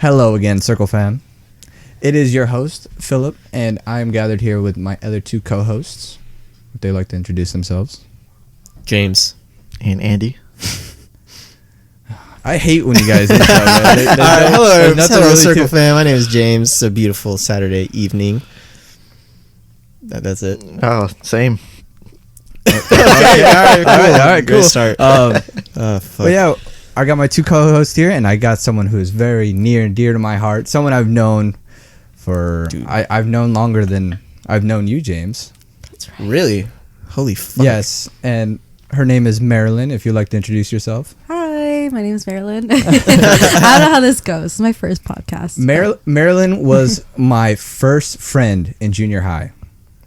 Hello again, Circle Fam. It is your host, Phillip, and I am gathered here with my other two co-hosts. Would they like to introduce themselves? James. And Andy. I hate when you guys intro. Hello, Circle Fam. My name is James. It's a beautiful Saturday evening. That's it. Oh, same. Okay, all right, cool. Great start. But yeah, I got my two co-hosts here, and I got someone who is very near and dear to my heart. Someone I've known for... I've known longer than I've known you, James. That's right. Really? Holy fuck. Yes, and her name is Marilyn, if you'd like to introduce yourself. Hi, my name is Marilyn. I don't know how this goes. This is my first podcast. Marilyn was my first friend in junior high.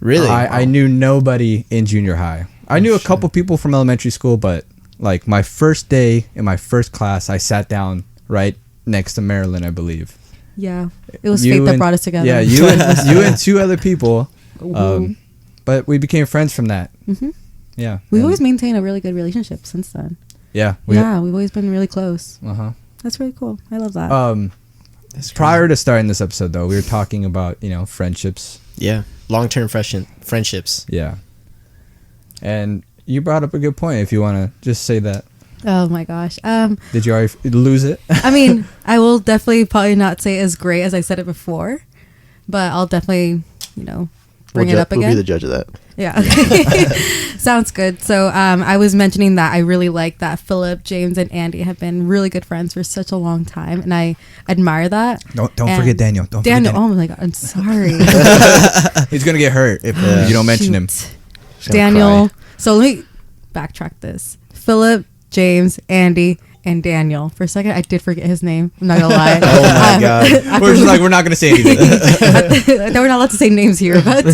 Really? I knew nobody in junior high. I knew a couple people from elementary school, but like my first day in my first class, I sat down right next to Marilyn, I believe. Yeah, it was fate that brought us together. Yeah, you and two other people. But we became friends from that. Mm-hmm. Yeah. We've always maintained a really good relationship since then. Yeah. We've always been really close. Uh-huh. That's really cool. I love that. Prior to starting this episode, though, we were talking about, friendships. Yeah. Long-term friendships. Yeah. And you brought up a good point, if you want to just say that. Oh my gosh. Did you already lose it? I mean, I will definitely probably not say as great as I said it before, but I'll definitely, bring it up again. We'll be the judge of that. Yeah. Sounds good. So I was mentioning that I really like that Phillip, James, and Andy have been really good friends for such a long time, and I admire that. Don't forget Daniel. Daniel. Oh my God, I'm sorry. He's gonna get hurt if you don't mention him. Daniel. So let me backtrack this. Phillip, James, Andy, and Daniel. For a second, I did forget his name. I'm not gonna lie. Oh my God. We're just like, we're not gonna say anything. We're not allowed to say names here, but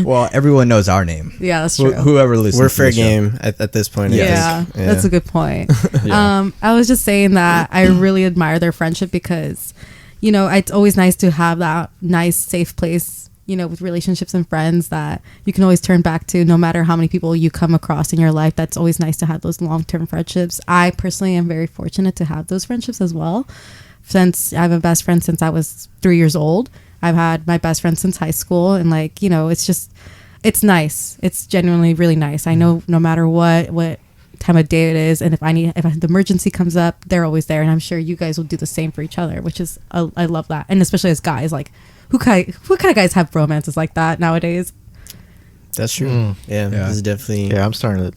well, everyone knows our name. Yeah, that's true. Whoever listens, we're fair game at this point. Yeah, that's a good point. Yeah. I was just saying that I really admire their friendship because, it's always nice to have that nice, safe place, with relationships and friends that you can always turn back to no matter how many people you come across in your life. That's always nice to have those long-term friendships. I personally am very fortunate to have those friendships as well. Since I have a best friend since I was 3 years old. I've had my best friend since high school, and it's nice. It's genuinely really nice. I know no matter what time of day it is, and if the emergency comes up, they're always there, and I'm sure you guys will do the same for each other, which is I love that. And especially as guys, like who kind of guys have romances like that nowadays? That's true. Yeah, this is definitely. Yeah, I'm starting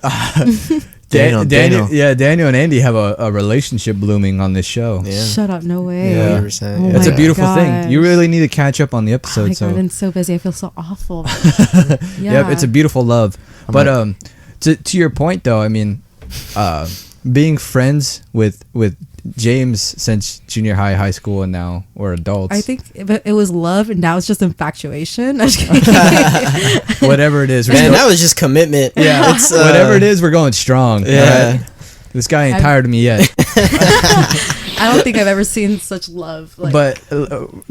to. Daniel. Yeah, Daniel and Andy have a relationship blooming on this show. Yeah. Shut up! No way. Yeah, 100%. It's a beautiful thing. You really need to catch up on the episode. Oh my God, I've been so busy. I feel so awful. Yeah, it's a beautiful love. But to your point though, I mean, being friends with James since junior high school, and now we're adults. I think it was love, and now it's just infatuation. Whatever it is, man, that was just commitment. Yeah, whatever it is, we're going strong. Yeah, right? This guy ain't tired of me yet. I don't think I've ever seen such love. But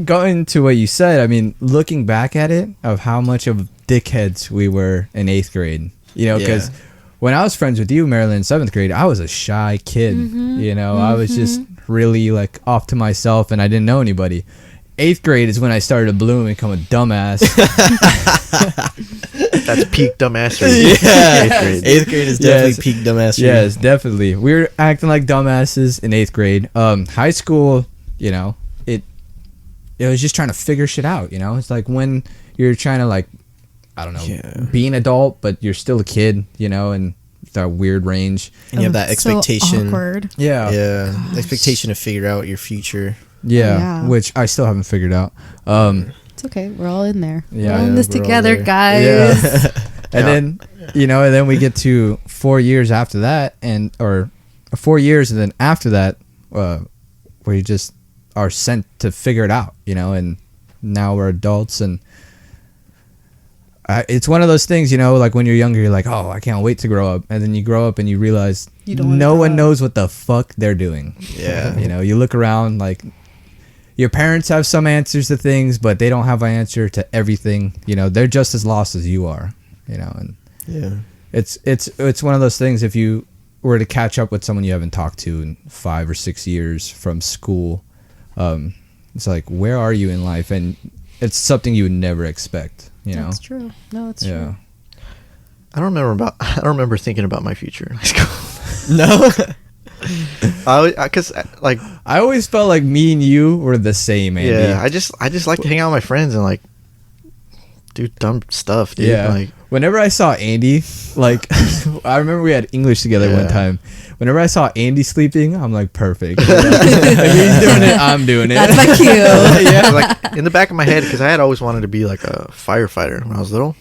going to what you said, I mean, looking back at it, of how much of dickheads we were in 8th grade. Because when I was friends with you, Marilyn, in 7th grade, I was a shy kid. I was just really like off to myself, and I didn't know anybody. 8th grade is when I started to bloom and become a dumbass. That's peak dumbassery. Yeah, 8th grade is definitely peak dumbassery. Yes, definitely. We were acting like dumbasses in 8th grade. High school, it was just trying to figure shit out. It's like when you're trying to be an adult, but you're still a kid, and that weird range. And you have that expectation. So awkward. Yeah. Expectation to figure out your future. Yeah, which I still haven't figured out. It's okay. We're all in there. Yeah, we're in this together, guys. Yeah. And then we get to 4 years after that, or 4 years, and then after that, we just are sent to figure it out, and now we're adults, and it's one of those things, like when you're younger, you're like, oh, I can't wait to grow up. And then you grow up and you realize no one knows what the fuck they're doing. Yeah. You look around, like your parents have some answers to things, but they don't have an answer to everything. They're just as lost as you are, and yeah, it's one of those things. If you were to catch up with someone you haven't talked to in 5 or 6 years from school, it's like, where are you in life? And it's something you would never expect, you know? That's true. No, it's Yeah. true. I don't remember thinking about my future in high school. No. Because like I always felt like me and you were the same, Andy. yeah, I just like to hang out with my friends and like do dumb stuff, dude. Yeah. Like Whenever I saw Andy, like, I remember we had English together one time. Whenever I saw Andy sleeping, I'm like, perfect. If he's doing it, I'm doing it. That's my cue. yeah, like in the back of my head, because I had always wanted to be like a firefighter when I was little.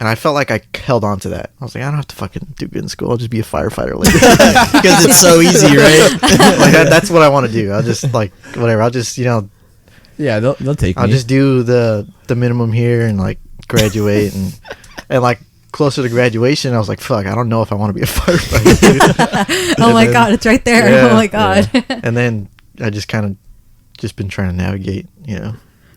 And I felt like I held on to that. I was like, I don't have to fucking do good in school. I'll just be a firefighter later. Because it's so easy, right? Like that's what I want to do. I'll just like whatever. I'll just Yeah, they'll take me. I'll just do the minimum here and like graduate and like closer to graduation. I was like, fuck, I don't know if I want to be a firefighter. Dude. Oh my god, it's right there. Yeah, oh my god. yeah. And then I just kind of just been trying to navigate, You know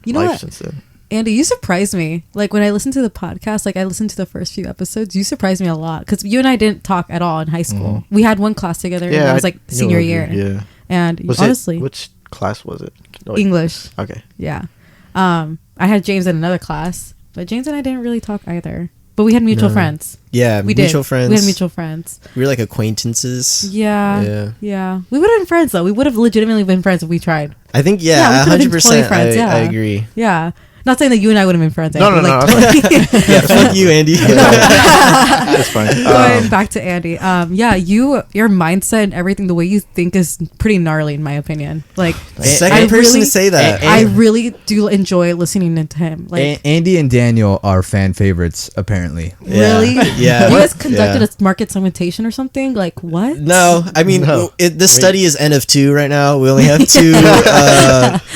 life what? since then. Andy, you surprised me. Like when I listened to the podcast, like I listened to the first few episodes, you surprised me a lot because you and I didn't talk at all in high school. Mm-hmm. We had one class together. and it was like senior year. Yeah. And Was honestly, which class was it? Oh, wait. English. Okay. Yeah. I had James in another class, but James and I didn't really talk either. But we had mutual friends. Yeah, We mutual did. friends. We had mutual friends. We were like acquaintances. Yeah. Yeah. We would have been friends though. We would have legitimately been friends if we tried. I think, we yeah, could've been 100%. totally friends, I yeah. agree. Yeah. Not saying that you and I would have been friends. No, Andy. no, Like, no, totally- Yeah, fuck you, Andy. That's fine. Going back to Andy, yeah, your mindset and everything, the way you think is pretty gnarly in my opinion. Like, Second I person really- to say that. I really do enjoy listening to him. Like, Andy and Daniel are fan favorites, apparently. Yeah. really? Yeah. You guys conducted Yeah. a market segmentation or something? Like, what? No, I mean, No. this study is N of 2 right now. We only have 2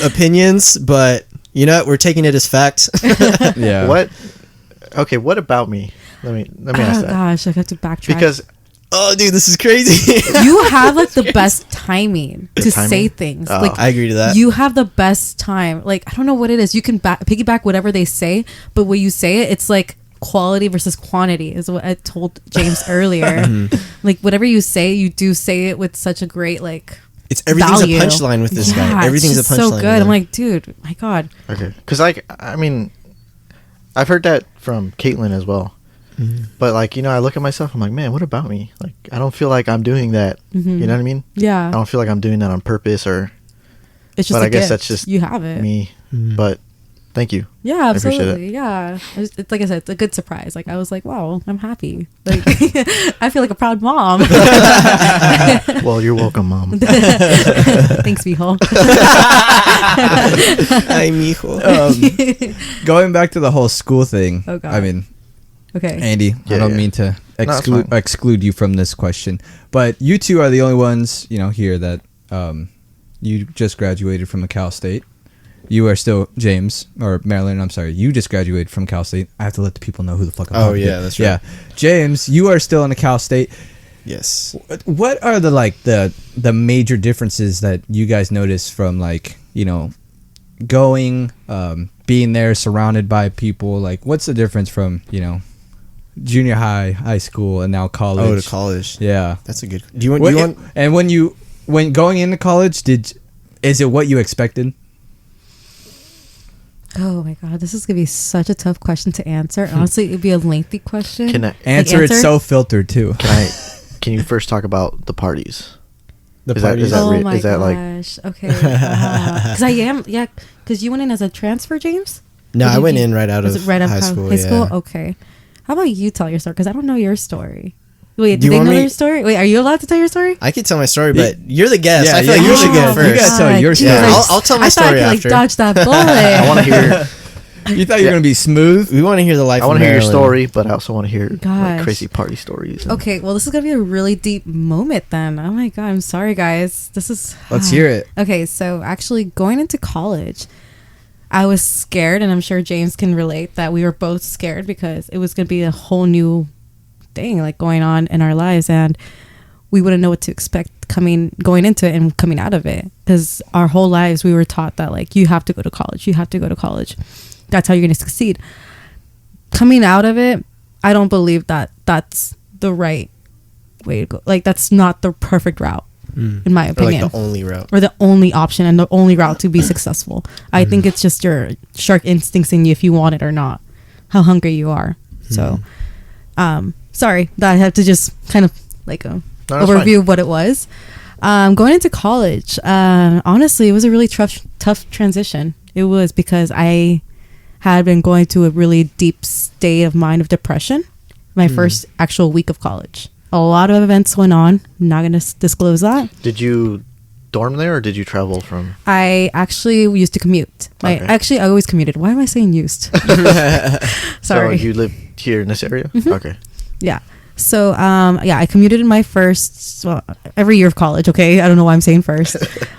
opinions, but you know what? We're taking it as fact. Yeah. What? Okay, what about me? Let me ask Oh that. gosh, I have to backtrack. Because Oh, dude, this is crazy. you have like the best timing to timing? say things. Oh. Like, I agree to that. you have the best time. Like, I don't know what it is. You can piggyback whatever they say, but when you say it, it's like quality versus quantity is what I told James earlier. Like, whatever you say, you do say it with such a great like It's everything's value. a punchline with this Yeah, guy. Everything's a it's punchline. just so good. with I'm him. like, dude, my god. okay, because like I mean, I've heard that from Caitlin as well. But like I look at myself, I'm like, man, what about me? Like I don't feel like I'm doing that. Mhm. You know what I mean? Yeah, I don't feel like I'm doing that on purpose or it's just. but a I guess gift. that's just you have it. me. But thank you. Yeah, I appreciate it. absolutely. Yeah, it's like I said, it's a good surprise. Like I was like, wow, I'm happy. Like I feel like a proud mom. Well, you're welcome, Mom. Thanks, mijo. Ay, mijo. Going back to the whole school thing. Oh, God. I mean, Okay. Andy, Yeah, I don't yeah. mean to it's fine. exclude you from this question, but you two are the only ones, here that you just graduated from a Cal State. You are still James or Marilyn. I'm sorry, you just graduated from Cal State. I have to let the people know who the fuck I'm Oh, talking to. yeah, that's right. Yeah, James, you are still in a Cal State. Yes. What are the major differences that you guys notice from going, being there, surrounded by people? Like, what's the difference from junior high school, and now college? Oh, to college. Yeah. That's a good. Do you want? And when going into college, is it what you expected? Oh my god, this is gonna be such a tough question to answer. Honestly, it'd be a lengthy question. Can I Answer it so filtered too. can you first talk about the parties? The Is that- parties. is that Oh re- my is that, like- gosh. Okay. Because I am. Yeah. Because you went in as a transfer, James. No, Or I did went you- in right out was of it right out high of school. High school. Yeah. Okay. How about you tell your story? Because I don't know your story. Wait, Do do you they want know me- your story? Wait, are you allowed to tell your story? I could tell my story, but you're the guest. Yeah, I feel like yeah, you should you go should- you first. gotta tell your God, story. Yeah, Jesus. I'll tell my I thought story I could, after. dodge that bullet. I want to hear. You thought you were gonna be smooth? We want to hear the life. I want to of hear your Marilyn. story, but I also want to hear Gosh. crazy party stories. and- Okay, well, this is gonna be a really deep moment then. Oh my god, I'm sorry, guys. This is. Let's hear it. Okay, so actually going into college, I was scared, and I'm sure James can relate that we were both scared because it was gonna be a whole new thing like going on in our lives, and we wouldn't know what to expect going into it and coming out of it, because our whole lives we were taught that like you have to go to college, that's how you're going to succeed. Coming out of it, I don't believe that that's the right way to go. Like, that's not the perfect route. in my opinion. Or like the only route. Or the only option and the only route to be successful. I think it's just your shark instincts in you if you want it or not. How hungry you are. So, sorry that I had to just kind of like overview of what it was. Going into college, honestly, it was a really tough transition. It was because I had been going to a really deep state of mind of depression my first actual week of college. A lot of events went on. I'm not going to disclose that. Did you dorm there or did you travel from? I actually used to commute. I always commuted. Why am I saying used? Sorry. So you live here in this area? Okay. Yeah. So, I commuted in my every year of college. Okay. I don't know why I'm saying first,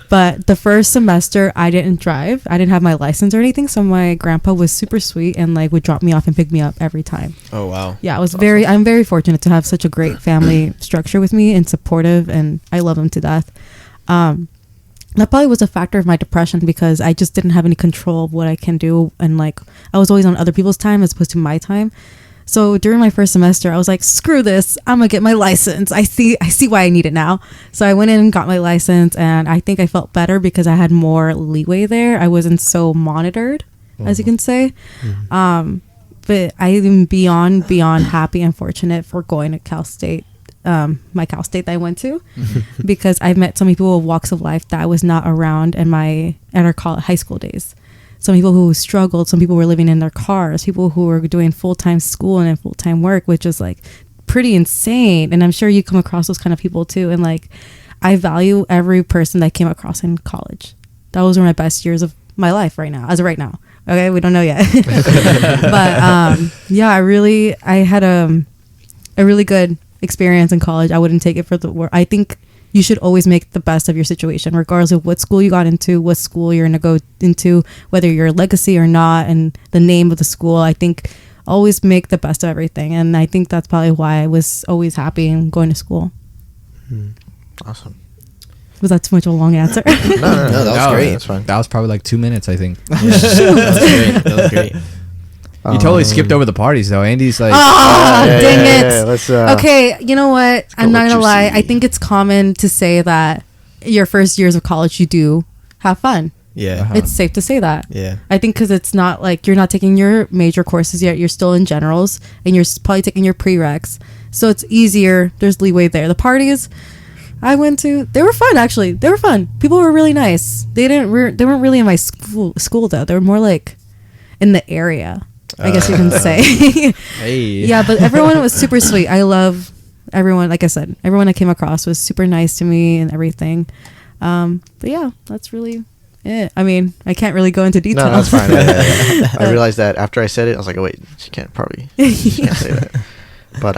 but the first semester I didn't drive. I didn't have my license or anything. So my grandpa was super sweet and like would drop me off and pick me up every time. Oh, wow. Yeah. I'm very fortunate to have such a great family structure with me and supportive, and I love them to death. That probably was a factor of my depression because I just didn't have any control of what I can do. And like, I was always on other people's time as opposed to my time. So during my first semester, I was like, screw this. I'm going to get my license. I see why I need it now. So I went in and got my license, and I think I felt better because I had more leeway there. I wasn't so monitored, as you can say. But I am beyond happy and fortunate for going to Cal State, my Cal State that I went to, because I've met so many people with walks of life that I was not around at our high school days. Some people who struggled, some people were living in their cars, people who were doing full-time school and full-time work, which is like pretty insane. And I'm sure you come across those kind of people too. And like, I value every person that I came across in college. Those were my best years of my life right now, as of right now. Okay, we don't know yet. But I had a really good experience in college. I wouldn't take it for the world. I think you should always make the best of your situation, regardless of what school you got into, what school you're going to go into, whether you're a legacy or not, and the name of the school. I think always make the best of everything. And I think that's probably why I was always happy in going to school. Awesome. Was that too much of a long answer? No, that was great. That's fine. That was probably like 2 minutes, I think. Yeah, that was great. You totally skipped over the parties, though. Andy's like, dang it. Yeah, let's, okay, you know what? I'm not going to lie. juicy. I think it's common to say that your first years of college, you do have fun. Yeah. It's safe to say that. Yeah. I think because it's not like you're not taking your major courses yet. You're still in generals, and you're probably taking your prereqs. So it's easier. There's leeway there. The parties I went to, they were fun, actually. They were fun. People were really nice. They weren't really in my school though. They were more like in the area, I guess you can say. hey. Yeah, but everyone was super sweet. I love everyone. Like I said, everyone I came across was super nice to me and everything. But yeah, that's really it. I mean, I can't really go into detail. No, that's fine. I realized that after I said it, I was like, oh wait, she can't say that. But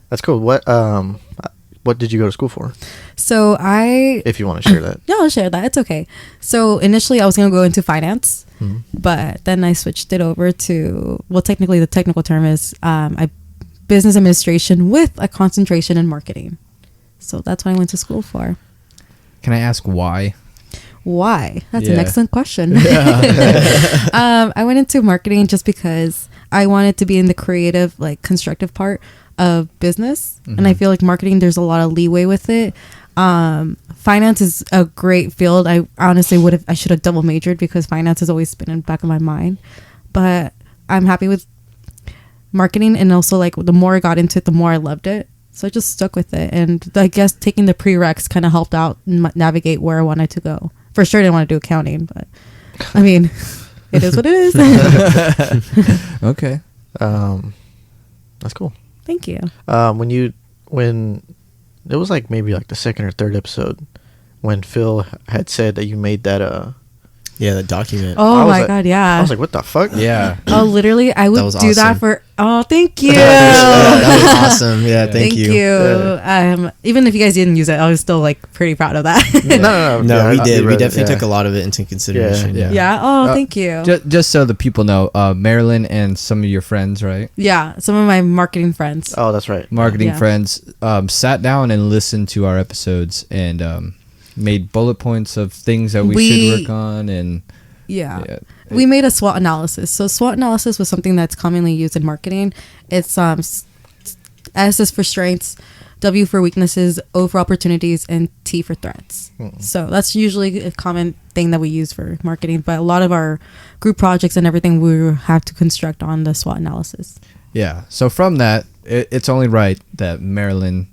that's cool. What did you go to school for? So if you want to share that. Yeah, I'll share that. It's okay. So initially I was going to go into finance, but then I switched it over to, well, technically the technical term is business administration with a concentration in marketing. So that's what I went to school for. Can I ask why? Why? That's an excellent question. I went into marketing just because I wanted to be in the creative, like constructive part of business. And I feel like marketing, there's a lot of leeway with it. Finance is a great field. I honestly I should have double majored because finance has always been in the back of my mind. But I'm happy with marketing, and also like the more I got into it, the more I loved it. So I just stuck with it. And I guess taking the prereqs kind of helped out navigate where I wanted to go. For sure, I didn't want to do accounting, but I mean, it is what it is. Okay. That's cool. Thank you. When it was like maybe like the second or third episode when Phil had said that you made that the document. Oh my god, yeah. I was like, what the fuck? Yeah. Oh, literally, I would do that for. Oh, thank you. That was awesome. Yeah, thank you. Yeah. Even if you guys didn't use it, I was still like pretty proud of that. No, No, we did. We definitely took took a lot of it into consideration. Yeah. Yeah. Oh, thank you. Just so the people know, Marilyn and some of your friends, right? Yeah, some of my marketing friends. Oh, that's right. Marketing Yeah. friends sat down and listened to our episodes and made bullet points of things that we should work on. And yeah. We made a SWOT analysis. So SWOT analysis was something that's commonly used in marketing. It's S is for strengths, W for weaknesses, O for opportunities, and T for threats. So that's usually a common thing that we use for marketing. But a lot of our group projects and everything, we have to construct on the SWOT analysis. Yeah. So from that, it's only right that Marilyn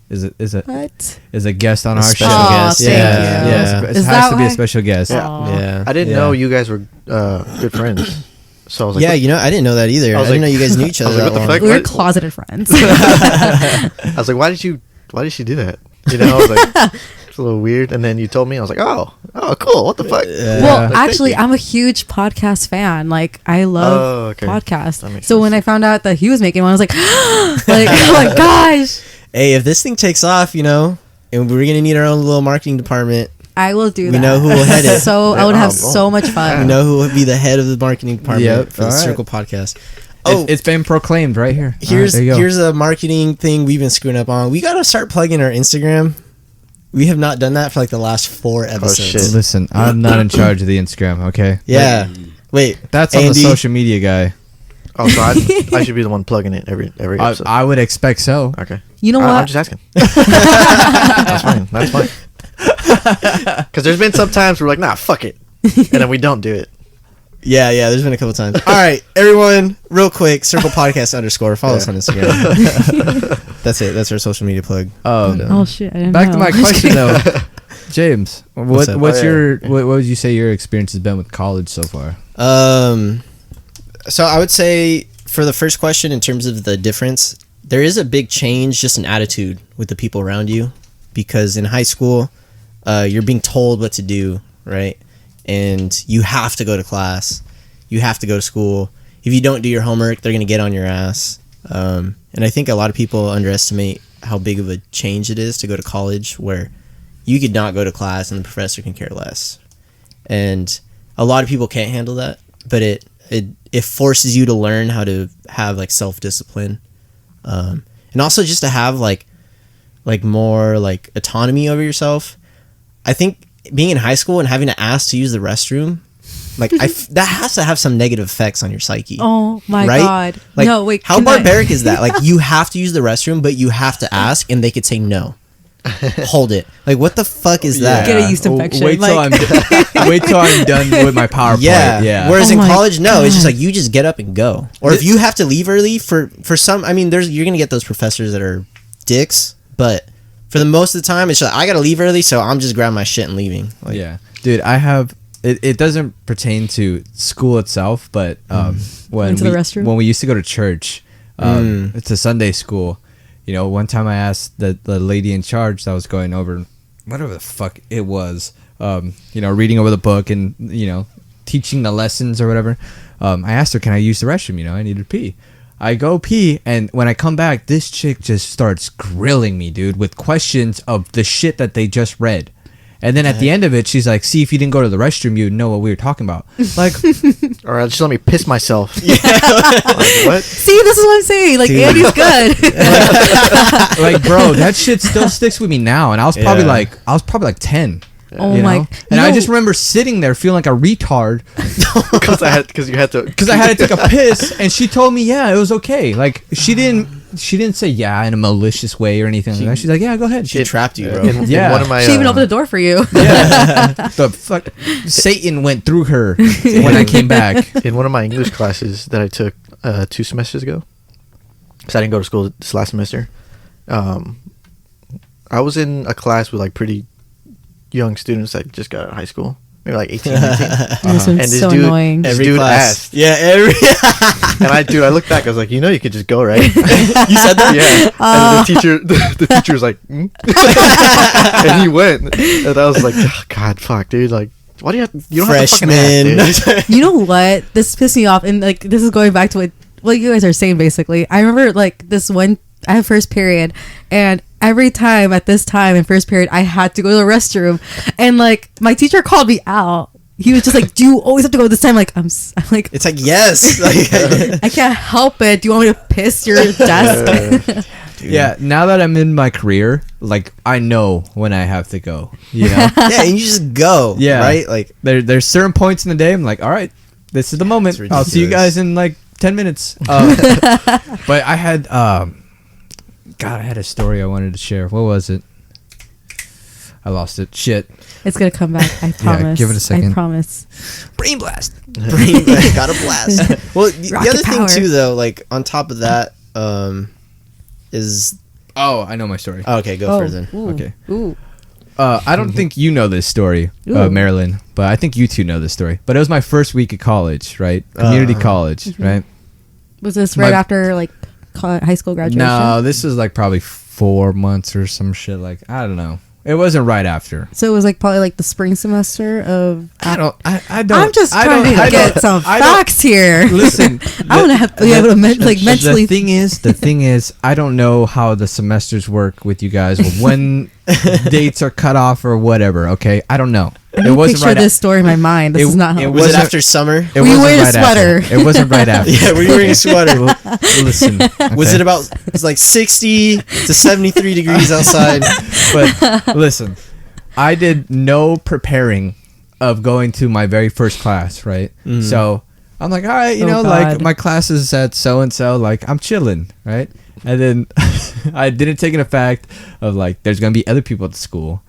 is a guest on our show. Special guest. Yeah. It has to be a special guest. Yeah. I didn't know you guys were good friends. So I was like, yeah, I didn't know that either. I didn't know you guys knew each other that long. fuck? We were closeted friends. I was like, why did she do that? I was like, it's a little weird. And then you told me, I was like, oh, cool. What the fuck? Well, actually, I'm a huge podcast fan. Like, I love podcasts. So when I found out that he was making one, I was like, oh my gosh. Hey, if this thing takes off, and we're gonna need our own little marketing department. I will do that. We know who will head it. So I would have so much fun. We know who will be the head of the marketing department for the Circle podcast. Oh, it's been proclaimed right here. Here's a marketing thing we've been screwing up on. We gotta start plugging our Instagram. We have not done that for like the last 4 episodes. Oh, shit. Listen, I'm not in charge of the Instagram. Okay. Yeah. Wait. That's on the social media guy. Oh, so I should be the one plugging it every episode. I would expect so. Okay. You know what? I'm just asking. That's fine. Because there's been some times we're like, nah, fuck it, and then we don't do it. Yeah, there's been a couple times. All right, everyone, real quick, Circle Podcast _. Follow us on Instagram. That's it. That's our social media plug. Oh shit! I didn't Back know. to my question though, James. What's up? what would you say your experience has been with college so far? So I would say for the first question, in terms of the difference, there is a big change just in attitude with the people around you, because in high school, you're being told what to do, right? And you have to go to class. You have to go to school. If you don't do your homework, they're going to get on your ass. And I think a lot of people underestimate how big of a change it is to go to college, where you could not go to class and the professor can care less. And a lot of people can't handle that, but it forces you to learn how to have like self-discipline. And also just to have like more like autonomy over yourself. I think being in high school and having to ask to use the restroom, like that has to have some negative effects on your psyche. Oh my god! Like, no, wait. How barbaric is that? Like, you have to use the restroom, but you have to ask, and they could say no. Hold it. Like, what the fuck is that? Get a yeast infection. Wait till I'm done with my PowerPoint. Yeah. Whereas in college, no, it's just like you just get up and go. Or if you have to leave early for some, I mean, you're gonna get those professors that are dicks, but for the most of the time, it's just like, I gotta leave early, so I'm just grabbing my shit and leaving. Like, yeah, dude, I have. It doesn't pertain to school itself, but when we used to go to church, it's a Sunday school. One time I asked the lady in charge that was going over whatever the fuck it was, reading over the book and teaching the lessons or whatever. I asked her, "Can I use the restroom? I need to pee." I go pee, and when I come back, this chick just starts grilling me, dude, with questions of the shit that they just read. And then at the end of it, she's like, "See, if you didn't go to the restroom, you'd know what we were talking about." Like, or just let me piss myself. Yeah. Like, what? See, this is what I'm saying. Like, Andy's good. like, bro, that shit still sticks with me now. And I was probably like 10. Oh my! And I just remember sitting there feeling like a retard because I had to take a piss, and she told me, yeah, it was okay. Like, she didn't say yeah in a malicious way or anything like that. She's like, yeah, go ahead. She trapped you, bro. In one of my, she even opened the door for you. Yeah. The fuck, Satan went through her when I came back. In one of my English classes that I took 2 semesters ago, because I didn't go to school this last semester, I was in a class with like pretty young students that just got out of high school, maybe like 18, 19. And this dude, annoying. This dude asked. Yeah, every. And I looked back. I was like, you could just go, right? You said that? Yeah. And the teacher was like, and he went. And I was like, oh, God, fuck, dude. Like, why do you have? You don't Freshman. have to fucking ask, dude. You know what? This pissed me off, and like this is going back to what you guys are saying. Basically, I remember like this one. I have first period, and every time at this time in first period, I had to go to the restroom, and like my teacher called me out. He was just like, "Do you always have to go this time?" Like I'm like, it's like, yes. Like, I can't help it. Do you want me to piss your desk? Yeah, now that I'm in my career, like I know when I have to go. Yeah, and you just go. Yeah, right. Like there's certain points in the day I'm like, all right, this is the moment. I'll see you guys in like 10 minutes. But I had God, I had a story I wanted to share. What was it? I lost it. Shit. It's gonna come back. I promise. give it a second. I promise. Brain blast. Brain got a blast. Well, the Rocket other power. thing too, though, like on top of that, is Oh, I know my story. okay. Go further. Ooh. Okay. Ooh. I don't think you know this story, Ooh. Marilyn, but I think you two know this story. But it was my first week of college, right? Community college, right? Was this right My- after like high school graduation? No, this was like probably 4 months or some shit. Like, I don't know. It wasn't right after. So it was like probably like the spring semester of. I don't. I'm just trying to get some facts here. Listen, I want to have to be able to mentally. The thing is, I don't know how the semesters work with you guys. When dates are cut off or whatever. Okay, I don't know. I can picture this story in my mind. This is not how. it Was it wasn't- after summer? It Were you wasn't wearing a right after. sweater? It wasn't right after. Yeah, were you wearing a sweater? Listen, Was okay? it about? It's like 60 to 73 degrees outside. But listen, I did no preparing of going to my very first class, right? So I'm like, all right, you know, like God. my class is at so and so, like I'm chilling, right? And then I didn't take in the fact of like there's gonna be other people at the school.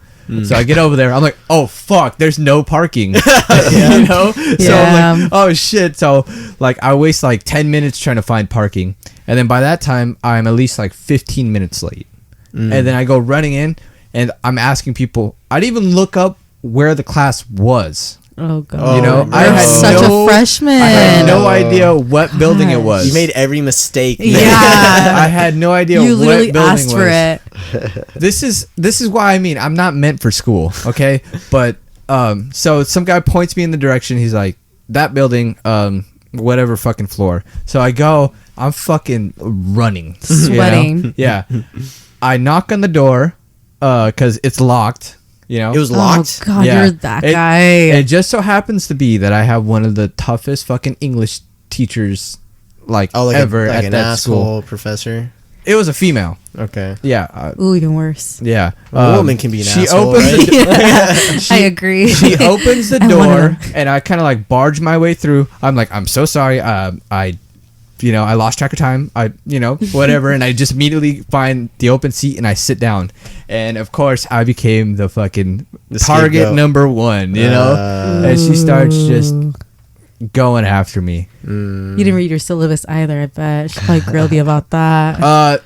So I get over there, I'm like, oh fuck, there's no parking. You know? So Yeah. I'm like, oh shit. So like I waste like 10 minutes trying to find parking. And then by that time I'm at least like 15 minutes late. And then I go running in and I'm asking people, I didn't even look up where the class was. Oh god. You know, no. I had Such no, a freshman. I had no idea what building it Gosh. was. You made every mistake. Yeah. I had no idea You what literally building asked was. for it. This is why I mean I'm not meant for school, okay? But so some guy points me in the direction. He's like, that building, whatever fucking floor. So I go. I'm fucking running, Sweating. You know? Yeah. I knock on the door, cause it's locked. You know, It was locked. Oh god, Yeah. you're that It- guy. It just so happens to be that I have one of the toughest fucking English teachers like Oh, like ever like at an that asshole school. professor. It was a female. Okay. Yeah. Ooh, even worse. Yeah. A woman can be an she asshole, opens right? the I agree. she opens the I'm one of door them. and I kind of like barge my way through. I'm like, I'm so sorry. I lost track of time. Whatever. And I just immediately find the open seat and I sit down. And of course, I became the fucking The target scapegoat. number one, you know? And she starts just going after me. You didn't read your syllabus either, I bet. She probably grilled you about that.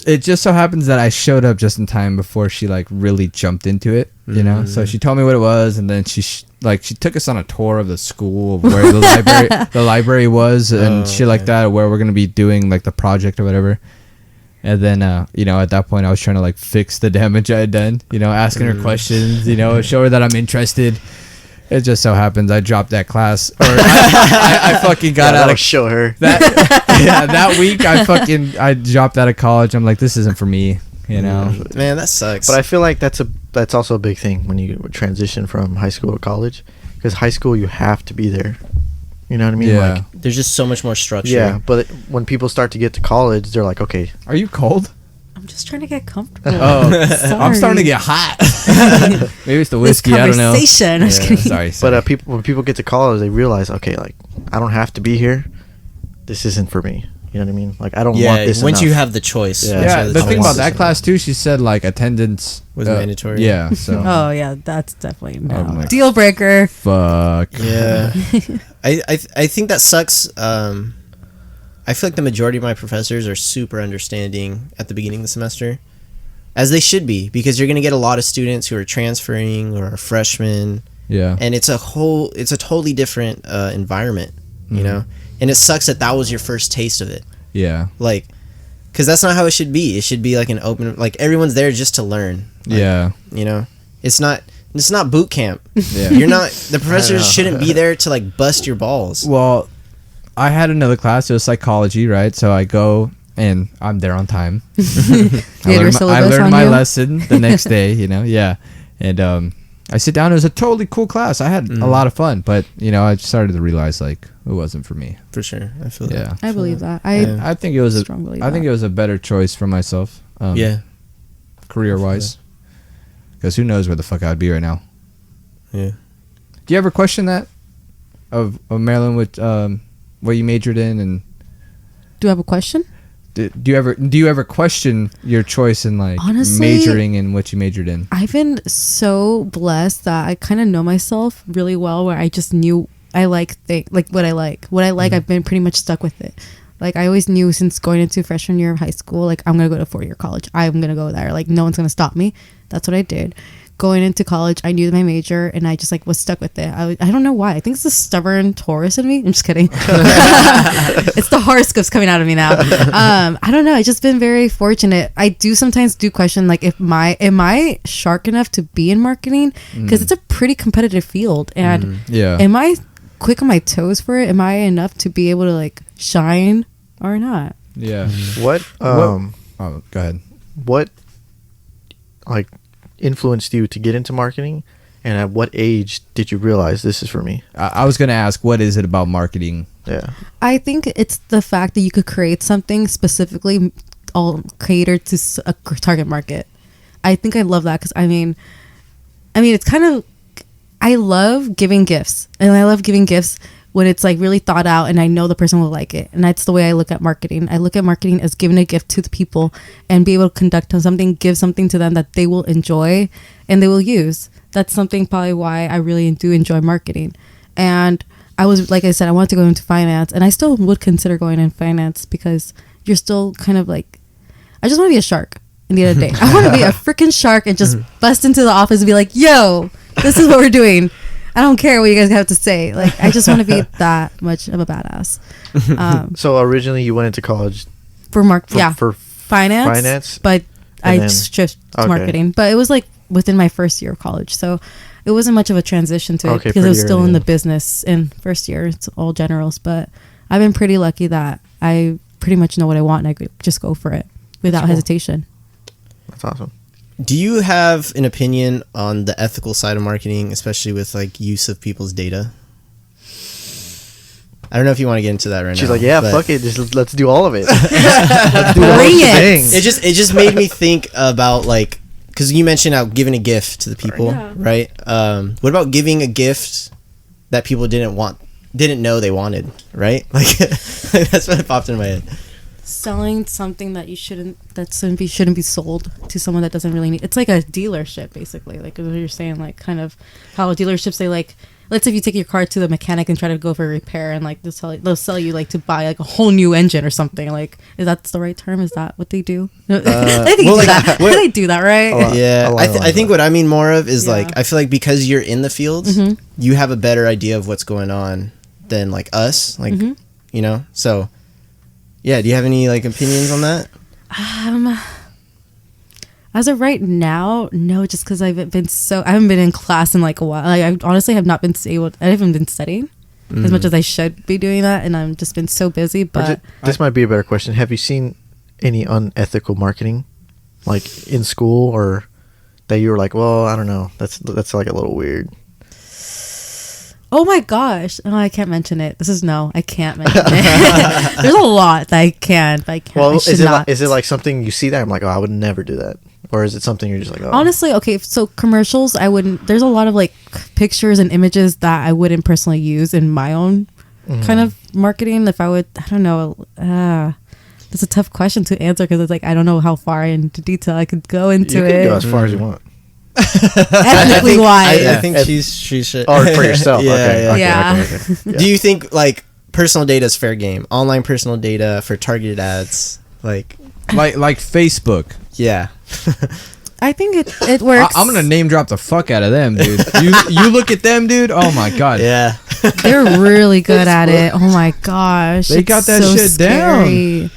It just so happens that I showed up just in time before she like really jumped into it, you know. So she told me what it was, and then she took us on a tour of the school of where the library was and shit like that, where we're gonna be doing like the project or whatever. And then at that point I was trying to like fix the damage I had done, asking her questions, show her that I'm interested. It just so happens I dropped that class, or I fucking got out of show her that. Yeah, that week I dropped out of college. I'm like, this isn't for me, Man, that sucks. But I feel like that's also a big thing when you transition from high school to college, because high school you have to be there. You know what I mean? Yeah. Like, There's just so much more structure. yeah, but when people start to get to college, they're like, okay, Are you cold? I'm just trying to get comfortable. Oh, Sorry. I'm starting to get hot. Maybe it's the This whiskey. I don't know. conversation. I'm just Yeah, kidding. sorry. but when people get to college, they realize, okay, like I don't have to be here. This isn't for me. You know what I mean? Like I don't want Yeah, this. once enough. you have the choice. Yeah. once you Yeah, have the thing about choice. that class too, she said like attendance Was mandatory. Yeah, so Oh yeah, that's definitely no my- deal breaker. fuck. Yeah. I think that sucks. I feel like the majority of my professors are super understanding at the beginning of the semester, as they should be, because you're going to get a lot of students who are transferring or are freshmen, Yeah. and it's a totally different environment, you know. And it sucks that was your first taste of it, Yeah. like, because that's not how it should be. It should be like an open, like everyone's there just to learn. Like, Yeah. you know, it's not boot camp. Yeah. You're not. The professors shouldn't be there to like bust your balls. Well, I had another class. It was psychology, right? So I go and I'm there on time. You had your I syllabus learned on my you? lesson the next day. Yeah, and I sit down. It was a totally cool class. I had a lot of fun, but I started to realize like it wasn't for me. For sure, I feel that. Yeah, I believe that. Yeah. I think it was Strongly I think that. it was a better choice for myself. Yeah, career wise, because who knows where the fuck I'd be right now. yeah. Do you ever question that of Marilyn with what you majored in, and Do you have a question? do you ever question your choice in like Honestly, majoring in what you majored in? I've been so blessed that I kind of know myself really well, where I just knew I like what I like. I've been pretty much stuck with it. Like I always knew since going into freshman year of high school, like I'm gonna go to 4-year college. I'm gonna go there. Like no one's gonna stop me. That's what I did. Going into college, I knew my major, and I just like was stuck with it. I don't know why. I think it's the stubborn Taurus in me. I'm just kidding. It's the horoscopes coming out of me now. I don't know. I've just been very fortunate. I do sometimes do question like, am I sharp enough to be in marketing? Because it's a pretty competitive field, and am I quick on my toes for it? Am I enough to be able to like shine or not? Yeah. What? Oh, go ahead. What? Like influenced you to get into marketing, and at what age did you realize this is for me? I was gonna ask, what is it about marketing? Yeah, I think it's the fact that you could create something specifically all catered to a target market. I think I love that because I mean it's kind of, I love giving gifts, and I love giving gifts when it's like really thought out and I know the person will like it. And that's the way I look at marketing. I look at marketing as giving a gift to the people and be able to conduct on something, give something to them that they will enjoy and they will use. That's something probably why I really do enjoy marketing. And I was, like I said, I wanted to go into finance, and I still would consider going in finance because you're still kind of like, I just want to be a shark in the other day. I want to be a freaking shark and just bust into the office and be like, yo, this is what we're doing. I don't care what you guys have to say. Like, I just want to be that much of a badass. So originally you went into college for finance. Finance, but I then, stripped marketing. But it was like within my first year of college, so it wasn't much of a transition to it because it was still in the business in first year. It's all generals, but I've been pretty lucky that I pretty much know what I want, and I could just go for it without hesitation. That's awesome. Do you have an opinion on the ethical side of marketing, especially with like use of people's data? I don't know if you want to get into that right now. She's like, yeah, fuck it, just let's do all of it. Let's do all the things. It just made me think about like, because you mentioned how giving a gift to the people, right? What about giving a gift that people didn't know they wanted, right? Like that's what popped in my head. Selling something that shouldn't be sold to someone that doesn't really need. It's like a dealership, basically. Like what you're saying, like kind of how dealerships, they like, let's say if you take your car to the mechanic and try to go for a repair, and like they'll sell you like to buy like a whole new engine or something. Like, is that the right term? Is that what they do? I think they do that, right? Yeah, I think what I mean more of is like, I feel like because you're in the field, you have a better idea of what's going on than like us, like you know. So yeah, do you have any like opinions on that? As of right now, no, just because I haven't been in class in like a while. Like, I honestly have not been able. I haven't been studying as much as I should be doing that, and I've just been so busy. But this might be a better question. Have you seen any unethical marketing, like in school, or that you were like, well, I don't know, that's like a little weird? Oh my gosh! No, I can't mention it. I can't mention it. There's a lot that I can't. Well, is it like something you see that I'm like, oh, I would never do that, or is it something you're just like, oh? Honestly, okay. So commercials, I wouldn't. There's a lot of like pictures and images that I wouldn't personally use in my own kind of marketing. If I would, I don't know. It's a tough question to answer because it's like I don't know how far into detail I could go into it. You can go as far as you want. Ethically wise, I think she should. Oh, for yourself. Yeah. Okay. Do you think like personal data is fair game? Online personal data for targeted ads, like Facebook. Yeah. I think it works. I'm gonna name drop the fuck out of them, dude. You look at them, dude. Oh my god. Yeah. They're really good at it. Oh my gosh. They got that shit scary down.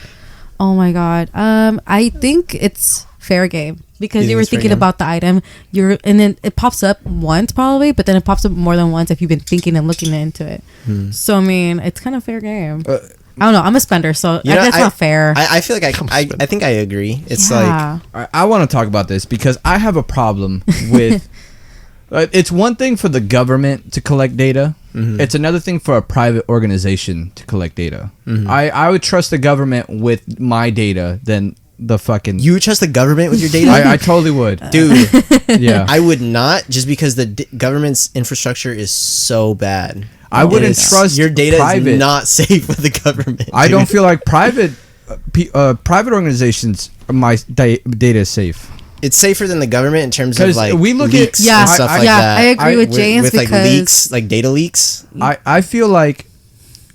Oh my god. I think it's fair game. Because you were thinking about the item, and then it pops up once probably, but then it pops up more than once if you've been thinking and looking into it. So I mean, it's kind of fair game. I don't know. I'm a spender, so that's not fair. I feel like I think I agree. It's like I want to talk about this because I have a problem with. It's one thing for the government to collect data. It's another thing for a private organization to collect data. I would trust the government with my data than the fucking. You would trust the government with your data? I totally would, dude. Yeah, I would not, just because the government's infrastructure is so bad. I wouldn't trust your data private. Is not safe with the government. I don't feel like private private organizations, my data is safe. It's safer than the government in terms of like we look leaks Yeah, and stuff like that. I agree with James with like because leaks, like data leaks. I feel like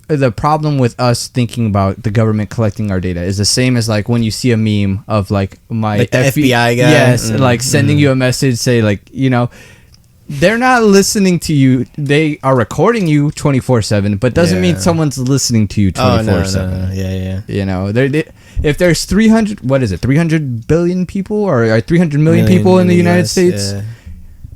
the problem with us thinking about the government collecting our data is the same as like when you see a meme of like my Like the FBI guy? Yes, like sending you a message, say like, you know, they're not listening to you. They are recording you 24/7, but doesn't mean someone's listening to you 24/7. No. Yeah. You know, if there's 300 billion people or 300 million people in the United States. Yeah.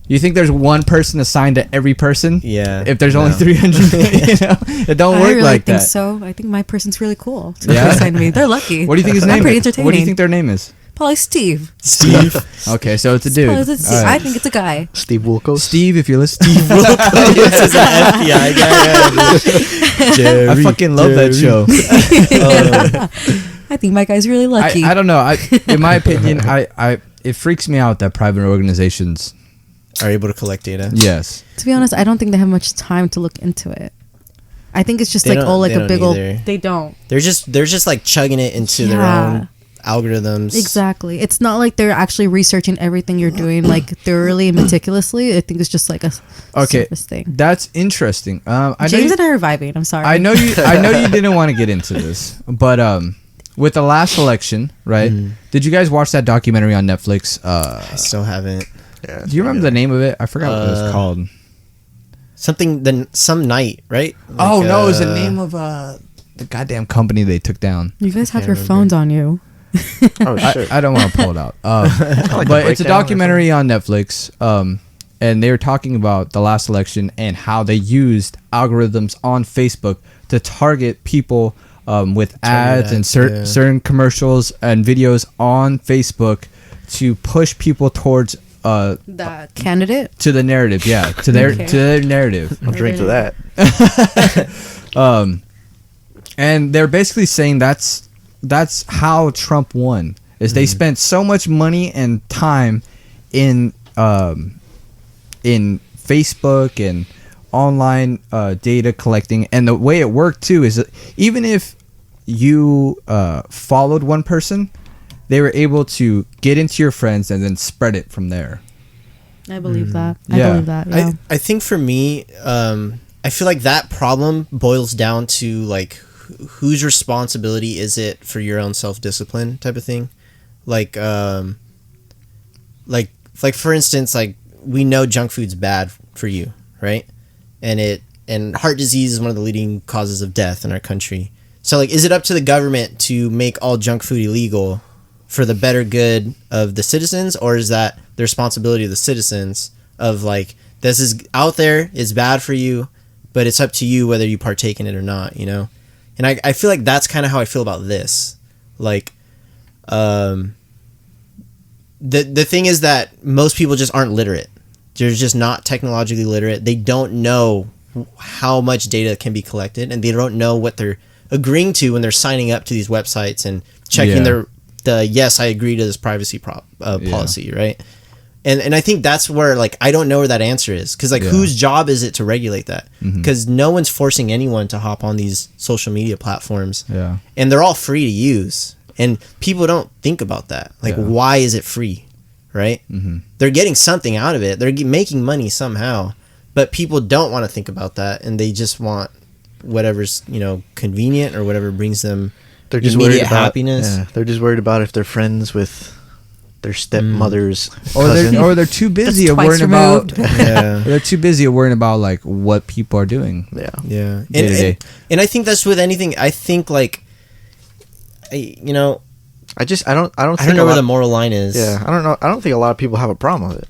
You think there's one person assigned to every person? Yeah. If there's only 300 million, you know, it don't work really like think that. so. I think my person's really cool. So Yeah? they signed me. They're lucky. What do you think his name I'm pretty is? entertaining. What do you think their name is? Probably Steve. Steve. Okay, so it's a dude. Probably Steve. All right. I think it's a guy. Steve Wilkos. Steve, if you're listening. This is an FBI guy. I fucking love that show. I think my guy's really lucky. I don't know. In my opinion, it freaks me out that private organizations. Are able to collect data. Yes. To be honest, I don't think they have much time to look into it. I think it's just They like don't- oh, like they a don't big old. either. They don't. They're just like chugging it into their own algorithms. Exactly. It's not like they're actually researching everything you're doing like thoroughly and meticulously. I think it's just like a surface thing. That's interesting. I know James and I are vibing. I'm sorry. I know you didn't want to get into this, but with the last election, right? Did you guys watch that documentary on Netflix? I still haven't. Yeah, Do you remember the name of it? I forgot what it was called. Some night, right? Oh Like, no, it was the name of the goddamn company they took down. You guys have can't your remember. phones on you. Oh shit. I don't want to pull it out. Like But the it's a breakdown or documentary on Netflix. And they were talking about the last election and how they used algorithms on Facebook to target people with ads and certain commercials and videos on Facebook to push people towards The candidate. to the narrative, to their narrative. I'll drink to that. And they're basically saying that's how Trump won. Is they spent so much money and time in Facebook and online data collecting, and the way it worked too is that even if you followed one person, they were able to get into your friends and then spread it from there. I believe that. Yeah. I believe that. Yeah. I think for me, I feel like that problem boils down to like whose responsibility is it for your own self-discipline type of thing. Like for instance, like we know junk food's bad for you, right? And heart disease is one of the leading causes of death in our country. So like, is it up to the government to make all junk food illegal for the better good of the citizens, or is that the responsibility of the citizens of like, this is out there, it's bad for you, but it's up to you whether you partake in it or not, you know? And I feel like that's kind of how I feel about this. Like, the thing is that most people just aren't literate. They're just not technologically literate. They don't know how much data can be collected, and they don't know what they're agreeing to when they're signing up to these websites and checking the yes, I agree to this privacy policy, right? And I think that's where like I don't know where that answer is, because like whose job is it to regulate that? Because no one's forcing anyone to hop on these social media platforms, and they're all free to use, and people don't think about that. Like, why is it free, right? They're getting something out of it. They're making money somehow, but people don't want to think about that, and they just want whatever's convenient or whatever brings them They're just immediate worried about happiness. Yeah, they're just worried about if they're friends with their stepmother's Or cousin. they're too busy That's of twice worrying about. removed. Yeah. They're too busy of worrying about like what people are doing. Yeah. Day to day. And I think that's with anything. I think like, I don't think know where the moral line is. Yeah, I don't know. I don't think a lot of people have a problem with it.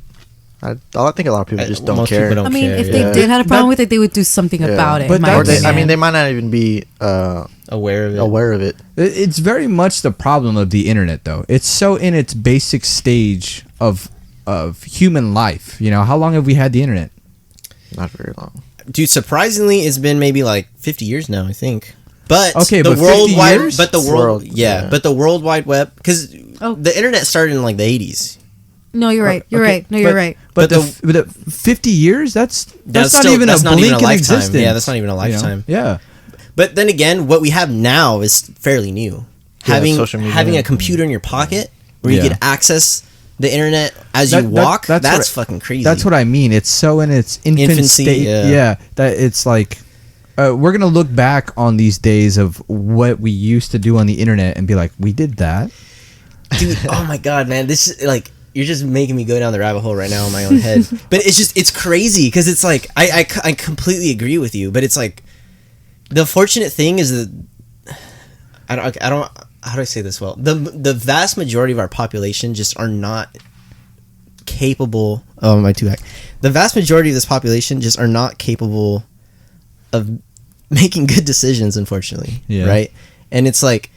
I think a lot of people just don't most care. people don't I mean, care, if yeah. they did have a problem with it, they would do something about it. But in my Or they, I opinion. mean, they might not even be aware of it. aware of it. It's very much the problem of the internet, though. It's so in its basic stage of human life. You know, how long have we had the internet? Not very long. Dude, surprisingly, it's been maybe like 50 years now, I think. But Okay, the but 50 worldwide, years? but the world, Yeah. but the World Wide Web, because Oh. the internet started in like the 80s. No, you're right. You're Okay, right. No, you're right. But But the 50 years, that's not still- even that's a not blink even a in lifetime. existence. Yeah, that's not even a you know? lifetime. Yeah. But then again, what we have now is fairly new. social media. having a computer in your pocket where you can access the internet as you walk, that's fucking crazy. That's what I mean. It's so in its infancy state. Yeah, that it's like we're gonna look back on these days of what we used to do on the internet and be like, we did that, dude. Oh my god, man, this is like, you're just making me go down the rabbit hole right now in my own head. But it's crazy because it's like I completely agree with you. But it's like the fortunate thing is that I don't. How do I say this well? The vast majority of our population just are not capable. Oh, my two. The vast majority of this population just are not capable of making good decisions, unfortunately. Yeah. Right. And it's like,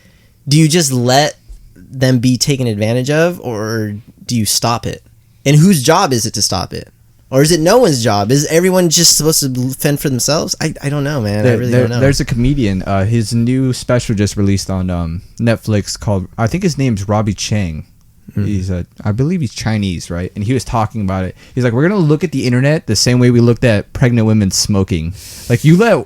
do you just let them be taken advantage of, or do you stop it? And whose job is it to stop it? Or is it no one's job? Is everyone just supposed to fend for themselves? I don't know, man. I really don't know. There's a comedian. His new special just released on Netflix called, I think his name's Robbie Chang. I believe he's Chinese, right? And he was talking about it. He's like, we're going to look at the internet the same way we looked at pregnant women smoking. Like, you let...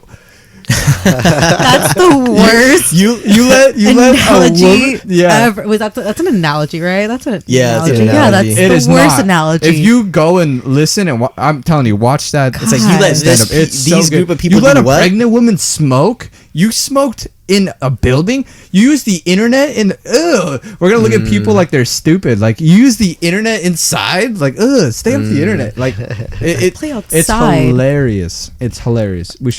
That's the worst. You let analogy ever. Was that's an analogy, right? That's an analogy. Yeah, that's the worst analogy. If you go and listen and I'm telling you, watch that. It's like, you let these group of people. You let a pregnant woman smoke. You smoked in a building. You use the internet in. We're gonna look at people like they're stupid. Like, you use the internet inside. Like, stay off the internet. Like, play outside. It's hilarious. It's hilarious. You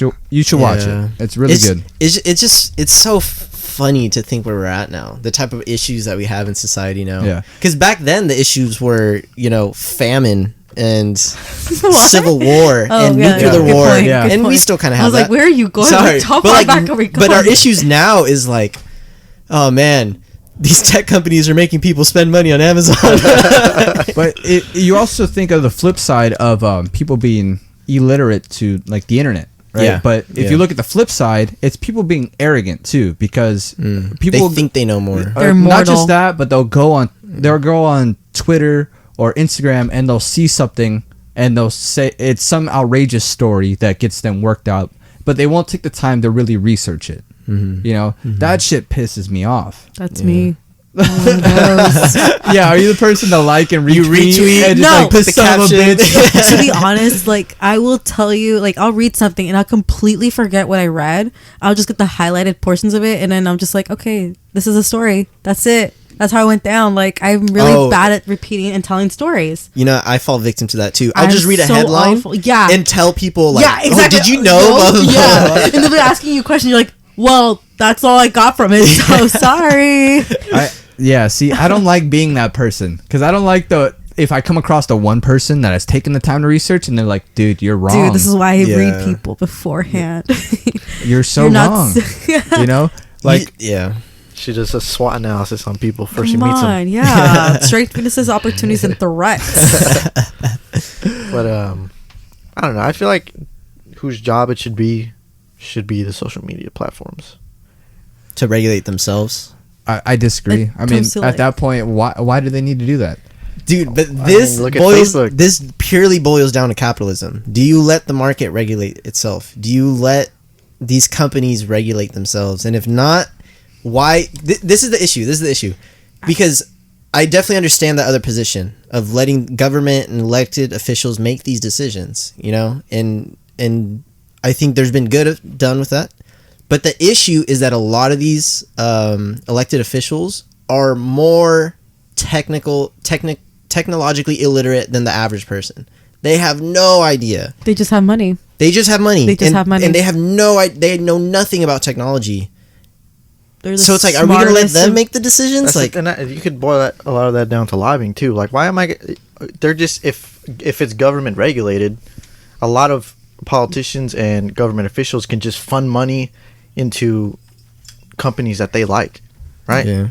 should watch it. It's really good. It's so funny to think where we're at now. The type of issues that we have in society now. Yeah. Because back then the issues were, famine and civil war and nuclear war, and we still kind of have that. I was like, where are you going? Sorry, but our issues now is like, oh man, these tech companies are making people spend money on Amazon. But you also think of the flip side of people being illiterate to like the internet, right? Yeah. But if you look at the flip side, it's people being arrogant too, because people think they know more. They're not just that, but they'll go on Twitter or Instagram and they'll see something and they'll say it's some outrageous story that gets them worked up, but they won't take the time to really research it. That shit pisses me off. That's me. Yeah, are you the person to like and retweet? You retweet and just like piss son of a bitch? To be honest, like, I will tell you, like, I'll read something and I'll completely forget what I read. I'll just get the highlighted portions of it and then I'm just like, okay, this is a story. That's it. That's how I went down. Like, I'm really bad at repeating and telling stories. I fall victim to that too. I'll just read a headline and tell people, like, exactly. Did you know? Yeah. And they'll be asking you questions. You're like, well, that's all I got from it. So sorry. See, I don't like being that person because I don't like if I come across the one person that has taken the time to research and they're like, dude, you're wrong. Dude, this is why I read people beforehand. You're so wrong. Like, She does a SWOT analysis on people first she meets them. Yeah. Strengths, weaknesses, opportunities, and threats. But I don't know. I feel like whose job it should be the social media platforms to regulate themselves. I disagree. I mean, at that point, why do they need to do that? Dude, but this purely boils down to capitalism. Do you let the market regulate itself? Do you let these companies regulate themselves? And if not, why? This is the issue. Because I definitely understand the other position of letting government and elected officials make these decisions, and I think there's been good done with that. But the issue is that a lot of these elected officials are more technologically illiterate than the average person. They have no idea. They just have money. They have money. And they have they know nothing about technology. So it's like, are we going to let them make the decisions? You could boil a lot of that down to lobbying too. Like, why am I? They're just if it's government regulated, a lot of politicians and government officials can just fund money into companies that they like, right? Yeah.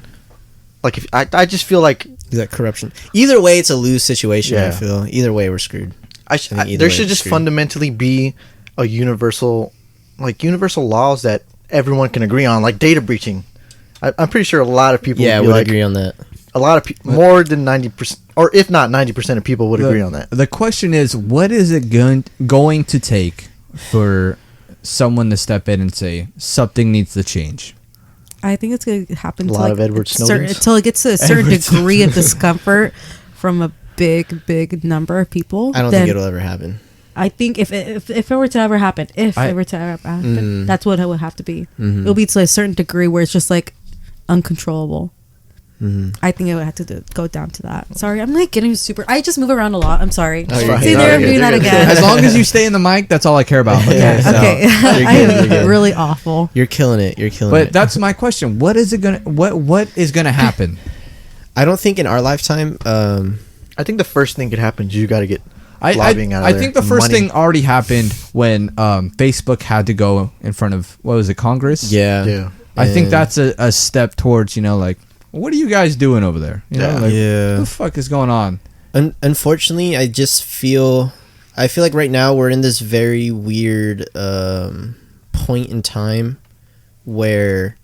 Like, if I just feel like that corruption. Either way, it's a lose situation. I feel either way we're screwed. There should just fundamentally be a universal laws that everyone can agree on, like data breaching. I'm pretty sure a lot of people would agree on that. A lot of people, more than 90%, or if not 90% of people would agree on that. The question is, what is it going to take for someone to step in and say something needs to change? I think it's gonna happen. A lot of Edward Snowdens. Until it gets to a certain degree of discomfort from a big number of people. I don't think it'll ever happen. I think if it were to ever happen, that's what it would have to be. It'll be to a certain degree where it's just like uncontrollable. I think it would have to go down to that. Sorry, I'm like getting super. I just move around a lot. I'm sorry. Oh, you're See, there, I'm doing that again. As long as you stay in the mic, that's all I care about. Okay. I am really awful. You're killing it. But that's my question. What is gonna happen? I don't think in our lifetime. I think the first thing could happen is you got to get lobbying out of there. I think the first Money. thing already happened when Facebook had to go in front of, what was it, Congress? Yeah. I think that's a step towards, like, what are you guys doing over there? What the fuck is going on? Unfortunately, I feel like right now we're in this very weird point in time where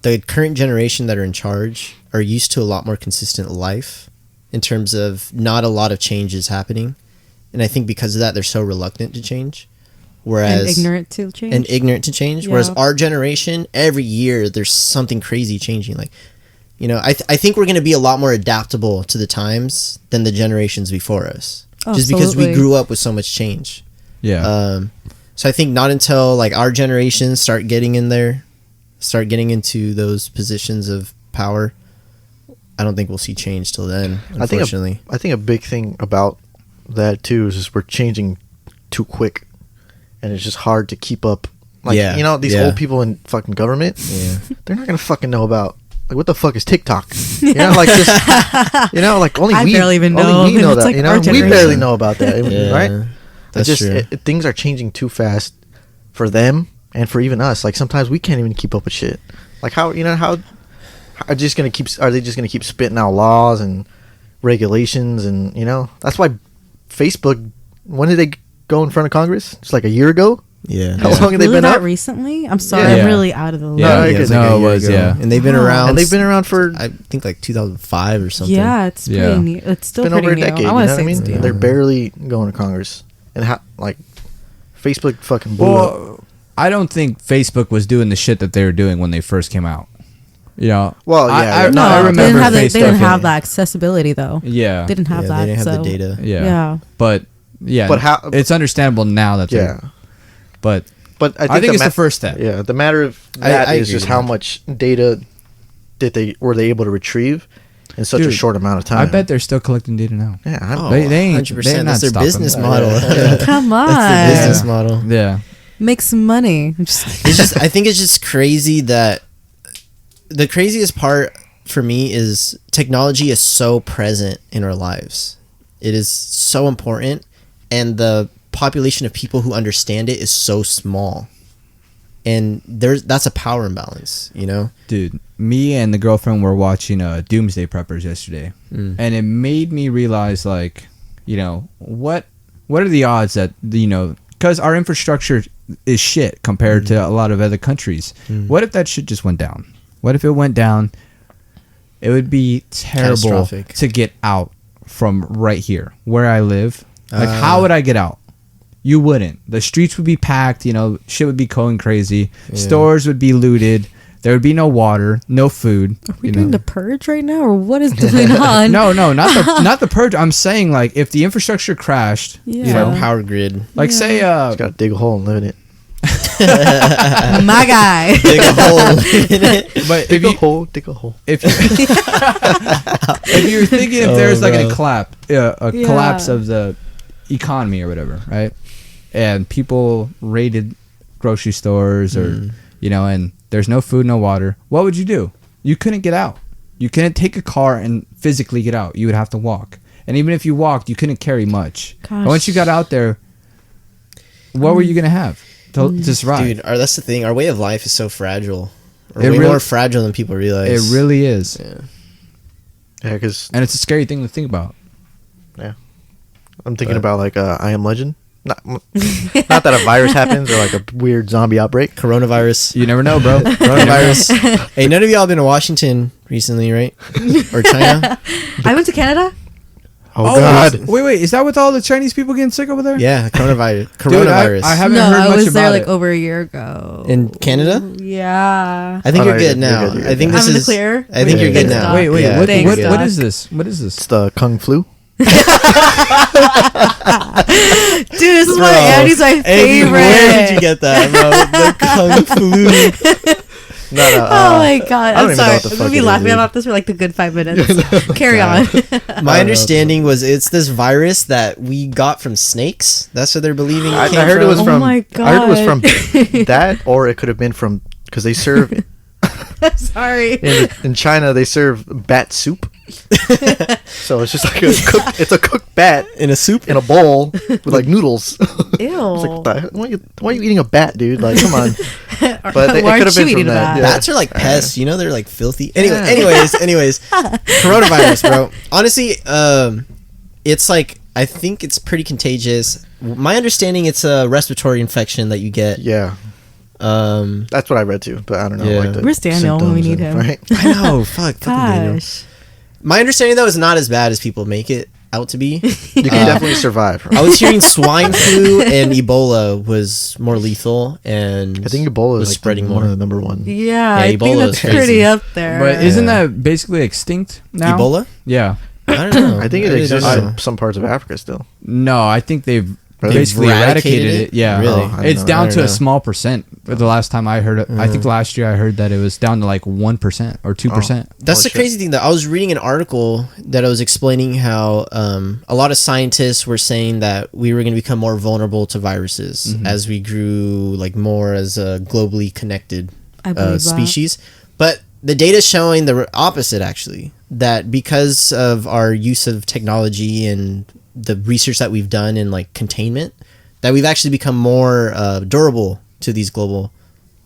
the current generation that are in charge are used to a lot more consistent life in terms of not a lot of changes happening. And I think because of that, they're so reluctant to change. Whereas, and ignorant to change. Whereas our generation, every year, there's something crazy changing. Like, I think we're going to be a lot more adaptable to the times than the generations before us. Just because we grew up with so much change. Yeah. So I think not until like our generation start getting into those positions of power, I don't think we'll see change till then, unfortunately. I think a big thing about that too is just we're changing too quick, and it's just hard to keep up. Like, these old people in fucking government, they're not gonna fucking know about, like, what the fuck is TikTok? Only I we barely even know. Only we know that. Like We barely know about that, right? That's true. Things are changing too fast for them and for even us. Like, sometimes we can't even keep up with shit. Like, how are they just gonna keep spitting out laws and regulations, and that's why Facebook, when did they go in front of Congress? Just like a year ago. Yeah. How long have they been that up? recently? I'm sorry, I'm really out of the loop. And they've been around. And they've been around for, I think, like 2005 or something. Yeah, it's pretty new. It's still been pretty over a new. decade. I want to say it's new. They're barely going to Congress, and Facebook fucking blew up. I don't think Facebook was doing the shit that they were doing when they first came out. Well, I remember they didn't have that accessibility though. Yeah, they didn't have that. They didn't have the data. Yeah. But how? It's understandable now that But I think it's the first step. Yeah, the matter of that is just how much data were they able to retrieve in such a short amount of time. I bet they're still collecting data now. Yeah, they ain't. 100%. That's their business model. Come on, that's their business model. Yeah, make some money. I think it's just crazy that the craziest part for me is technology is so present in our lives. It is so important, and the population of people who understand it is so small, and that's a power imbalance, dude. Me and the girlfriend were watching Doomsday Preppers yesterday, and it made me realize, like, what are the odds that because our infrastructure is shit compared to a lot of other countries. What if that shit just went down? What if it went down? It would be terrible to get out from right here where I live. Like, how would I get out? You wouldn't. The streets would be packed. Shit would be going crazy. Yeah. Stores would be looted. There would be no water, no food. Are we doing the purge right now, or what is going on? No, not the purge. I'm saying, like, if the infrastructure crashed, power grid. Like, say, just gotta dig a hole and live in it. My guy. Dig a hole in it. But dig a hole. If you're thinking if there's like a collapse of the economy or whatever, right? And people raided grocery stores or and there's no food, no water, what would you do? You couldn't get out. You couldn't take a car and physically get out. You would have to walk. And even if you walked, you couldn't carry much. And once you got out there, what were you gonna have to survive? Dude, that's the thing. Our way of life is so fragile. Way more fragile than people realize. It really is. Yeah, because and it's a scary thing to think about. Yeah, I'm thinking about like I Am Legend. Not that a virus happens or like a weird zombie outbreak. Coronavirus. You never know, bro. Coronavirus. Hey, none of y'all been to Washington recently, right? Or China? I went to Canada. Oh, God. Wait. Is that with all the Chinese people getting sick over there? Yeah, coronavirus. Dude, I haven't No, heard I much was about there it. like over a year ago. in Canada. Yeah. I think Oh, you're no, good you're now. good, you're I think good. this I'm in the is clear? I think Yeah, you're good yeah. now. Wait. Yeah. What Thanks, what Doc. is this? What is this? It's the Kung Flu. Dude, this is why Bro, Andy's my Andy, favorite. where did you get that, bro? The Kung Flu. No, Oh my god! I don't I'm even know sorry. what the I'm fuck gonna be it is, laughing dude. about this for like the good 5 minutes. Carry on. My understanding was it's this virus that we got from snakes. That's what they're believing. I came heard it was Oh from. my I heard it was from God. that, or it could have been from because they serve Sorry. in China. They serve bat soup. So it's just like it's a cooked bat in a soup. in a bowl with like noodles. Ew. It's like, what the- why are you eating a bat, dude? Like, come on. But Why it could aren't have you been eating from a that. bat? Yeah. Bats are like pests, you know. They're like filthy. Anyway, Yeah. anyways, coronavirus, bro. Honestly, it's like I think it's pretty contagious. My understanding, it's a respiratory infection that you get. Yeah, that's what I read too. But I don't know. Yeah. Like the Where's Daniel when we symptoms need him? Right? I know. Fuck. fucking Daniel. Gosh. My understanding though is not as bad as people make it out to be. You can definitely survive. I was hearing swine flu and Ebola was more lethal, and I think Ebola was is like spreading one more. of the number one. Yeah, I think Ebola that's is crazy. pretty up there. But isn't that basically extinct now? Ebola? Yeah. I don't know. I think it really exists don't know. in some parts of Africa still. No, I think they've Really? basically Eradicated eradicated it? it. Yeah. Really? Oh, I It's don't know. down I to don't a know. small percent. But the last time I heard it, I think last year I heard that it was down to like 1% or 2%. That's Oh, the shit. crazy thing, though. I was reading an article that I was explaining how a lot of scientists were saying that we were going to become more vulnerable to viruses as we grew like more as a globally connected I believe that. species. But the data is showing the opposite, actually. That because of our use of technology and the research that we've done in like containment, that we've actually become more durable to these global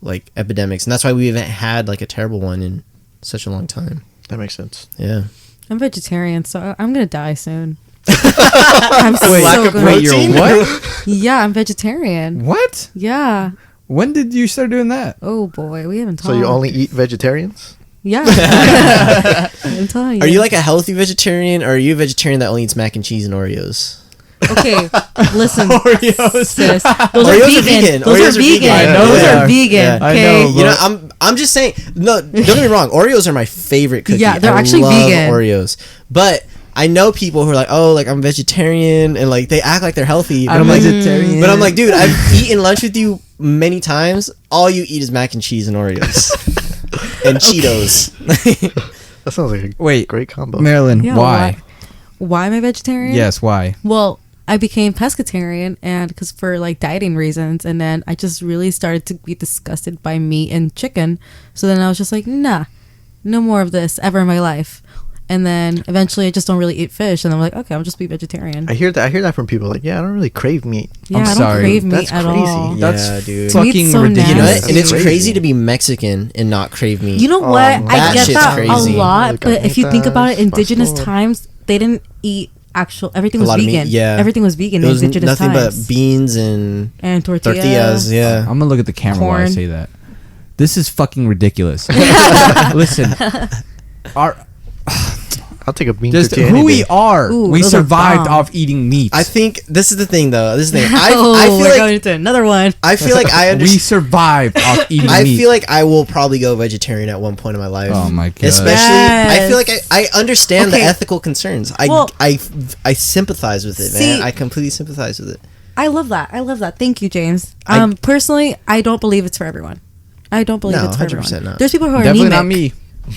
like epidemics, and that's why we haven't had like a terrible one in such a long time. That makes sense. Yeah. I'm vegetarian, so I'm gonna die soon. I'm so gonna. Wait, you're what? Yeah, I'm vegetarian. What? Yeah. When did you start doing that? Oh boy, we haven't talked. So you only eat vegetarians? Yeah. I'm telling you. Are you like a healthy vegetarian, or are you a vegetarian that only eats mac and cheese and Oreos? Okay, listen, Oreos. sis. Those Oreos are are vegan. vegan. Those Oreos are are vegan. vegan. I know Those they are are. vegan. Yeah. I Okay. know, You know, I'm just saying. No, don't get me wrong. Oreos are my favorite cookie. Yeah, they're I actually love vegan. Oreos, but I know people who are like, oh, like I'm vegetarian, and like they act like they're healthy. But I'm I'm like, vegetarian. but I'm like, dude, I've eaten lunch with you many times. All you eat is mac and cheese and Oreos and Cheetos. That sounds like a Wait, great combo. Marilyn, Yeah, why? Why am I vegetarian? Yes, why? Well, I became pescatarian, and because for like dieting reasons, and then I just really started to be disgusted by meat and chicken. So then I was just like, nah, no more of this ever in my life. And then eventually, I just don't really eat fish, and I'm like, okay, I'll just be vegetarian. I hear that from people. Like, yeah, I don't really crave meat. Yeah, I'm I don't sorry. crave meat That's at crazy. all. That's Yeah, dude. To me, it's fucking so ridiculous. You know nasty. what? And it's Crazy. crazy to be Mexican and not crave meat. You know what? I that get shit's that crazy. a lot, Like, but if you think about it, carnitas, indigenous pastor. times, they didn't eat actual. Everything A was lot of meat, vegan. yeah. Everything was vegan it in was indigenous nothing times. but beans and And tortillas. Yeah. I'm gonna look at the camera while I Corn. say that. This is fucking ridiculous. Listen, our I'll take a bean just tortilla who any we day. are. Ooh, We those are survived bomb. off eating meat. I think this is the thing, though. This is the thing. Oh, I we're feel like going into another one. I feel like I we understand. survived off eating I meat. feel like I will probably go vegetarian at one point in my life. Oh my god! Especially, I feel like Yes. I understand the Okay. ethical concerns. Well- I sympathize with it, See- man. I completely sympathize with it. I love that. I love that. Thank you, James. I- Personally, I don't believe it's for everyone. I don't believe No, it's for 100% everyone. not. There's people who are Definitely anemic. not me.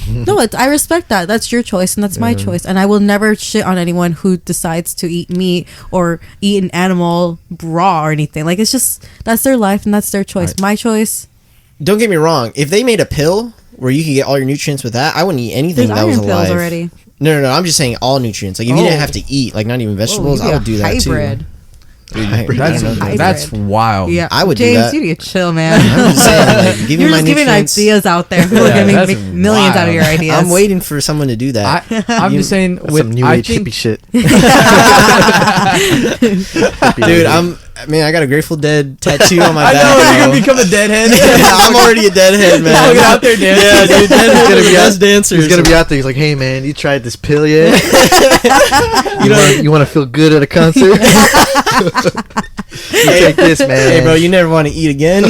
No, I respect that. That's your choice, and that's my choice. And I will never shit on anyone who decides to eat meat or eat an animal raw or anything. Like, it's just, that's their life and that's their choice. Right. My choice. Don't get me wrong. If they made a pill where you could get all your nutrients with that, I wouldn't eat anything There's that was iron pills alive. already. No. I'm just saying all nutrients. Like if you Oh. didn't have to eat, like not even vegetables, Oh, you I would do that hybrid. too. That's Hybrid. that's wild. Yeah, I would do James, that. you need to chill, man. I'm just saying, like, give me You're my just giving nutrients. ideas out there. People Yeah, are gonna that's make millions out of your wild. ideas. I'm waiting for someone to do that. I'm just saying That's with some new I age think hippie shit. Dude, Man, I got a Grateful Dead tattoo on my I back. know you're bro. gonna become a deadhead. I'm already a deadhead, man. Look out there, dancing. Yeah, dude, Deadhead's gonna be best dancer. He's gonna be out there. He's like, "Hey, man, you tried this pill yet? you want to feel good at a concert? You take this, man. Hey, bro, you never want to eat again.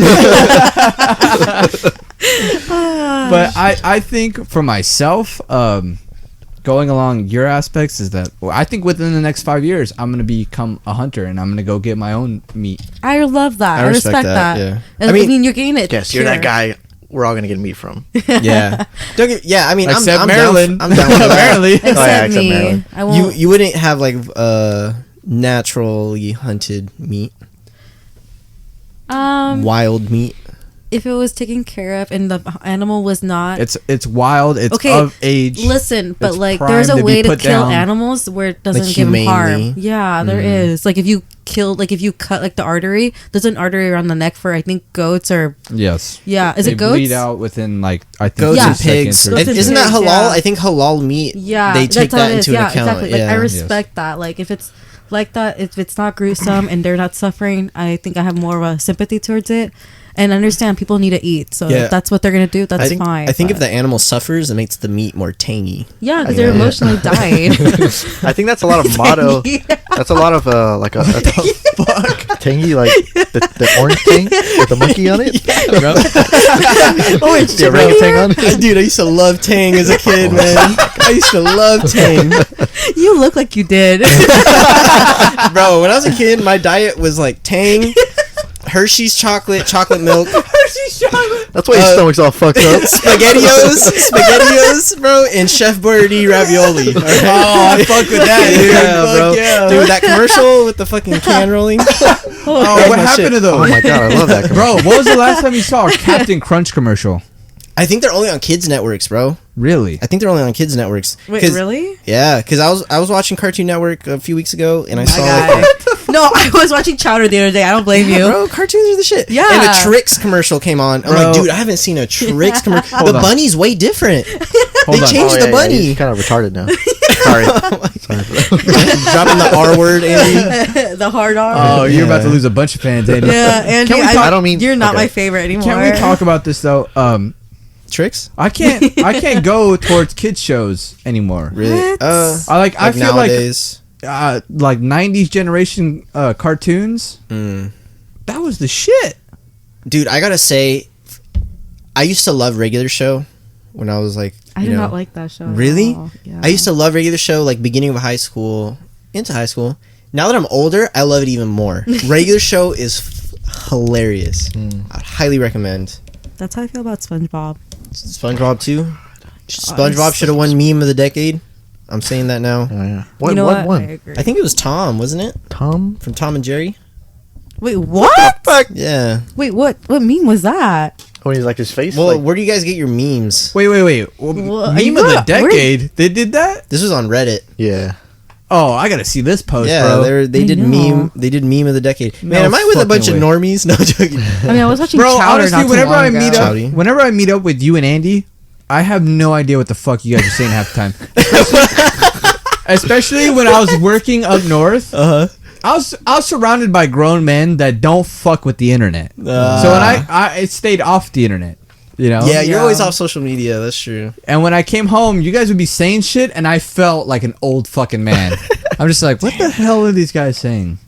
But I think for myself, going along your aspects is that I think within the next 5 years I'm gonna become a hunter and I'm gonna go get my own meat. I love that. I respect that. Yeah. I mean, you're getting it. Yes, you're that guy. We're all gonna get meat from. Yeah. I mean, Except I'm Marilyn. I'm down with that. Apparently. Except except me. Marilyn. I won't. You wouldn't have like naturally hunted meat, wild meat. If it was taken care of and the animal was not. It's wild. It's Okay, of age. Listen, but It's like primed there's a to be way to put kill down. animals where it doesn't Like give them harm. humanely. Yeah, there is. Like if you cut like the artery, there's an artery around the neck for I think goats or Yes. yeah, is They it goats? bleed out within like I think Goats Yeah. and 2 pigs. seconds or- Goats and Isn't that pigs, halal? yeah. I think halal meat. Yeah, they take that's how that it is. into Yeah, account. exactly. Like Yeah. I respect that. Like if it's like that, if it's not gruesome and they're not suffering, I think I have more of a sympathy towards it. And understand people need to eat, so Yeah. if that's what they're gonna do, that's I think, fine. I think if but- the animal suffers, it makes the meat more tangy. yeah, because they're Yeah. emotionally dying. I think that's a lot of motto. That's a lot of like a tangy, like the orange tang with the monkey on it. Orange The orangutan on it. Dude, I used to love Tang as a kid, man. I used to love Tang. You look like you did. Bro, when I was a kid, my diet was like Tang, Hershey's chocolate milk, That's why your stomach's all fucked up. SpaghettiOs, bro, and Chef Boyardee ravioli. All right? Oh, I fuck with that, dude. Yeah, Fuck bro. yeah. Dude, that commercial with the fucking can rolling. Oh, what my happened shit. to those? Oh my god, I love that. Bro, what was the last time you saw a Captain Crunch commercial? I think they're only on kids networks, bro. Really? I think they're only on kids networks. Wait, 'Cause- really? Yeah, because I was watching Cartoon Network a few weeks ago, and I saw guy. No, I was watching Chowder the other day. I don't blame you. bro, cartoons are the shit. Yeah. And a Trix commercial came on. I'm Bro. like, dude, I haven't seen a Trix commercial. The on. bunny's way different. Hold They on. changed the bunny. He's kind of retarded now. Sorry. Sorry for that. Dropping the R word, Andy. The hard R. Oh, you're about to Yeah. lose a bunch of fans, Andy. yeah, and Can we talk- I don't mean- you're not okay. my favorite anymore. Can we talk about this though? Trix? I can't go towards kids shows anymore. Really? What? I feel nowadays. like 90s generation cartoons. That was the shit. Dude, I gotta say, I used to love Regular Show when I was like, I do not like that show. at Really? all. Yeah. I used to love Regular Show like beginning of high school into high school. Now that I'm older, I love it even more. Regular Show is hilarious. I'd highly recommend. That's how I feel about SpongeBob. SpongeBob too. SpongeBob should have won meme of the decade. I'm saying that now. Oh, yeah. What You know what I one? agree. I think it was Tom, wasn't it? Tom? From Tom and Jerry. Wait, what? Yeah. Wait, what meme was that? When he's like his face. Well, like, where do you guys get your memes? Wait. Well, Well, meme are of you the not- where- decade. They did that? This was on Reddit. yeah. Oh, I gotta see this post, Yeah, bro. they I did know. meme. They did meme of the decade. Man, No am I with a bunch fucking of way. normies? No joking. I mean, I was watching Bro, Chowder honestly, not too whenever long I ago. meet Chowdy. up, whenever I meet up with you and Andy, I have no idea what the fuck you guys are saying half the time. Especially when I was working up north. I was surrounded by grown men that don't fuck with the internet. So when I stayed off the internet, you know. Yeah, you're Yeah. always off social media. That's true. And when I came home, you guys would be saying shit, and I felt like an old fucking man. I'm just like, what the hell are these guys saying?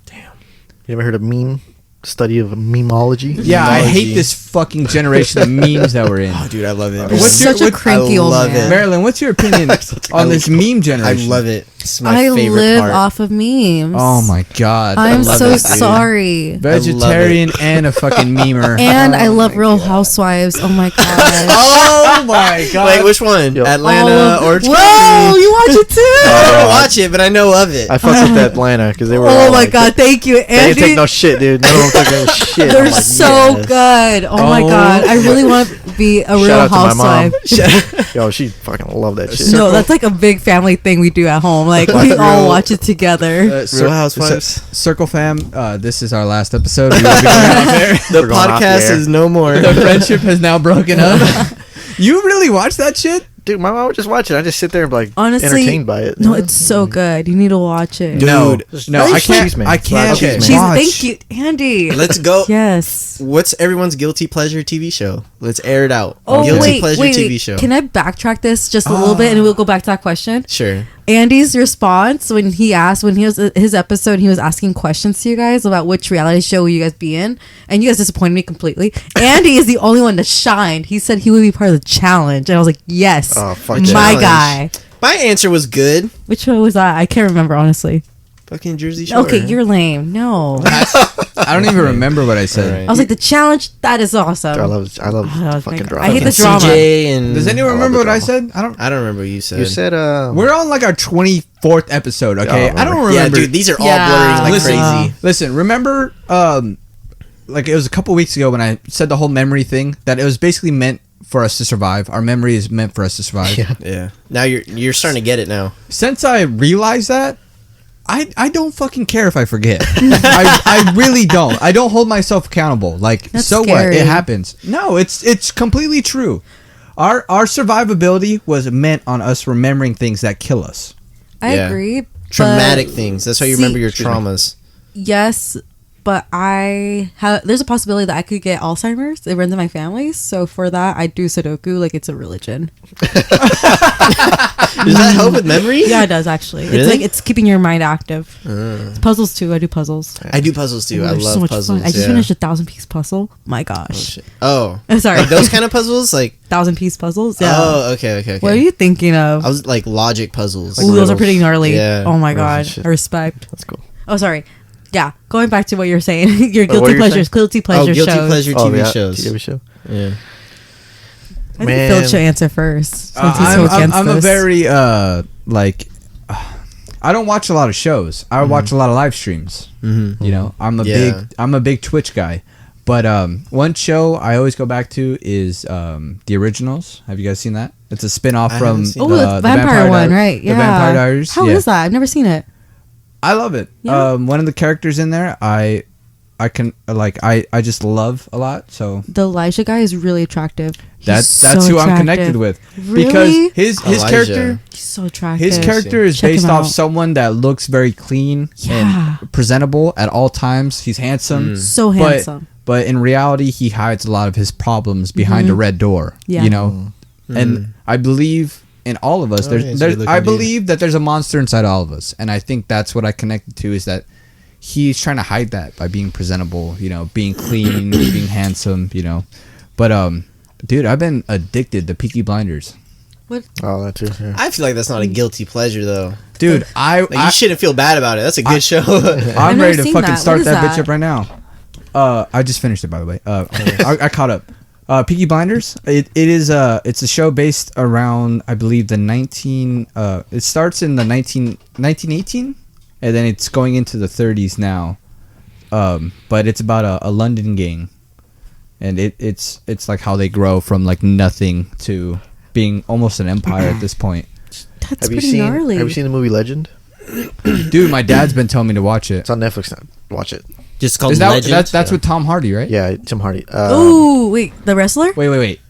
You ever heard of meme? Study of memeology? Yeah, I Memeology. hate this fucking generation of memes that we're in. Oh, dude, I love it. What's your- Such a what- cranky I old love man. it. Marilyn, what's your opinion on this meme I generation? love it. It's my I favorite live part. off of memes. Oh my god. I'm love so it, dude. sorry. Vegetarian and a fucking memer. And I love Real Housewives. Oh my god. Oh my god. Wait, which one? Yo. Atlanta or Whoa, you watch it too? I don't watch it, but I know of it. I fucked with Atlanta because they were. Oh all my like, god, thank you, They didn't take Andy. no shit, dude. None of them took no shit. They're I'm like, so yes. good. Oh my Oh. god, I really want to be a Real Shout out to my mom. Housewife. Yo, she fucking loved that shit. No, that's like a big family thing we do at home. Like we all watch it together. Real Housewives. Circle fam, this is our last episode. We will be going out there. The We're going off the podcast air. is no more. The friendship has now broken up. You really watch that shit? Dude, my mom would just watch it. I just sit there and be like Honestly, entertained by it. No, it's so good. You need to watch it. Dude, no, I can't. Cheese Man. I can't. Okay. Cheese, watch. thank you, Andy. Let's go. Yes. What's everyone's guilty pleasure TV show? Let's air it out. Oh, guilty pleasure wait. TV show. Can I backtrack this just a little bit and we'll go back to that question? Sure. Andy's response when he was his episode, he was asking questions to you guys about which reality show will you guys be in, and you guys disappointed me completely. Andy is the only one that shined. He said he would be part of the challenge, and I was like, yes, Oh, fuck my challenge. guy. My answer was good. Which one was that? I can't remember, honestly. Fucking Jersey Shore. Okay, you're lame. No. I don't even remember what I said. Alright. I was like, the challenge, that is awesome. I love fucking drama. I hate the Fucking drama. CJ and Does anyone I love remember the what I drama. said? I don't. I don't remember what you said. You said We're on like our 24th episode. Okay, Oh, I don't yeah, remember. dude, these are all Yeah. blurring like Listen, crazy. Listen, remember, like it was a couple weeks ago when I said the whole memory thing that it was basically meant for us to survive. Our memory is meant for us to survive. Yeah. Yeah. Now you're starting to get it now. Since I realized that, I don't fucking care if I forget. I really don't. I don't hold myself accountable. Like, That's so scary. what? It happens. No, it's completely true. Our survivability was meant on us remembering things that kill us. I Yeah. agree. Traumatic but things. That's how you See- remember your Excuse me. traumas. Yes, but there's a possibility that I could get Alzheimer's. It runs in my family. So for that, I do Sudoku like it's a religion. Does that help with memory? Yeah, it does actually. Really? It's like it's keeping your mind active. It's puzzles too. I do puzzles. I do puzzles too. Ooh, I they're love so much puzzles. fun. I just yeah. finished a 1,000-piece puzzle. My Oh, gosh. shit. Oh. I'm sorry. Like those kind of puzzles? Like 1,000-piece puzzles. Yeah. Oh, okay. What are you thinking of? I was like logic puzzles. Ooh, those are riddles. pretty gnarly. Yeah. Oh my Riddles and god. shit. I respect. That's cool. Oh, sorry. Yeah. Going back to what you're saying. Your what guilty you're pleasures. saying? Guilty pleasure guilty shows. pleasure TV shows. TV show. Yeah. I think Man. Phil should answer first. Since he's so against I'm a this. very like I don't watch a lot of shows. I watch a lot of live streams. Mm-hmm. You know, I'm Yeah. a big Twitch guy. But one show I always go back to is The Originals. Have you guys seen that? It's a spin-off I from haven't seen Oh, the vampire one, right? Yeah. The Vampire Diaries. How is that? I've never seen it. I love it. Yeah. One of the characters in there, I can like I just love a lot. So The Elijah guy is really attractive. that's He's so who I'm attractive. connected with Really? because his Elijah. character. He's so attractive. His character is Check him based off out. someone that looks very clean Yeah. and presentable at all times. He's handsome. So But- handsome. But in reality, he hides a lot of his problems behind a red door. Yeah. You know? And I believe in all of us, Oh, yeah, so there's you're I looking deep. believe that there's a monster inside all of us. And I think that's what I connected to is that he's trying to hide that by being presentable, you know, being clean, being handsome, you know. But, dude, I've been addicted to Peaky Blinders. What? Oh, that too. Yeah. I feel like that's not a guilty pleasure though. Dude, Like you shouldn't feel bad about it. That's a good show. I'm never ready to seen fucking that. start What is that bitch that? up right now. I just finished it, by the way. I caught up. Peaky Blinders. It's a show based around, I believe, the 19. It starts in the 1918, and then it's going into the 30s now. But it's about a London gang, and it's like how they grow from like nothing to being almost an empire at this point. That's Have you pretty seen gnarly. Have you seen the movie Legend? Dude, my dad's been telling me to watch it. It's on Netflix now. Watch it. Just called Is that Legend. that's with Tom Hardy, right? Yeah, Tim Hardy. Ooh, wait, the wrestler? Wait.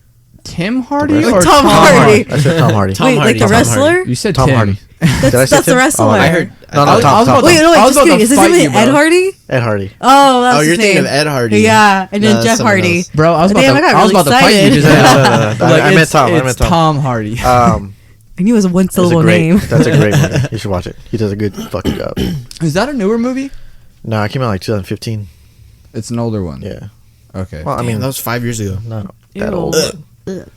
Tim Hardy wrestler? or Tom Hardy. I said Tom Hardy. Tom Wait, Hardy, like the Tom Hardy. wrestler? You said Tom Tim. Hardy. Did I say That's the Tim? wrestler. Oh, I heard. No, I was Tom. about to- Wait, no, I wait, was just about to kidding. Is his fight name you, Ed bro. Hardy? Ed Hardy. Oh, that's Oh, his you're thinking name. of Ed Hardy. Yeah, and No, then that's Jeff someone Hardy. else. Bro, I was Damn, about I to, got I was really about to fight you. excited. Just now. No, I meant Tom. I It's meant Tom. Tom Hardy. I knew it was a one That's a syllable great. name. That's a great movie. You should watch it. He does a good fucking job. Is that a newer movie? No, it came out like 2015. It's an older one. Yeah. Okay. Well, I I mean, mean, that was 5 years ago. not that Ew. old. Ugh.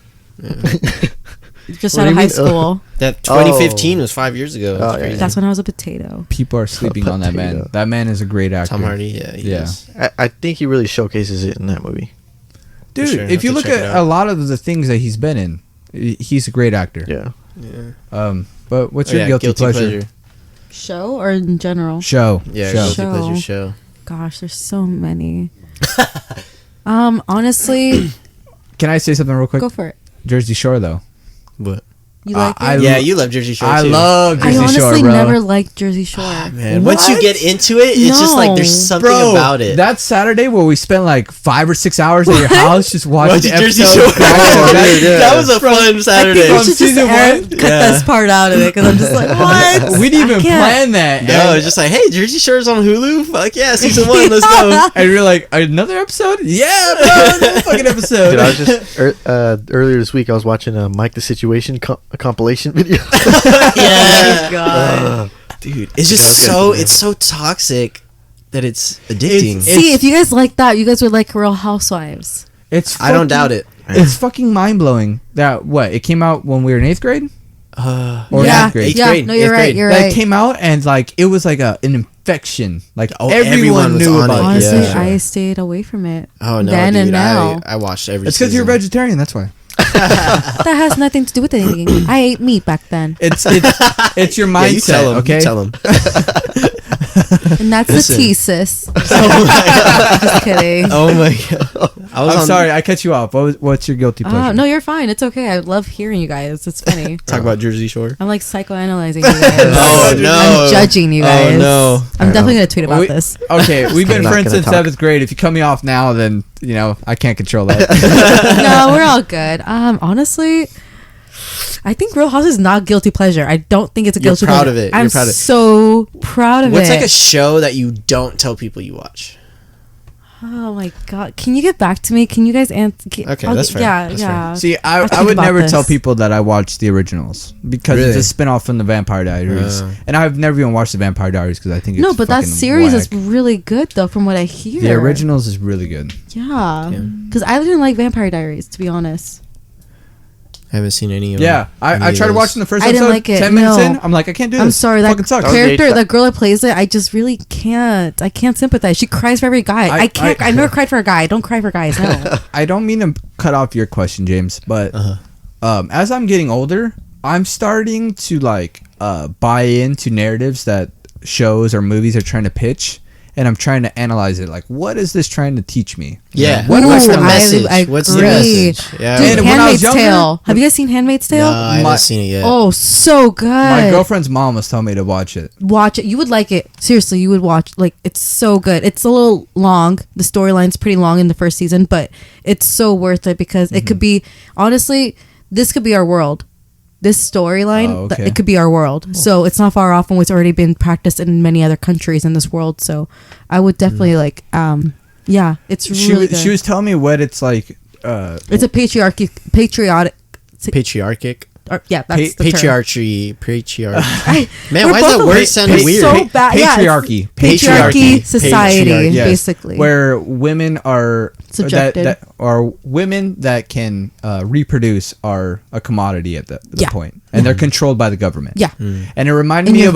Just What out do of you high mean? school. That 2015 was 5 years ago. That's Oh, yeah. crazy. That's when I was a potato. People are sleeping on that man. Potato. That man is a great actor. Tom Hardy. Yeah. He Yeah. is. I think he really showcases it in that movie. Dude, sure, if have you to look check it at out. a lot of the things that he's been in, he's a great actor. Yeah. Yeah. But what's Oh, your yeah, guilty pleasure? Show or in general? Show. Yeah. Show. Guilty pleasure show. Gosh, there's so many. Honestly, Can I say something real quick? go for it. Jersey Shore, though. What? You like I it? Yeah, you love Jersey Shore I too. love I Jersey honestly Shore, bro. never liked Jersey Shore. Man, once you get into it, it's just like there's something Bro, about it. that Saturday where we spent like 5 or 6 hours at your house just watching the Jersey episode. Shore. yeah. That was a fun Saturday. From We should just season one? cut this part out of it because I'm just like, what? We didn't even can't. plan that. No, And- it's just like, hey, Jersey Shore's on Hulu. Fuck yeah, season 1, let's go. and we were like, another episode? Yeah, bro, another fucking episode. Dude, I was just earlier this week. I was watching a Mike the Situation compilation video. Yeah, God. dude, it's just it's so toxic that it's addicting. See, if you guys like that, you guys would like Real Housewives. It's I don't fucking- doubt it. It's fucking mind blowing that it came out when we were in 8th grade. Or Yeah, ninth grade. Eighth yeah. grade, No, you're eighth right. grade. You're That right. came out and like it was like an infection. Like everyone everyone was knew on about it. it. Honestly, Yeah. I stayed away from it. Oh no, then dude, and now. I watched every. It's because you're a season. vegetarian. That's why. That has nothing to do with anything. I ate meat back then, It's your Yeah, you mindset. tell him. Okay. You tell him. and that's Listen. the thesis. Just kidding. Oh my god. I'm sorry, I cut you off. What's your guilty pleasure? No, you're fine. It's okay. I love hearing you guys. It's funny. Talk about Jersey Shore. I'm like psychoanalyzing you guys. Oh no. I'm judging you guys. Oh no. I'm definitely gonna tweet about We- this. Okay, we've been I'm not friends gonna since talk. 7th grade. If you cut me off now, then I can't control that. No, we're all good. Honestly, I think Real House is not guilty pleasure. I don't think it's a You're guilty proud pleasure. of it. I'm You're proud of it. so proud of What's it. like a show that you don't tell people you watch? Oh my god! Can you get back to me? Can you guys answer? Okay, that's fair. Yeah, That's yeah. See, I'll I think would about never this. tell people that I watched the originals because Really? it's a spin-off from the Vampire Diaries. And I've never even watched the Vampire Diaries because I think it's No, but that fucking series is whack. really good though, from what I hear. The originals is really good. Yeah, because I didn't like Vampire Diaries, to be honest. I haven't seen any of Yeah, any I of tried those. watching the first I didn't episode. like it, 10 minutes no. in, I'm like, I can't do this. I'm sorry, that fucking sucks. character, Okay. that girl that plays it, I just really can't. I can't sympathize. She cries for every guy. I can't. I never cried for a guy. I don't cry for guys. No. I don't mean to cut off your question, James, but Uh-huh. as I'm getting older, I'm starting to buy into narratives that shows or movies are trying to pitch, and I'm trying to analyze it. Like, what is this trying to teach me? Yeah. What What's am the I- message? I What's the agree. message? Yeah. Dude, And when I was Handmaid's younger- Tale. Have you guys seen Handmaid's No, Tale? I haven't My- seen it yet. Oh, so good. My girlfriend's mom was telling me to watch it. Watch it. You would like it. Seriously, you would watch. Like, it's so good. It's a little long. The storyline's pretty long in the first season, but it's so worth it because it could be, honestly, this could be our world. This storyline, Oh, okay. it could be our world. So it's not far off from what's already been practiced in many other countries in this world. So I would definitely yeah, it's really good. She was telling me what it's like. It's a patriarchic. Patriarchic. Yeah, that's the term. Patriarchy. Man, We're why does both that word awake. sound It's weird? so bad. Yeah, it's Patriarchy. patriarchy society, Patriarchy. Yes, basically. where women are Subjected. that are women that can reproduce are a commodity at the Yeah. point, and they're controlled by the government. Yeah. And it reminded And me you- of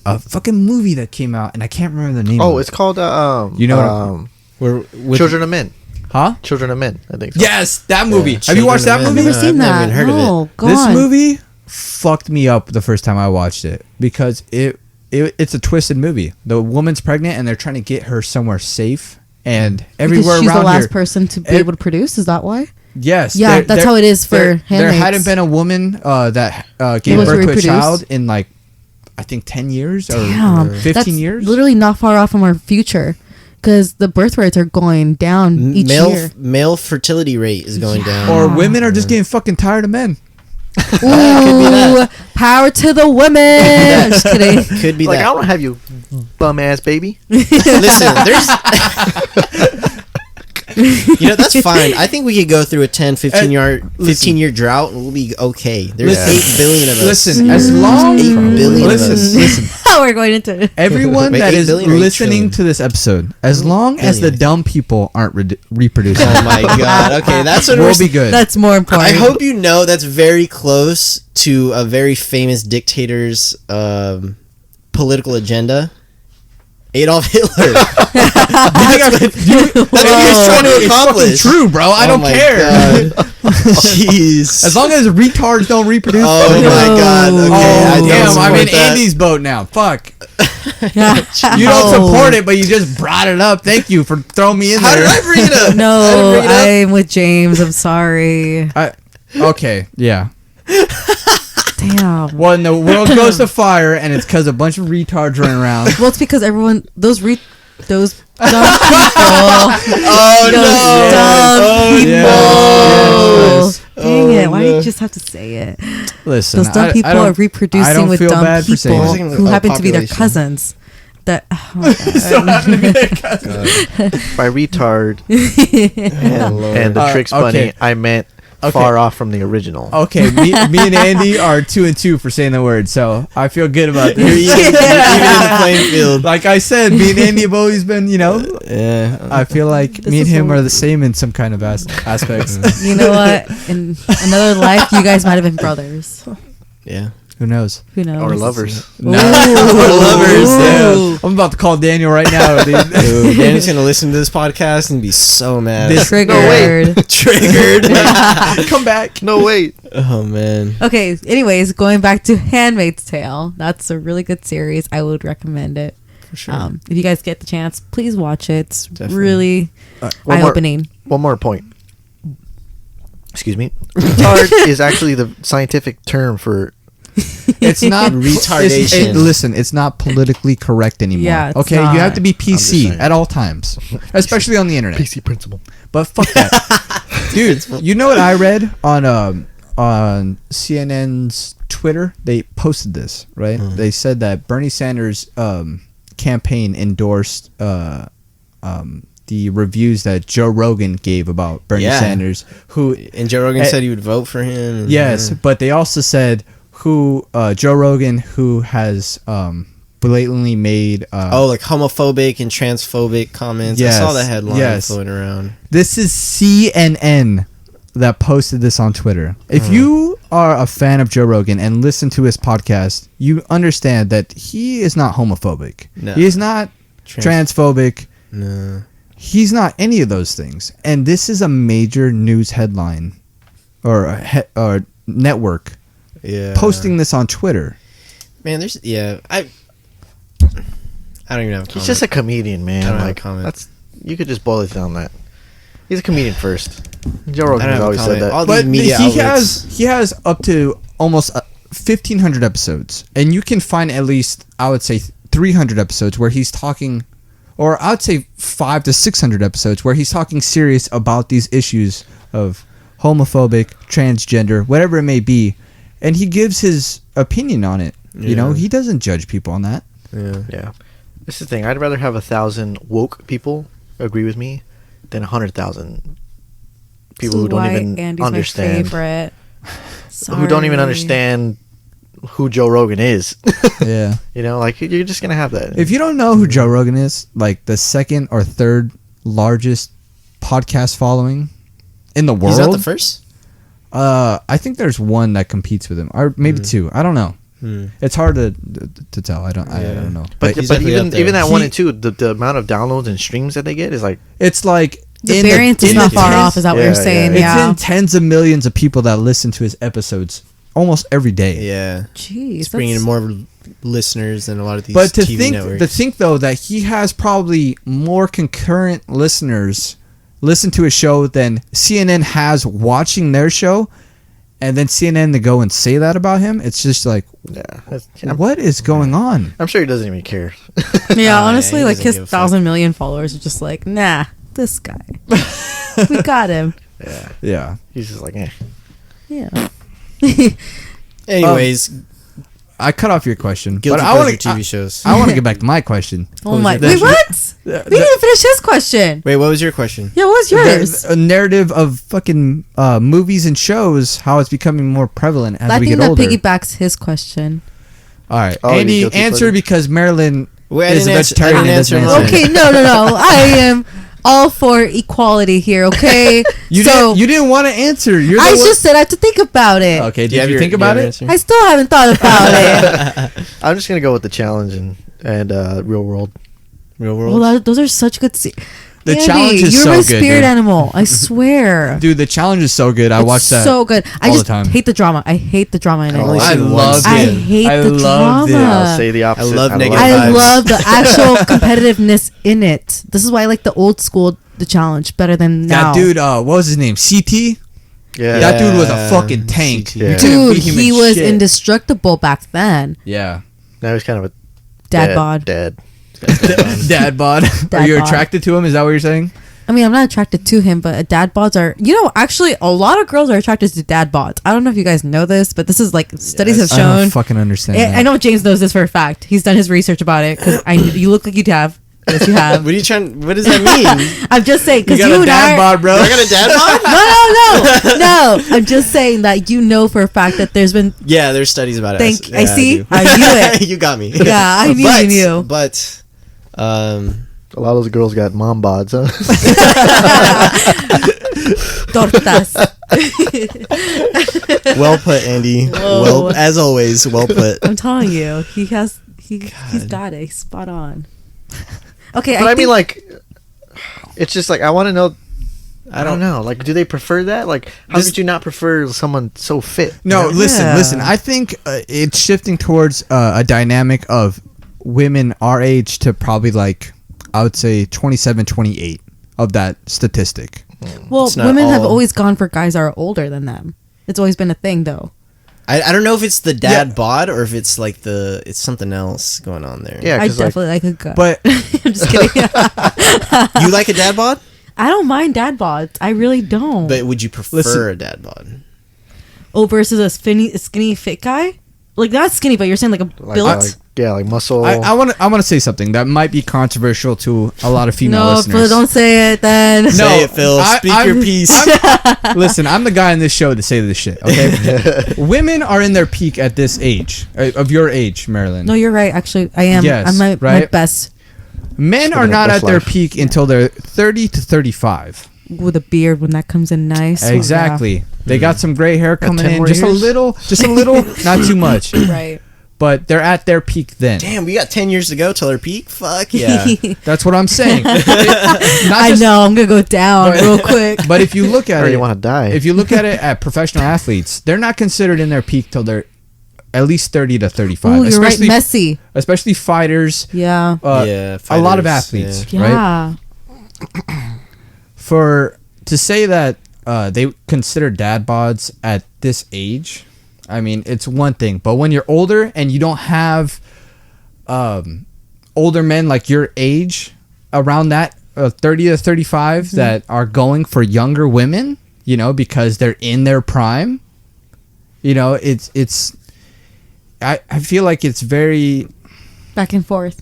a fucking movie that came out, and I can't remember the name. Oh, of it's called You know what Children of Men. huh? Children of Men. I think. So. Yes, that movie. Yeah, Have you watched that Children movie? of I've never seen I've that. never even heard of No, go This on. movie fucked me up the first time I watched it because it's a twisted movie. The woman's pregnant and they're trying to get her somewhere safe, and everywhere Because she's around the last here. person to be ev- able to produce. Is that why? Yes. Yeah, that's how it is for there Handmaids. hadn't been a woman that gave Able to birth to a reproduce? child in I think 10 years or Damn, 15 that's years. literally not far off from our future, because the birth rates are going down each year. Male fertility rate is going down. Or women are just getting fucking tired of men. Ooh, power to the women. Just kidding. Could be Like that. I don't have you, bum ass baby. Listen, there's that's fine. I think we could go through a 10, 15-year drought and we'll be okay. There's Listen. 8 billion of us. Listen, as long 8 billion of us. listen, We're going into it. everyone Wait, that 8 is billion or 8 listening trillion? to this episode, as long as the Billion. dumb people aren't reproducing, Oh my god. Okay, that's what we'll we're be good. That's more important. I hope you know that's very close to a very famous dictator's political agenda. Adolf Hitler. That's what he was trying to It's fucking accomplish. true, bro. I Oh don't my care. God. Jeez. As long as retards don't reproduce. Oh fuck it. my god. Okay, Oh, don't damn, I'm support in that. Andy's boat now. Fuck. Yeah. You don't support it, but you just brought it up. Thank you for throwing me in How there. did I bring it up? How did I No, bring it up? I'm with James. I'm sorry. Okay, yeah. Damn. Well, the world goes to fire, and it's because a bunch of retards running around. Well, it's because everyone those dumb people. Oh Those dumb people. Yes. Dang it! Why do you just have to say it? Listen, Those dumb people are reproducing with dumb people saying it. who happen to be their Population. cousins. That By retard Lord. and the Tricks Bunny, okay. I meant far off from the original. Okay, me and Andy are 2-2 for saying the word, so I feel good about You're this. even in the playing field. Like I said, me and Andy have always been, Yeah. I feel like This me and is him what- are the same in some kind of aspects. you know what? In another life, you guys might have been brothers. Yeah. Who knows? Who knows? Or lovers. No. lovers, Yeah. I'm about to call Daniel right now, dude. Dude, Danny's gonna listen to this podcast and be so mad. Triggered. Triggered. Come back. No, wait. Oh man. Okay. Anyways, going back to *Handmaid's Tale*, that's a really good series. I would recommend it. For sure. If you guys get the chance, please watch it. It's Definitely. really One more- eye-opening. One more point. Excuse me. Retard is actually the scientific term for. It's not Retardation. listen, it's not politically correct anymore. Yeah, it's okay, not. you have to be just PC saying. at all times, especially on the internet. PC principle. But fuck that, dude. You know what I read on CNN's Twitter? They posted this, right? They said that Bernie Sanders' campaign endorsed the reviews that Joe Rogan gave about Bernie Yeah. Sanders, who And Joe Rogan said he would vote for him. And yes, but they also said who Joe Rogan, who has blatantly made like homophobic and transphobic comments. Yes, I saw the headline yes. floating around. this is CNN that posted this on Twitter. If you are a fan of Joe Rogan and listen to his podcast, you understand that he is not homophobic. No. He is not transphobic. No. He's not any of those things. And this is a major news headline or network Yeah. posting this on Twitter. Man, there's I don't even have a comment. He's just a comedian, I man. don't have a Like comment. that's you could just boil it down that. He's a comedian first. Joe I Rogan don't has have a always said comment. that. All But these media he outlets. has up to almost 1,500 episodes, and you can find at least, I would say, 300 episodes where he's talking, or I would say 500 to 600 episodes where he's talking serious about these issues of homophobic, transgender, whatever it may be, and he gives his opinion on it. You know, Yeah. he doesn't judge people on that. Yeah. This is the thing. I'd rather have 1,000 woke people agree with me than 100,000 people who don't even Andy's understand. My favorite. Who don't even Sorry. understand who Joe Rogan is. Yeah. You know, like you're just gonna have that. If you don't know who Joe Rogan is, like the second or third largest podcast following in the world. He's not the first? I think there's one that competes with him, or maybe two. I don't know. It's hard to tell. I don't know. but he's but definitely up there. even that one He- and two, the amount of downloads and streams that they get is like It's like The in variance is in not the far tens- off. Is that what Yeah, you're saying? It's Yeah. in tens of millions of people that listen to his episodes almost every day. Yeah. Jeez, It's bringing in that's- more listeners than a lot of these But to TV networks. think though that he has probably more concurrent listeners listen to his show than CNN has watching their show, and then CNN to go and say that about him. It's just like, what is going on? I'm sure he doesn't even care. Yeah, Nah, honestly, he like doesn't his give a fuck. 1,000 million followers are just like, nah, this guy. We got him. Yeah. He's just like, eh. Yeah. Anyways, I cut off your question, guilty but I want pleasure to. TV shows. I want to get back to my question. Oh my. your Wait, question? what? We didn't even finish his question. Wait, what was your question? Yeah, what was yours? A narrative of fucking movies and shows, how it's becoming more prevalent as I we think get that older. piggybacks his question. All right, Oh, your Andy, guilty answer pleasure? because Marilyn Wait, I is a didn't answer- vegetarian. I didn't and doesn't answer answer. mine. Okay, no. I am all for equality here, okay? You didn't want to answer. You're the I one- just said I have to think about it. Okay, Do you did have you your- think do you about have an it? answer? I still haven't thought about it. I'm just gonna go with the challenge and real world. Real world. Well, those are such good. The Andy, challenge is you're so my good, spirit dude. animal. I swear. Dude, the challenge is so good. I It's watched that. so good. I all the just time. hate the drama. I hate the drama in it. only I seen loved once. it. I hate I the loved drama. it. I'll say the opposite. love negative I vibes. love the actual competitiveness in it. This is why I like the old school, the challenge, better than now. That dude, what was his name? CT? Yeah. That dude was a fucking tank. Yeah. You couldn't Dude, beat him he in was shit. indestructible back then. Yeah. Now he's kind of a Dad bod. Dad. Dad bod. Dad Are you bod. attracted to him? Is that what you're saying? I mean, I'm not attracted to him, but dad bods are, actually a lot of girls are attracted to dad bods. I don't know if you guys know this, but this is like studies have I don't shown. fucking understand. I know James knows this for a fact. He's done his research about it because you look like you'd have. Yes, you have. What does that mean? I'm just saying because You got a dad bod, bro. I got a dad bod? No. I'm just saying that for a fact that there's been. Yeah, there's studies about it. I see. do. I knew it. You got me. Yeah, I knew you knew. But, A lot of those girls got mom bods, huh? Tortas. well put, Andy. Whoa. Well, as always, well put. I'm telling you, he's got it. He's spot on. Okay, But I mean, like, it's just like I want to know. I don't know. Like, do they prefer that? Like, how could you not prefer someone so fit? No, Yeah. listen. I think it's shifting towards a dynamic of women our age to probably like, I would say 27, 28 of that statistic. well, It's not women have all- always gone for guys that are older than them. It's always been a thing, though. I don't know if it's the dad Yeah. bod or if it's like it's something else going on there. Yeah, I 'cause, like, definitely like a guy. But I'm just kidding. You like a dad bod? I don't mind dad bods. I really don't. But would you prefer Listen. a dad bod? Versus a skinny fit guy? Like, not skinny, but you're saying like a like, built? like muscle. I want to say something that might be controversial to a lot of female No, listeners. Phil, don't say it then. Say it, Phil. Speak your piece. Listen, I'm the guy in this show to say this shit. Okay, women are in their peak at this age, of your age, Marilyn. No, you're right. Actually, I am. Yes, I'm my right? best Men are Living not their at their best life. peak until they're 30 to 35. with a beard when that comes in nice. Exactly. They got some gray hair coming 10 in, more just a years? little, not too much. Right. But they're at their peak then. Damn, we got 10 years to go till our peak? Fuck yeah. That's what I'm saying. I know. I'm gonna go down real quick. But if you look I at already it, want to die. if you look at it at professional athletes, they're not considered in their peak till they're at least 30 to 35. Oh, you're right. especially, Messy. especially fighters. Yeah. Yeah, a lot of fighters, athletes, Yeah. right? To say that they consider dad bods at this age, I mean, it's one thing. But when you're older and you don't have older men like your age around that 30 to 35 that are going for younger women, because they're in their prime, it's I feel like it's very Back and forth.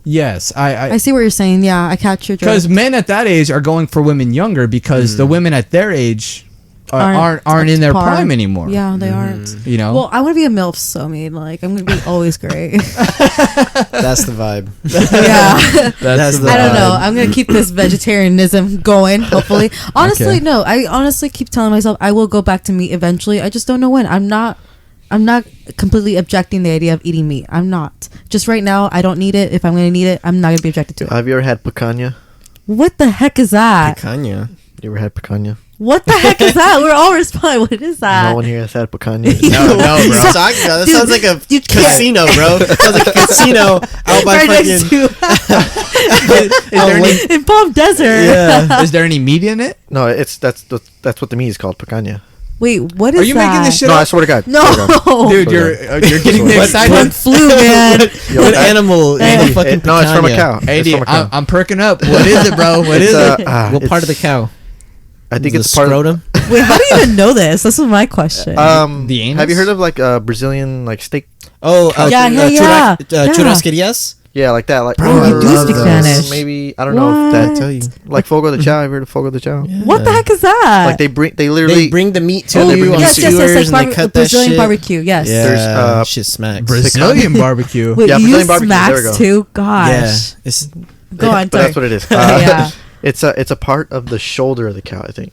yes I see what you're saying. Yeah, I catch your because drift. men at that age are going for women younger because the women at their age aren't up in to their par. prime anymore. Yeah, they aren't. Well, Well, I want to be a MILF, so I mean, like, I'm gonna be always great. That's the vibe. Yeah. That's the I don't vibe. know. I'm gonna keep this vegetarianism going. Hopefully, honestly, Okay. no. I honestly keep telling myself I will go back to meat eventually. I just don't know when. I'm not completely objecting the idea of eating meat. I'm not. Just right now, I don't need it. If I'm gonna need it, I'm not gonna be objected to it. Have you ever had picanha? What the heck is that? Picanha. You ever had picanha? What the heck is that? We're all responding. What is that? No one here has had picanha. No, bro. What are you talking about? That Dude, sounds like a you can't- casino, bro. Sounds like a casino out by Right next fucking. to in Palm Desert. Yeah. is there any meat in it? No, that's what the meat is called, picanha. Wait, what is Are you that? making this shit No, up? I swear to God. No, Swear to God. Dude, you're getting me What- excited. One flu, man. Yo, What that- animal Hey. is a fucking No, it's from a picanha? cow. It's Andy, from a cow. I'm perking up. What is it, bro? What It's, is it? What part of the it's- cow? I think The it's part of scrotum? Wait, how do you even know this? This is my question. The anus? Have you heard of like Brazilian like steak? Oh, Yeah. churrasquerias? Yeah, like that. Like Bro, you do speak Spanish. Maybe I don't know if What? that. I tell you. Like fogo de chao. Have you heard of fogo de chao? What the heck is that? Like they literally They bring the meat to Oh, you on yes, skewers yes, and like they cut that Brazilian shit. barbecue. Yes. Yeah, There's, shit smacks. Brazilian barbecue. Wait, Yeah, you Brazilian use barbecue, there we smacks go. too? Gosh. Yeah, it's Go on, but sorry. that's what it is. Yeah. It's a part of the shoulder of the cow, I think.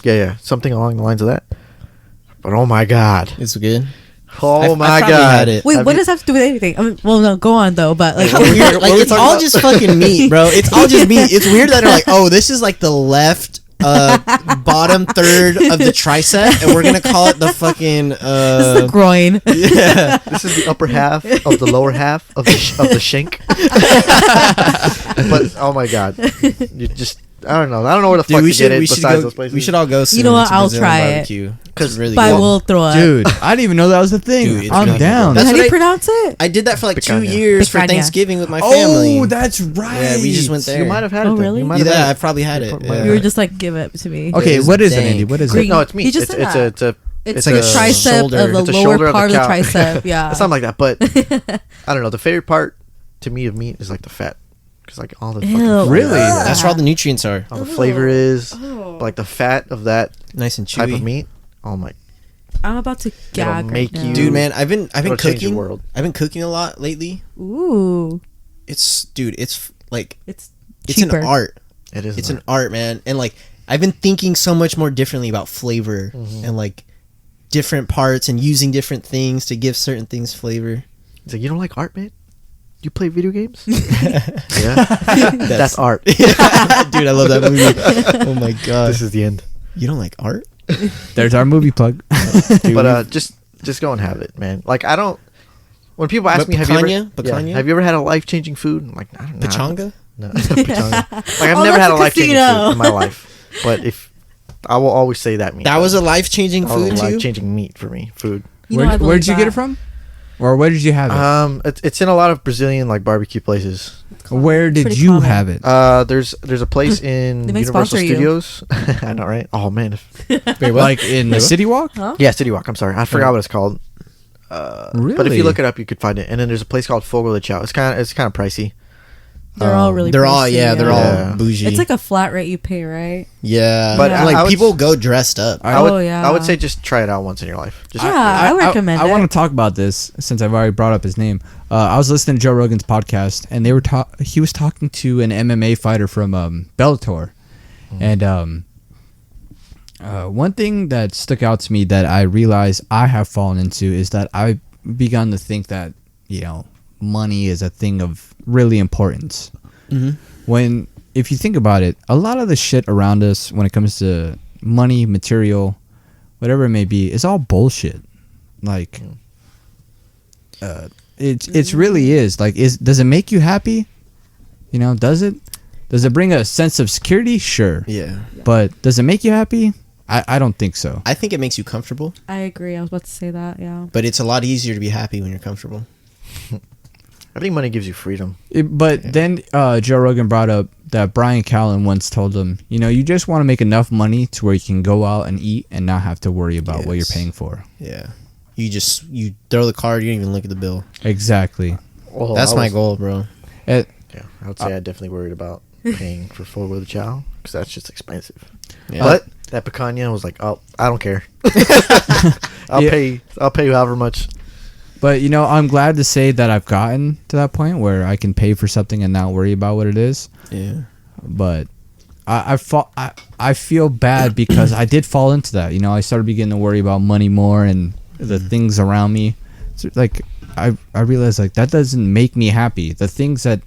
Yeah, something along the lines of that. But oh my god, it's good. oh I my probably god. had it. Wait, Have what you- does that have to do with anything? I mean, well, no, go on though. But like, Weird. Like we it's talking all about? just fucking meat, bro. It's all just meat. It's weird that they're like, oh, this is like the left bottom third of the tricep, and we're gonna call it the fucking this is the groin. yeah. This is the upper half of the lower half of the shank. But oh my god, you just I don't know. I don't know where the fuck to get it besides those places. We should all go. Soon You know what? to I'll Brazilian try it. barbecue. Because really But good. we'll throw it. Dude, I didn't even know that was a thing. Dude, it's I'm really down. good. How do you what pronounce it? I did that for like Picanha. 2 years for Picanha. Thanksgiving with my family. Oh, that's right. Yeah, we just went there. You might have had it. Oh, then. really? You might have Yeah, had I it. probably had it. You might have Yeah. You were just like, give it to me. Okay, It is what is it, dank. Andy? What is Green. it? No, it's meat. He just It's said that. a It's like a a tricep shoulder. of the It's a lower shoulder of the part of the cow. tricep. Yeah. something like that. But I don't know. The favorite part to me of meat is like the fat, because like all the fucking Ew. Really? That's where all the nutrients are. all the flavor is. Oh. But, like the fat of that Nice and type of chewy. meat. Oh my! I'm about to gag make right now. you- Dude, man, I've been It'll change your cooking. world. I've been cooking a lot lately. Ooh. It's like It's it's cheaper. an art. It is. It's an art, man. And like I've been thinking so much more differently about flavor and like different parts and using different things to give certain things flavor. It's like, you don't like art, man? You play video games? Yeah, that's art. Dude, I love that movie. Oh my god. This is the end. You don't like art? There's our movie plug. But just go and have it, man. Like I don't. When people ask But me, have you ever, picanha? have you ever had a life changing food? I'm like, I don't know. Pachanga? No, pachanga. Like I've Oh, never had that's a a life changing casino. food in my life. But if I will always say that meat. That was a life-changing that was food a too. life changing meat for me. Food. You know, I Where'd believe you get that. it from? Or where did you have it? It's in a lot of Brazilian like barbecue places. Where did Pretty you common. have it? There's a place in They may Universal sponsor you. Studios. I know, right? Oh man, Wait, what? Like in the City Walk? Huh? yeah, City Walk. I'm sorry, I forgot what it's called. But if Really? you look it up, you could find it. And then there's a place called Fogo de Chao. It's kind of pricey. They're all really they're all pricey, they're Yeah. all bougie. It's like a flat rate you pay, right? yeah, But but I like would- people go dressed up. I would, Oh, yeah. I would say just try it out once in your life. Just Yeah. I recommend I it. want to talk about this since I've already brought up his name. I was listening to Joe Rogan's podcast, and they were he was talking to an MMA fighter from Bellator, and one thing that stuck out to me that I realized I have fallen into is that I've begun to think that money is a thing of really importance. When if you think about it, a lot of the shit around us when it comes to money, material, whatever it may be, it's all bullshit. Like it really is. Like does it make you happy? Does it? Does it bring a sense of security? Sure. Yeah, But does it make you happy? I don't think so. I think it makes you comfortable, I agree. I was about to say that. Yeah. but it's a lot easier to be happy when you're comfortable. I think money gives you freedom. But then Joe Rogan brought up that Brian Callen once told him, you just want to make enough money to where you can go out and eat and not have to worry about what you're Yes. paying for. Yeah, you throw the card, you don't even look at the bill. Exactly. Well, That's I my was- goal, bro. Yeah, I would say I definitely worried about paying for Fogo de Chao because that's just expensive. Yeah. But that picanha was like, oh, I don't care. I'll Yeah. pay. I'll pay you however much. But I'm glad to say that I've gotten to that point where I can pay for something and not worry about what it is. Yeah, But I feel bad because I did fall into that. I started beginning to worry about money more and the things around me. So, like I realized like that doesn't make me happy. The things that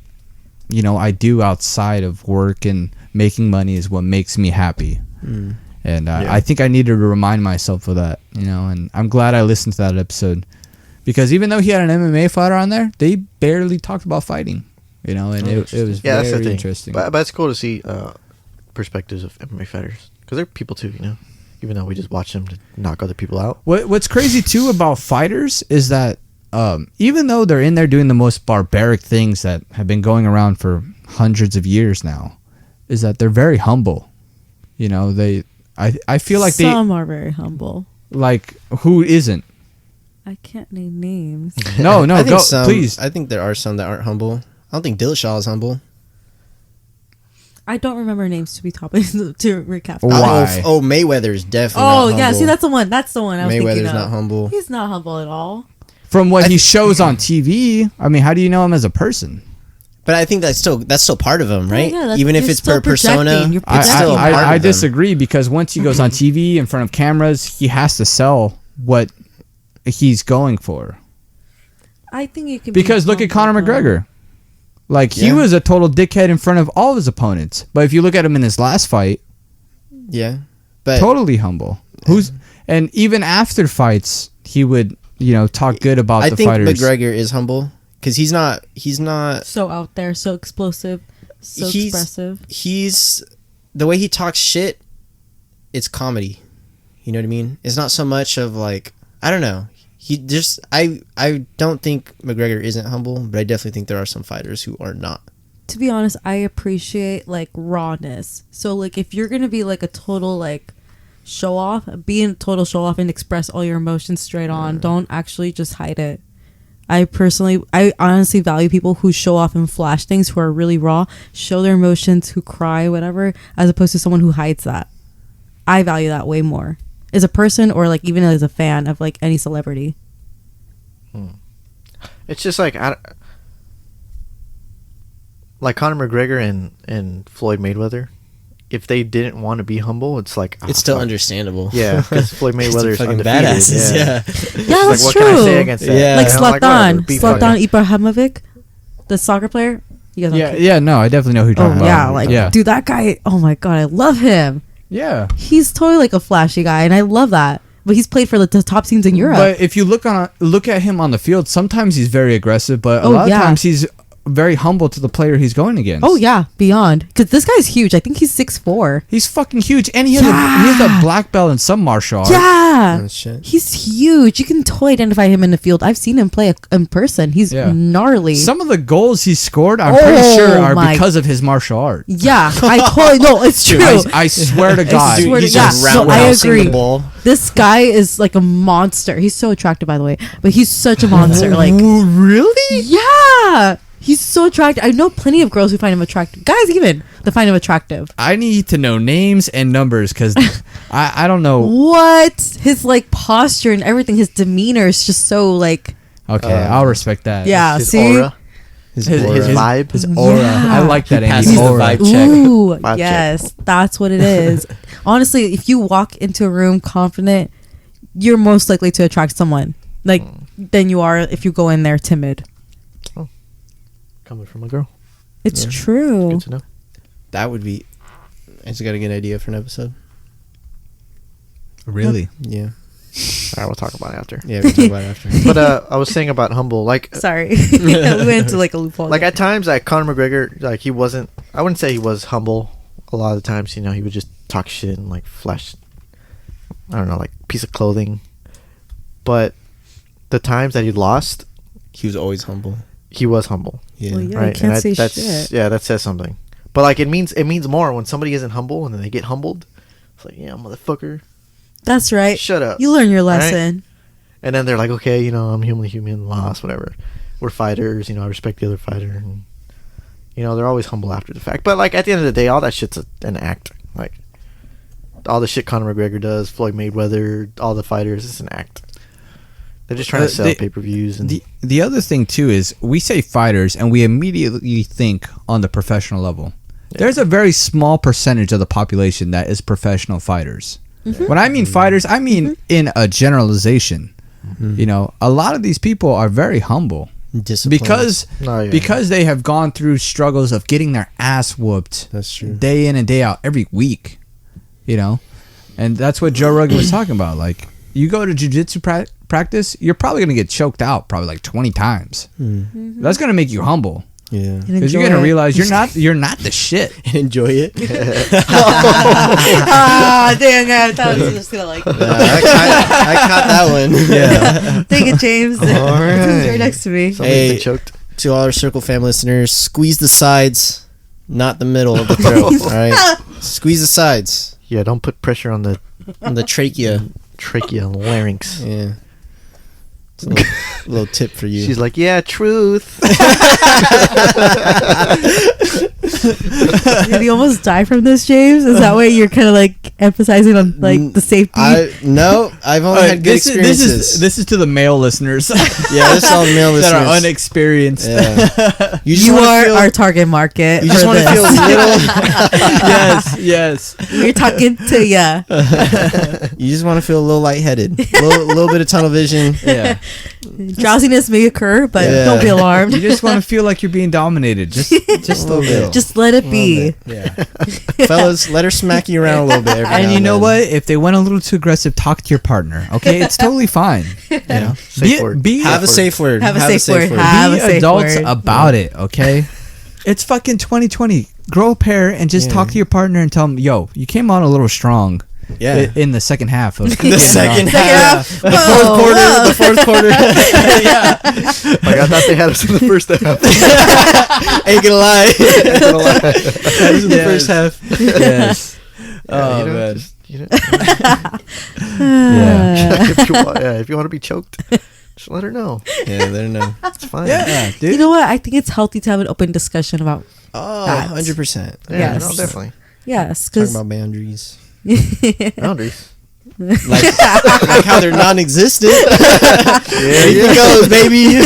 I do outside of work and making money is what makes me happy. And Yeah. I think I needed to remind myself of that. And I'm glad I listened to that episode. Because even though he had an MMA fighter on there, they barely talked about fighting, and it was Yeah, that's the very thing. interesting. But it's cool to see perspectives of MMA fighters because they're people too. Even though we just watch them to knock other people out. What's crazy too about fighters is that even though they're in there doing the most barbaric things that have been going around for hundreds of years now, is that they're very humble. I feel like Some are very humble. like who isn't? I can't name names. No, I think go some, please. I think there are some that aren't humble. I don't think Dillashaw is humble. I don't remember names to be topic to recap. Why? Oh, Mayweather is definitely. Oh not yeah, humble. see that's the one. That's the one I was thinking Mayweather's of. not humble. He's not humble at all. From what he shows on TV, I mean, how do you know him as a person? But I think that's still part of him, right? yeah, that's- Even if you're it's per still projecting. persona, You're it's still projecting. part I of them. disagree because once he goes on TV in front of cameras, he has to sell what he's going for. I think you can. Because be look at Conor humble, though. McGregor. Like, he Yeah. was a total dickhead in front of all of his opponents. But if you look at him in his last fight, Yeah, but totally humble. And even after fights, he would, talk good about I the think fighters. McGregor is humble because he's not. So out there, so explosive, so He's- expressive. He's the way he talks shit, it's comedy. You know what I mean? It's not so much of like, I don't know. He just, I don't think McGregor isn't humble, but I definitely think there are some fighters who are not. To be honest, I appreciate like rawness. So like if you're gonna be like a total like show off, be a total show off and express all your emotions straight on. Don't actually just hide it. I honestly value people who show off and flash things, who are really raw, show their emotions, who cry, whatever, as opposed to someone who hides that. I value that way more as a person, or like even as a fan of like any celebrity. It's just like Conor McGregor and Floyd Mayweather. If they didn't want to be humble, it's like It's still understandable. Yeah, because Floyd Mayweather is fucking undefeated. badasses. Yeah. Yeah, that's what true. can I say against that? Yeah. Like And I'm Zlatan, whatever, be fucking- Ibrahimovic, the soccer player. You guys don't care. Yeah, no, I definitely know who you're talking Oh about. yeah, like dude, that guy. Oh my god, I love him. Yeah. He's totally like a flashy guy, and I love that. But he's played for the top teams in Europe. But if you look at him on the field, sometimes he's very aggressive, but a Oh, lot yeah. of times he's very humble to the player he's going against. oh yeah, beyond, because this guy's huge. I think he's 6'4". He's fucking huge, and he has a black belt in some martial art. Yeah, Oh, shit. he's huge. You can totally identify him in the field. I've seen him play in person. He's gnarly. Some of the goals he scored, I'm pretty sure, are because of his martial art. Yeah, I totally no. It's true. I swear to God. I swear to He's God. just No, I roundhousing agree. the ball. This guy is like a monster. He's so attractive, by the way, but he's such a monster. Like, Really? yeah, he's so attractive. I know plenty of girls who find him attractive. Guys, even they find him attractive. I need to know names and numbers because I don't know. What his like posture and everything, his demeanor is just so like. Okay, I'll respect that. Yeah, His see. aura, His his vibe. His aura. Yeah. I like that. passes Andy's the aura. vibe check. Ooh, Vibe yes, that's what it is. Honestly, if you walk into a room confident, you're most likely to attract someone like than you are if you go in there timid. Coming from a girl. It's Yeah. true. Good to know. That would be. I just got a good idea for an episode. Really? Yeah. All right, we'll talk about it after. Yeah, we'll talk about it after. But I was saying about humble, like Sorry, we went into like a loophole. like at times, like Conor McGregor, like he wasn't. I wouldn't say he was humble. A lot of the times, you know, he would just talk shit and like flash. I don't know, like piece of clothing. But the times that he lost, He was always humble. he was humble. Yeah. Well, yeah. Right, can't and say that's shit. yeah, that says something. But like it means more when somebody isn't humble and then they get humbled. It's like, yeah, motherfucker, That's right. shut up. You learn your Right? lesson. And then they're like, okay, you know, I'm human, lost, whatever. We're fighters, you know, I respect the other fighter. And, you know, they're always humble after the fact. But, like, at the end of the day, all that shit's an act. Like, all the shit Conor McGregor does, Floyd Mayweather, all the fighters, it's an act. They're just trying to sell pay-per-views. And The other thing, too, is we say fighters and we immediately think on the professional level. Yeah. There's a very small percentage of the population that is professional fighters. Mm-hmm. When I mean fighters, I mean in a generalization. Mm-hmm. You know, a lot of these people are very humble because they have gone through struggles of getting their ass whooped. That's true. Day in and day out, every week. You know, and that's what Joe Rogan was talking about. Like, you go to jiu-jitsu practice, you're probably gonna get choked out probably like 20 times. Mm-hmm. That's gonna make you humble. Yeah, because you're gonna realize you're not the shit. Enjoy it. Ah, dang it! I was just gonna like. I caught that one. Yeah. Thank you, James. All right. Right next to me. Somebody's been choked. To all our Circle Fam listeners, squeeze the sides, not the middle of the throat. All right, squeeze the sides. Yeah, don't put pressure on the trachea. Trachea, larynx. Yeah. It's a little tip for you. She's like, yeah, truth. Did you almost die from this, James? Is that way you're kind of like emphasizing on like the safety? No, I've only had good experiences. This is to the male listeners. Yeah, this is all the male listeners that are unexperienced. Yeah. You are our target market. You just want to feel little. Yes. We're talking to ya. You just want to feel a little lightheaded, a little bit of tunnel vision. Yeah. Drowsiness may occur, but don't be alarmed. You just want to feel like you're being dominated. Just a little bit. Just let it be. Yeah. Fellas, let her smack you around a little bit. And you know what? If they went a little too aggressive, talk to your partner. Okay, it's totally fine. You know, have a safe word. Have a safe word. Be adults about it. Okay. It's fucking 2020. grow a pair and just talk to your partner and tell them, yo, you came on a little strong. Yeah. In the second half of The second half. Whoa, The fourth quarter. Yeah. Like I thought they had us in the first half. Ain't gonna lie. That was in the first half. Yes. Oh, you know, man. just, you know, Yeah. if you want to be choked, just let her know. Yeah, let her know. It's fine. Yeah, dude. You know what? I think it's healthy to have an open discussion about. Oh, That. 100%. Yeah, Yes. no, definitely. Yes, Talking because about boundaries. Boundaries. Like how they're non-existent. Yeah, Anything goes, baby.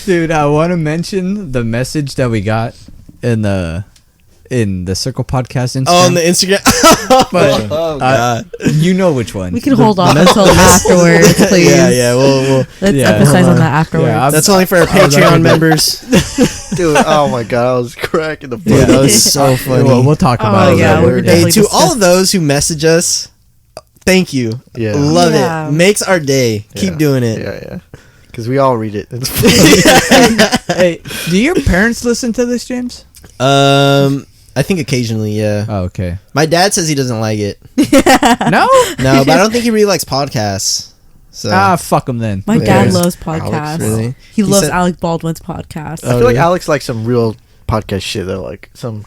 Dude, I want to mention the message that we got in the Circle Podcast Instagram. Oh, on the Instagram. But, Oh, God. you know which one. we can hold off until afterwards, please. Yeah, we'll Let's Yeah. emphasize on that afterwards. Yeah, that's only for our Patreon members. Dude, oh my god, I was cracking the Dude, fuck. that was so funny. We'll talk about it. yeah, later. we could Hey, definitely to all of those who message us, thank you. Yeah. Love Yeah. it. Makes our day. Keep Yeah. doing it. Yeah. Because we all read it. It's Hey, do your parents listen to this, James? I think occasionally, yeah. Oh, okay. My dad says he doesn't like it. No? No, but I don't think he really likes podcasts. So Fuck them then. My Yeah. dad Alex, loves podcasts. really? He loves said- Alec Baldwin's podcast. I feel Oh, like yeah? Alex likes some real podcast shit though, like some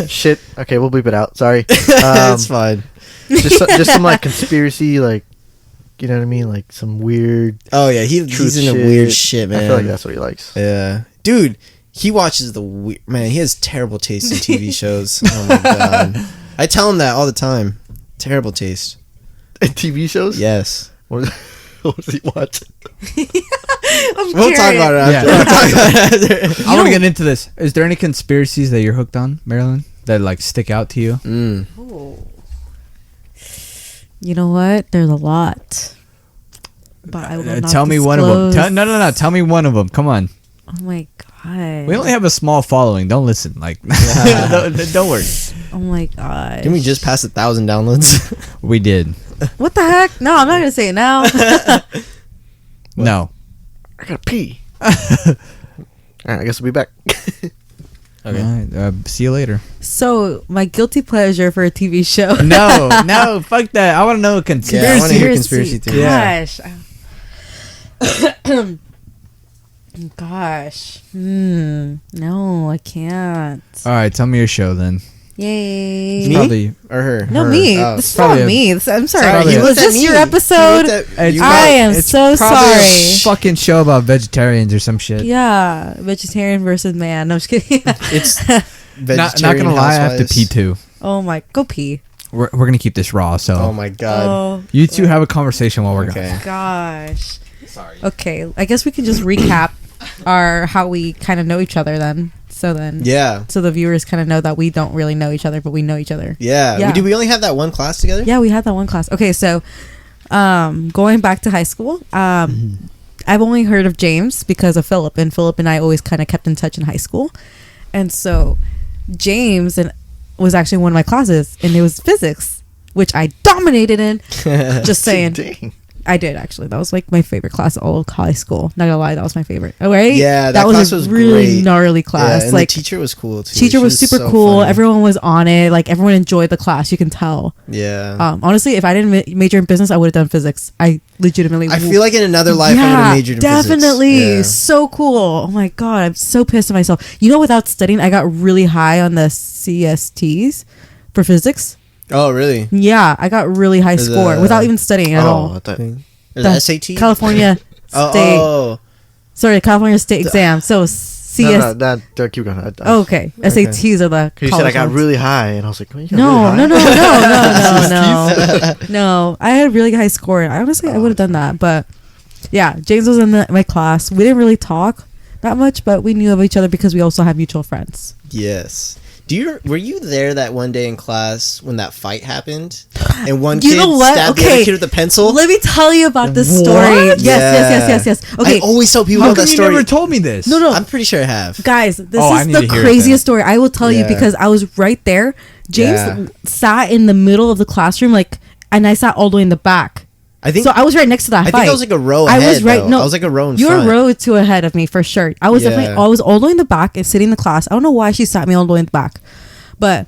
shit. Okay, we'll bleep it out. Sorry. it's fine. just some like conspiracy, like you know what I mean, like some weird Oh yeah, he's truth into shit. weird shit, man. I feel like that's what he likes. Yeah, dude, he watches man. He has terrible taste in TV shows. Oh my god, I tell him that all the time. Terrible taste. And TV shows. Yes, What does he watch? we'll talk about it after. Yeah. We'll talk about it after. I want to get into this. Is there any conspiracies that you're hooked on, Marilyn, that like stick out to you? Mm. You know what? There's a lot. But I will not Tell me one of them. disclose. No. Tell me one of them. Come on. Oh my god. We only have a small following. Don't listen. Like, don't worry. Oh my god. Can we just pass 1,000 downloads? We did. What the heck? No, I'm not gonna say it now. No. I gotta pee. All right, I guess we'll be back. Okay. All right, see you later. So my guilty pleasure for a TV show. No, fuck that. I want to know a conspiracy. Yeah, I wanna hear conspiracy theories. Yeah. Gosh. No, I can't. All right, tell me your show then. Yay. Me? Probably. Or her? No, Her. me. Oh. This is probably not a- me. I'm sorry. Sorry, he Was looked at this me. your He episode? looked at you. I am it's so probably a sorry. fucking show about vegetarians or some shit. Yeah, vegetarian versus man. No, I'm just kidding. It's Not gonna lie, I have to pee too. Oh my, go pee. We're gonna keep this raw, so Oh my god. Oh you two have a conversation while we're Okay. gosh. Sorry. Okay, I guess we can just recap how we kind of know each other then. So the viewers kind of know that we don't really know each other, but we know each other. Yeah. Yeah. Do we only have that one class together? Yeah, we had that one class. Okay, so going back to high school, I've only heard of James because of Phillip, and Phillip and I always kind of kept in touch in high school. And so James was actually one of my classes, and it was physics, which I dominated in. Just saying. Dang. I did actually. That was like my favorite class all of high school. Not gonna lie, that was my favorite. All right. Yeah, that class was a really great. gnarly class. Yeah, and like the teacher was cool too. teacher She was super so cool. funny. Everyone was on it. Like everyone enjoyed the class. You can tell. Yeah. Honestly, if I didn't major in business, I would have done physics. I legitimately. I feel like in another life I would have majored in definitely. physics. So cool. Oh my god, I'm so pissed at myself. You know, without studying, I got really high on the CSTs for physics. Yeah. Oh really? Yeah, I got really high For score the- without even studying at all. I thought, Or the SAT? California State. Oh. Sorry, California State exam. So CS. no, keep going. Oh, okay. SATs are the. You said I got really high, and I was like, well, you got No, really no, high? no. No, I had a really high score. I honestly, I would have done that, but yeah, James was in my class. We didn't really talk that much, but we knew of each other because we also have mutual friends. Yes. Were you there that one day in class when that fight happened? And one You kid know what? stabbed the Okay. other kid with a pencil? Let me tell you about this story. What? Yes. Okay, I always tell people How about come that you story. never told me this? no. I'm pretty sure I have. Guys, this Oh, I is need the to hear it craziest then. story. I will tell you Yeah. because I was right there. James Yeah. sat in the middle of the classroom, like, and I sat all the way in the back. I think So I was right next to that I fight. think I was like a row I ahead. was right. though. No, I was like a row in you front. were a row two ahead of me for sure. I was definitely. I was all the way in the back and sitting in the class. I don't know why she sat me all the way in the back, but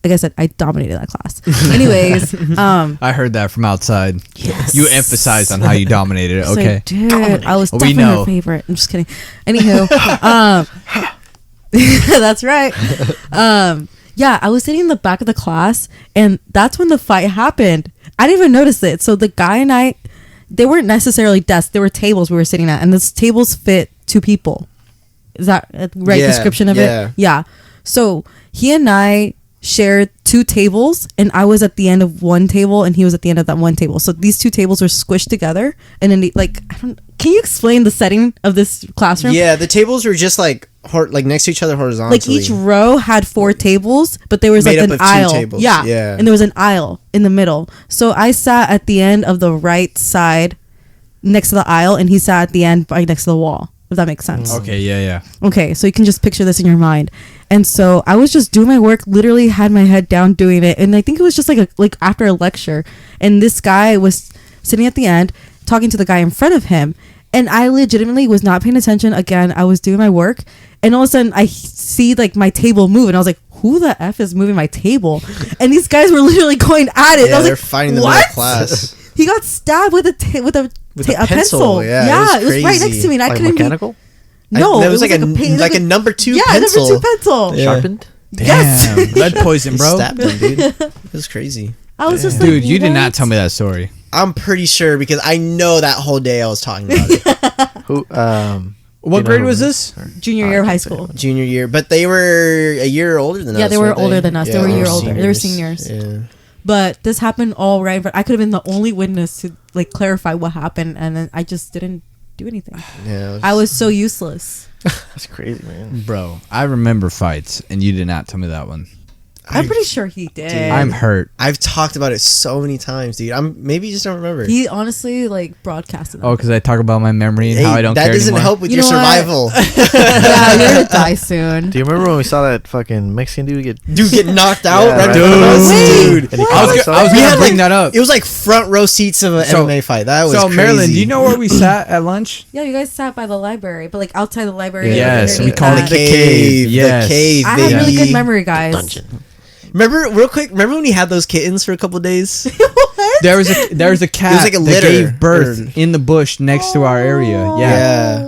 like I said, I dominated that class. Anyways, I heard that from outside. Yes. You emphasized on how you dominated it. It's Okay. like, dude, I was We definitely know. her favorite. I'm just kidding. Anywho, that's right. Yeah, I was sitting in the back of the class, and that's when the fight happened. I didn't even notice it. So the guy and I, they weren't necessarily desks. They were tables we were sitting at, and those tables fit 2 people. Is that a right description of it? Yeah. So he and I shared 2 tables, and I was at the end of one table, and he was at the end of that one table. So these 2 tables were squished together, and then can you explain the setting of this classroom? Yeah, the tables were just like next to each other horizontally. Like each row had 4 tables, but there was Made like up an of 2 aisle. tables. Yeah. Yeah. And there was an aisle in the middle. So I sat at the end of the right side next to the aisle, and he sat at the end right next to the wall. If that makes sense. Okay. Yeah. Okay, so you can just picture this in your mind. And so I was just doing my work, literally had my head down doing it, and I think it was just like after a lecture, and this guy was sitting at the end talking to the guy in front of him, and I legitimately was not paying attention. Again, I was doing my work, and all of a sudden I see like my table move, and I was like, who the F is moving my table? And these guys were literally going at it. Yeah, I was they're like, fighting the what? middle class. He got stabbed with a pencil. Yeah, it was right crazy. next to me, and I Like couldn't mechanical? No, that it was like paint- a number 2 yeah, pencil. number 2 pencil. Yeah. Sharpened? Yes. Damn. Lead poison, bro. Stabbed him, dude. It was crazy. I was just like, Dude, you did not what? tell me that story. I'm pretty sure because I know that whole day I was talking about it. Who? What you know grade who was it this? is? Junior year of high school. Junior year, but they were a year older than us. Yeah, they were weren't older than us. They were a year older. They were seniors. Yeah. But this happened all right. But I could have been the only witness to like clarify what happened, and then I just didn't do anything. Yeah. I was so useless. That's crazy, man. Bro, I remember fights, and you did not tell me that one. I'm pretty sure he did. I'm hurt. I've talked about it so many times, dude. Maybe you just don't remember. He honestly like broadcasted. Oh, because I talk about my memory and Hey, how I don't that care doesn't anymore. help with You your know what? survival. Yeah, you're gonna die soon. Do you remember when we saw that fucking Mexican dude get... Dude, get knocked out Yeah, right right. in front of us? Wait, Dude. And he I caught was himself? going to had, bring like, that up. It was like front row seats of an So- MMA fight. That was So, crazy. Marilyn, do you know where we sat at lunch? Yeah, you guys sat by the library, but like outside the library. Yes, underneath we called that. it the cave. Yes. The cave, I baby. had really good memory, guys. Dungeon. Remember, real quick, remember when we had those kittens for a couple of days? There was a cat It was like a that litter. gave birth in the bush next to our area. Yeah. Yeah.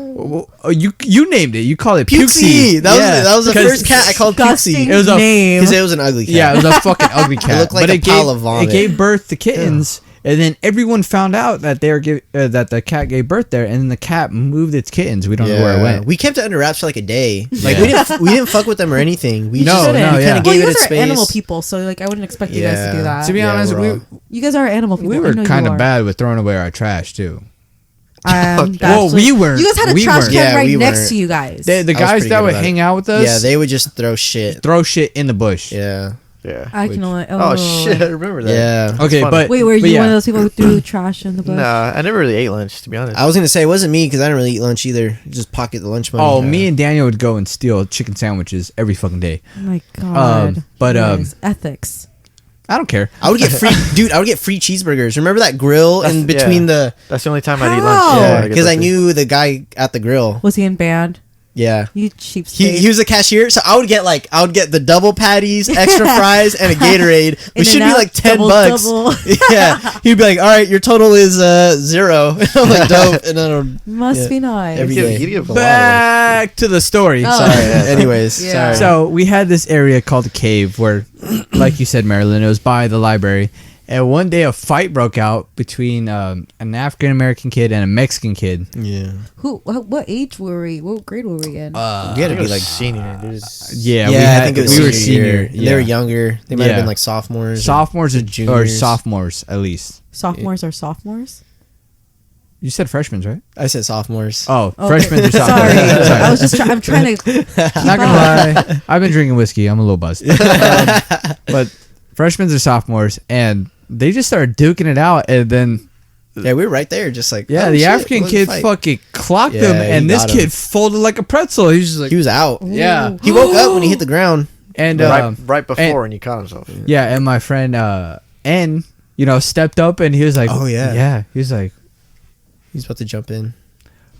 Oh, you named it. You called it Pukesy. Pukesy. That was the 'Cause- first cat I called Disgusting Pukesy. It was a- name. Because it was an ugly cat. Yeah, it was a fucking ugly cat. looked like but a it pile gave, of vomit. It gave birth to kittens, and then everyone found out that that the cat gave birth there, and then the cat moved its kittens. We don't know where it went. We kept it under wraps for like a day. Like Yeah. we didn't fuck with them or anything. We No, just no, we yeah. kind of Well, gave you it its guys are space. animal people, so like I wouldn't expect you guys to do Yeah. that. To be Yeah, honest, we're all- You guys are animal people. we I were know you kind of are. bad with throwing away our trash too. Well, we weren't. You guys had a We trash weren't. can Yeah, right we next weren't. to you guys. The I was guys pretty that good would about hang it. out with us, Yeah, they would just throw shit. throw shit in the bush. Yeah. Yeah. I can only. Oh, shit, I remember that. Yeah. That's Okay, funny. but Wait, were but you yeah. one of those people who threw trash in the bush? Nah, I never really ate lunch, to be honest. I was gonna say it wasn't me because I didn't really eat lunch either. Just pocket the lunch money. Oh, me and Daniel would go and steal chicken sandwiches every fucking day. Oh my god. but, You guys, ethics. I don't care. I would get free, dude. I would get free cheeseburgers. Remember that grill in That's- between yeah. the? That's the only time I'd eat How? lunch. Yeah, get because I those knew the guy at the grill. Was he in band? Yeah. You cheapskate. He was a cashier, so I would get the double patties, extra fries, and a Gatorade, which should be In-N-Out, like $10. double. Yeah, he'd be like, "All right, your total is 0." I'm like, "Dope," and then Must Yeah. be nice. Every You'd day. you'd give a lot of Back to the story. Oh. sorry. Anyways, Yeah. sorry. So we had this area called the cave where, like you said, Marilyn, it was by the library. And one day a fight broke out between an African American kid and a Mexican kid. yeah, What age were we? What grade were we in? we had I to think be it was like senior. Dude. Yeah, I think it was we were senior senior. year. And They were younger. They might have Yeah. been like sophomores. Sophomores or juniors. sophomores at least. Sophomores or sophomores? You said freshmen, right? I said sophomores. Oh, Okay. freshmen or Sorry. sophomores. I was just. I'm trying to. Not gonna lie, I've been drinking whiskey. I'm a little buzzed. But freshmen or sophomores, and they just started duking it out, and then Yeah, we were right there, just like yeah, oh, the shit, African look, kid fight. fucking clocked Yeah, him, and he this got him. kid folded like a pretzel. He's just like, He was out. yeah, He woke up when he hit the ground. and right before, and he caught himself. yeah, and my friend N stepped up and he was like, Oh, yeah. Yeah. He was like, He's about to jump in.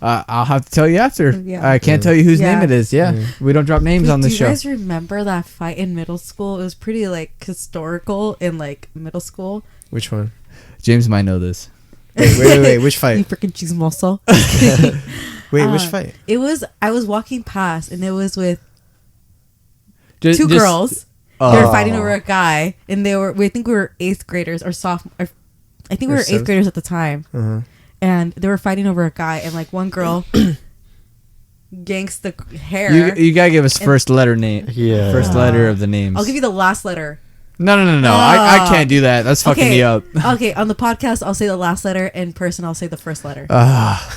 I'll have to tell you after. Yeah. I can't tell you whose Yeah. name it is. Yeah. We don't drop names on Do this you show. guys remember that fight in middle school? It was pretty like historical in like middle school. Which one? James might know this. Wait. Which You fight? freaking chismoso. Wait, which fight? It was. I was walking past, and it was with Just, two girls. They were fighting Oh. over a guy, and they were. I think we were 8th graders or sophomore. I think we Or were 8th seventh? graders at the time, Uh-huh. and they were fighting over a guy, and like one girl yanks the hair. You gotta give us first letter name. Yeah. First letter of the names. I'll give you the last letter. No. I can't do that. That's fucking me up. Okay, on the podcast, I'll say the last letter. In person, I'll say the first letter.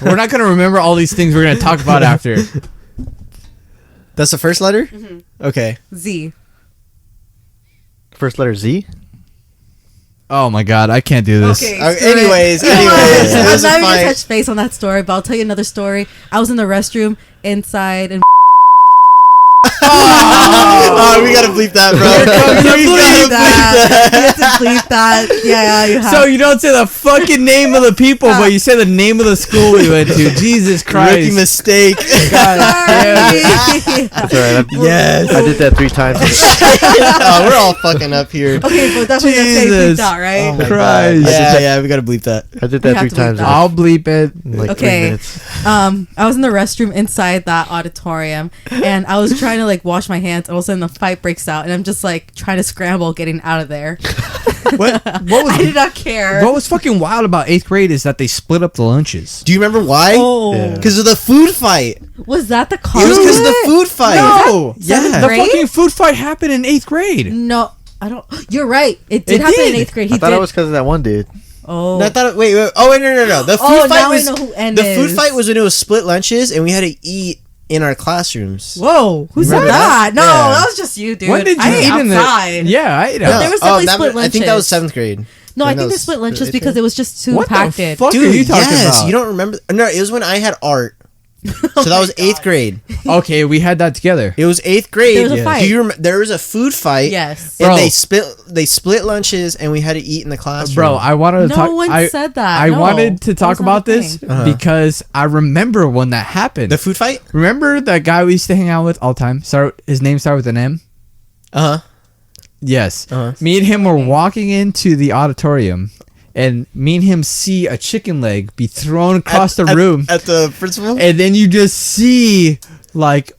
We're not gonna remember all these things we're gonna talk about after. That's the first letter? Mm-hmm. Okay. Z. First letter Z. Oh my god, I can't do this. Okay. Anyways, I'm this not is even gonna fine. touch base on that story, but I'll tell you another story. I was in the restroom inside, and Oh, we gotta bleep that, bro. bleep that. You have to bleep that. Yeah, you have. So you don't say the fucking name of the people, but you say the name of the school we went to. Jesus Christ. Rookie mistake. God damn it. Sorry. That's alright. Yes. I did that 3 times. Oh, we're all fucking up here. Okay, but definitely gonna say Jesus. bleep out, right? Oh my Christ. God. Yeah, we gotta bleep that. I did We that have 3 to bleep times. that. I'll bleep it. in like 3 Okay. minutes. I was in the restroom inside that auditorium, and I was trying to like wash my hands. And all of a sudden, the fight breaks out, and I'm just like trying to scramble, getting out of there. What I was did not care. what was fucking wild about 8th grade is that they split up the lunches. Do you remember why? Oh, Yeah. Because of the food fight. was that the It car? was because of the food fight. No. Yeah. The grade? fucking food fight happened in 8th grade. No, I don't. You're right. It did It happen did. in 8th grade. I He thought did. it was because of that one dude. Oh, I thought. Wait. Oh, wait, no. The food Oh, fight now I was know who N the food is. fight was when it was split lunches and we had to eat in our classrooms. whoa. Who said Remember that? that? No, Yeah. that was just you, dude. When did you I ate eat in outside. the? Yeah, I ate No, out. there was definitely split I think that was lunches. 7th grade. No, I that think they was split lunches 8th because grade. it was just too What the impacted. fuck are you talking yes, about? you don't remember? No, it was when I had art. So that was 8th grade. Okay, we had that together. It was 8th grade. There was a fight. Do you there was a food fight? Yes. And Bro. they split lunches and we had to eat in the classroom. Bro, I wanted to No talk. one said that. I No. wanted to That talk was not about a this thing. because I remember when that happened. the food fight? Remember that guy we used to hang out with all the time? His name started with an M. Uh-huh. Yes. Uh-huh. Me and him were walking into the auditorium, and me and him see a chicken leg be thrown across the room, At the principal? and then you just see like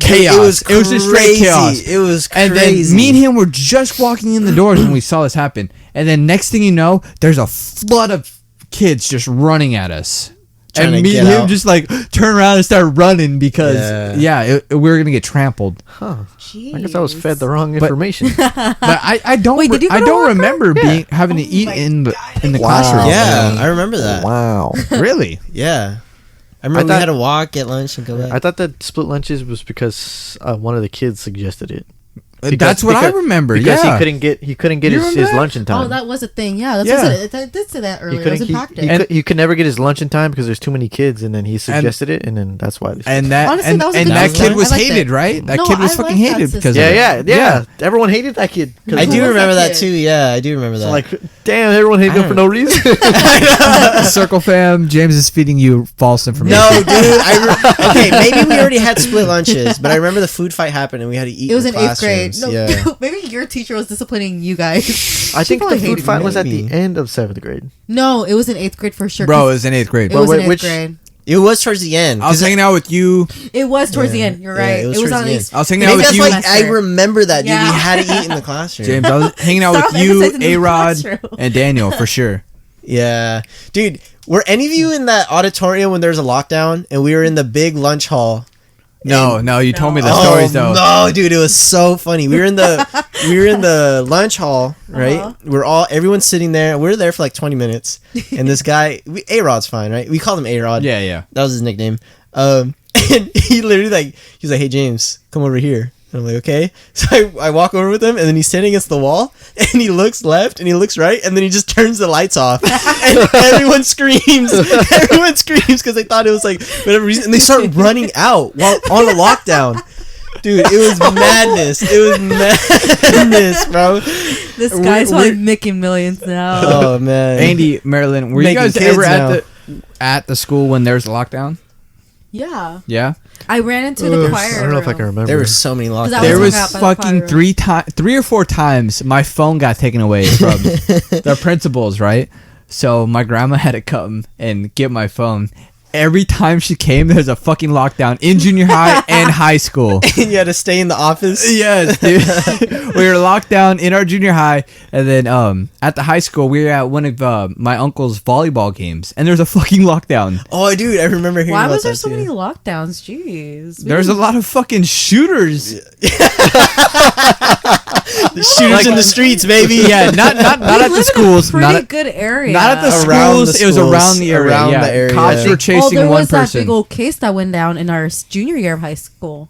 chaos. It was just straight crazy. chaos. It was And crazy. then me and him were just walking in the doors when we saw this happen. And then next thing you know, there's a flood of kids just running at us. Trying to And me get and him out. just like turn around and start running because we were gonna get trampled. Huh. I guess I was fed the wrong information. But I don't Wait, did you go I to don't Walker? remember having to eat in the classroom. Yeah, I remember that. Wow. Really? Yeah. I remember I we had thought- to walk, get lunch, and go back. I thought that split lunches was because one of the kids suggested it. That's what I remember. Because Yeah. he couldn't get You his remember that? lunch in time. Oh, that was a thing. Yeah, that's Yeah. what it, I did say that earlier. It was impacted. he could never get his lunch in time because there's too many kids, and then he suggested it, and then that's why. And that Honestly, and, that was a and good that system. kid was I liked hated, it. right? That No, kid was I fucking like that hated because system. of yeah, it. everyone hated that kid. 'Cause I do Who was remember that that kid? too. Yeah, I do remember that. Like, damn, everyone hated I him for no reason. Circle fam, James is feeding you false information. no, dude. Okay, maybe we already had split lunches, but I remember the food fight happened and we had to eat. It was in in 8th grade. classrooms. No, Yeah. maybe your teacher was disciplining you guys. I think probably the food hated fight me. was at the Maybe. end of 7th grade. No, it was in 8th grade for sure. Bro, it 'cause was in 8th grade. it was in Wait, 8th which- grade. It was towards the end. I was 'cause hanging out with you. It was towards the Yeah. end. You're Yeah, right. it it was was towards on the end. these. I was hanging out Maybe with that's you, why I remember that, dude. Yeah. We had to eat in the classroom. James. I was hanging out Stop with you, emphasizing the A-Rod, classroom. and Daniel for sure. Yeah. Dude, were any of you in that auditorium when there was a lockdown and we were in the big lunch hall? No, you told me the Oh, stories though. no, dude, it was so funny. We were in the lunch hall, right? Everyone's sitting there. We were there for like 20 minutes, and this guy, A-Rod's fine, right? We called him A-Rod. Yeah. That was his nickname. And he literally he's like, "Hey James, come over here." And I'm like, "Okay." So I walk over with him, and then he's standing against the wall, and he looks left, and he looks right, and then he just turns the lights off, and everyone screams. Everyone screams because they thought it was like whatever reason, and they start running out while on a lockdown. Dude, it was madness. It was madness, bro. This guy's probably making millions now. Oh man, Andy, Marilyn, were you Making guys kids ever now. at the school when there's a lockdown? Yeah. Yeah. I ran into the choir. I don't know if I can remember. there were so many lockdowns. I There was was hung out by the fucking choir. 3 or 4 times my phone got taken away from the principals, right? So my grandma had to come and get my phone. Every time she came, there's a fucking lockdown in junior high and high school. And you had to stay in the office. Yes, dude. We were locked down in our junior high, and then at the high school, we were at one of my uncle's volleyball games, and there's a fucking lockdown. Oh, dude, I remember hearing Why about was there that so too. many lockdowns? Jeez. There's a lot of fucking shooters. The shooters in the streets, baby. Yeah, not at the schools, Pretty not at, good area. not at the Around the schools. It was around the area. Around yeah. the area. Cops were Oh, chasing there one was that person. big old case that went down in our junior year of high school.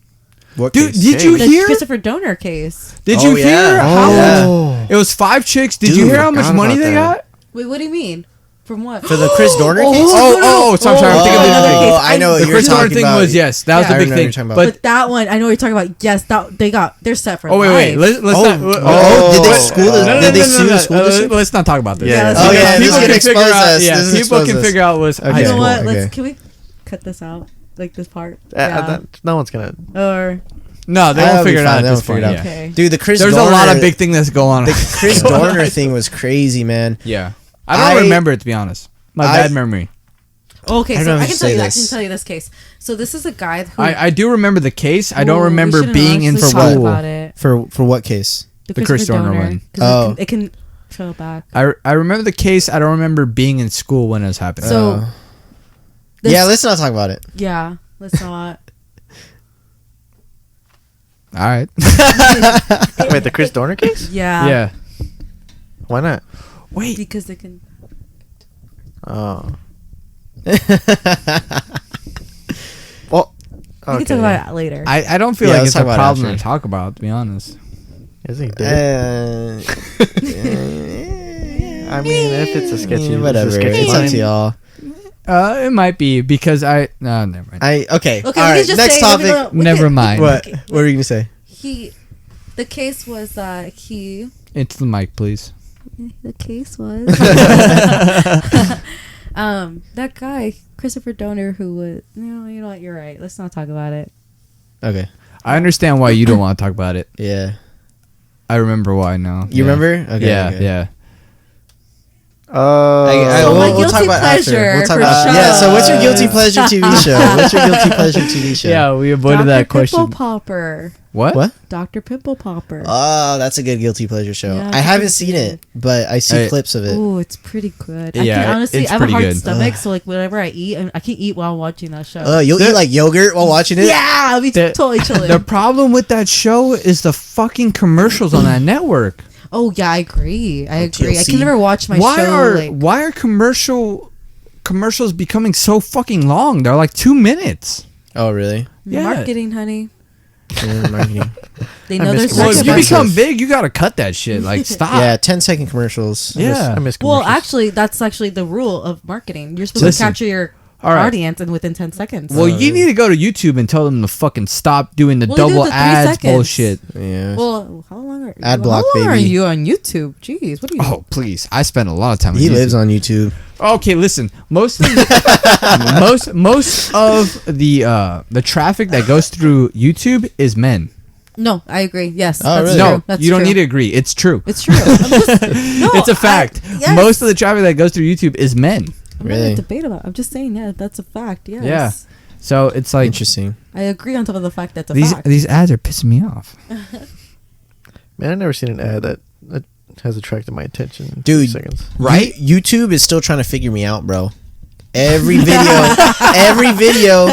What Dude, case? did you The hear? Christopher Donor case. Did Oh, you yeah. hear how Oh. much? It was 5 chicks. Did Dude, you hear how I much forgot money about they that. got? Wait, what do you mean? From what? For the Chris Dorner case? Oh, sorry. I'm thinking of the other thing. Oh, I know what The you're Chris Dorner talking thing about. was yes, that was Yeah. the I big know what thing. you're talking about. But But that one, I know what you're talking about. Yes, they're set for oh wait, life. let's Oh, not. oh, did they school the- No, did they sue the school district? Let's not talk about this. Yeah, let's Oh, not yeah, talk this people is about gonna can figure expose out. us. Yeah, This is people can expose us. figure out what's Okay. high You know school. what? Okay. Can we cut this out? Like this part? No one's gonna. Or No, they That'll won't be figure it fine, out at they this won't figure point. it out. Yeah. okay. Dude, the Chris There's Dorner, a lot of big things that's going on. The Chris Dorner thing was crazy, man. Yeah, I don't remember it, to be honest. My I- bad memory. Okay, I don't so know I if can you tell say you that. I this. can tell you this case. So this is a guy who I do remember the case. I don't Ooh, we remember shouldn't being in honestly for talk school. about it. For what case? The Chris Dorner one. Oh. It can trail back. I remember the case. I don't remember being in school when it was happening. So this- Yeah, let's not talk about it. yeah, let's not. All right. Wait, the Chris Dorner case? Yeah, Yeah. Why not? Wait. because they can. Oh. Well, We can talk about it later. I don't feel Yeah, like let's it's talk a about it problem after. to talk about, to be honest. Is he dead? I mean, if it's a sketchy, whatever. It's a sketchy It's up line. to y'all. It might be because no, never mind. Okay. okay, All we right. can just Next say, topic. Never mind. What? Okay. What were you gonna say? The case was that he. It's the mic, please. The case was that guy Christopher Donor who was you know what, you're right, let's not talk about it. Okay. I understand why you don't want to talk about it. Yeah. I remember why now. You remember? Okay. Yeah, okay. yeah. So my we'll talk guilty about after. pleasure We'll talk for about sure. yeah. So what's your guilty pleasure TV show? What's your guilty pleasure TV show? Yeah, we avoided that question. Pimple Popper. What? What? Dr. Pimple Popper. Oh, that's a good guilty pleasure show. Yeah, I it's haven't pretty seen good. it, but I see Hey. clips of it. Oh, it's pretty good. I Yeah, can honestly, it's I have a pretty hard good. stomach, so like whenever I eat, I can eat while watching that show. You'll eat like yogurt while watching it? yeah, I'll be The- totally chilling. The problem with that show is the fucking commercials on that network. Oh yeah, I agree. I agree. I TLC? can never watch my why show. are like, why are commercials becoming so fucking long? They're like 2 minutes. Oh, really? Yeah. marketing, honey. Yeah, marketing. They I know miss there's Well, commercials. if you Expensive. become big, you gotta cut that shit. Like, stop. Yeah, 10-second commercials. Yeah. I miss Well, commercials. actually, that's actually the rule of marketing. You're supposed Listen. to capture your All right. audience and within 10 seconds. Well, you need to go to YouTube and tell them to fucking stop doing the Well, they do double the 3 ads seconds. bullshit. Yeah. Well, how long are Ad block, how long are baby. you on YouTube? Jeez, what are you? Oh, please. I spend a lot of time on He YouTube. lives on YouTube. Okay, listen. Most of most of the traffic that goes through YouTube is men. No, I agree. Yes, Oh, that's really? true. No, That's you don't true. need to agree. It's true. It's true. I'm just, no, It's a fact. yes. Most of the traffic that goes through YouTube is men. I'm Really? not gonna debate about. I'm just saying, yeah, that's a fact. Yes. Yeah. So it's like Interesting. I agree on top of the fact that's a these fact. these ads are pissing me off. Man, I've never seen an ad that has attracted my attention in Dude. 2 seconds. Right? YouTube is still trying to figure me out, bro. Every video,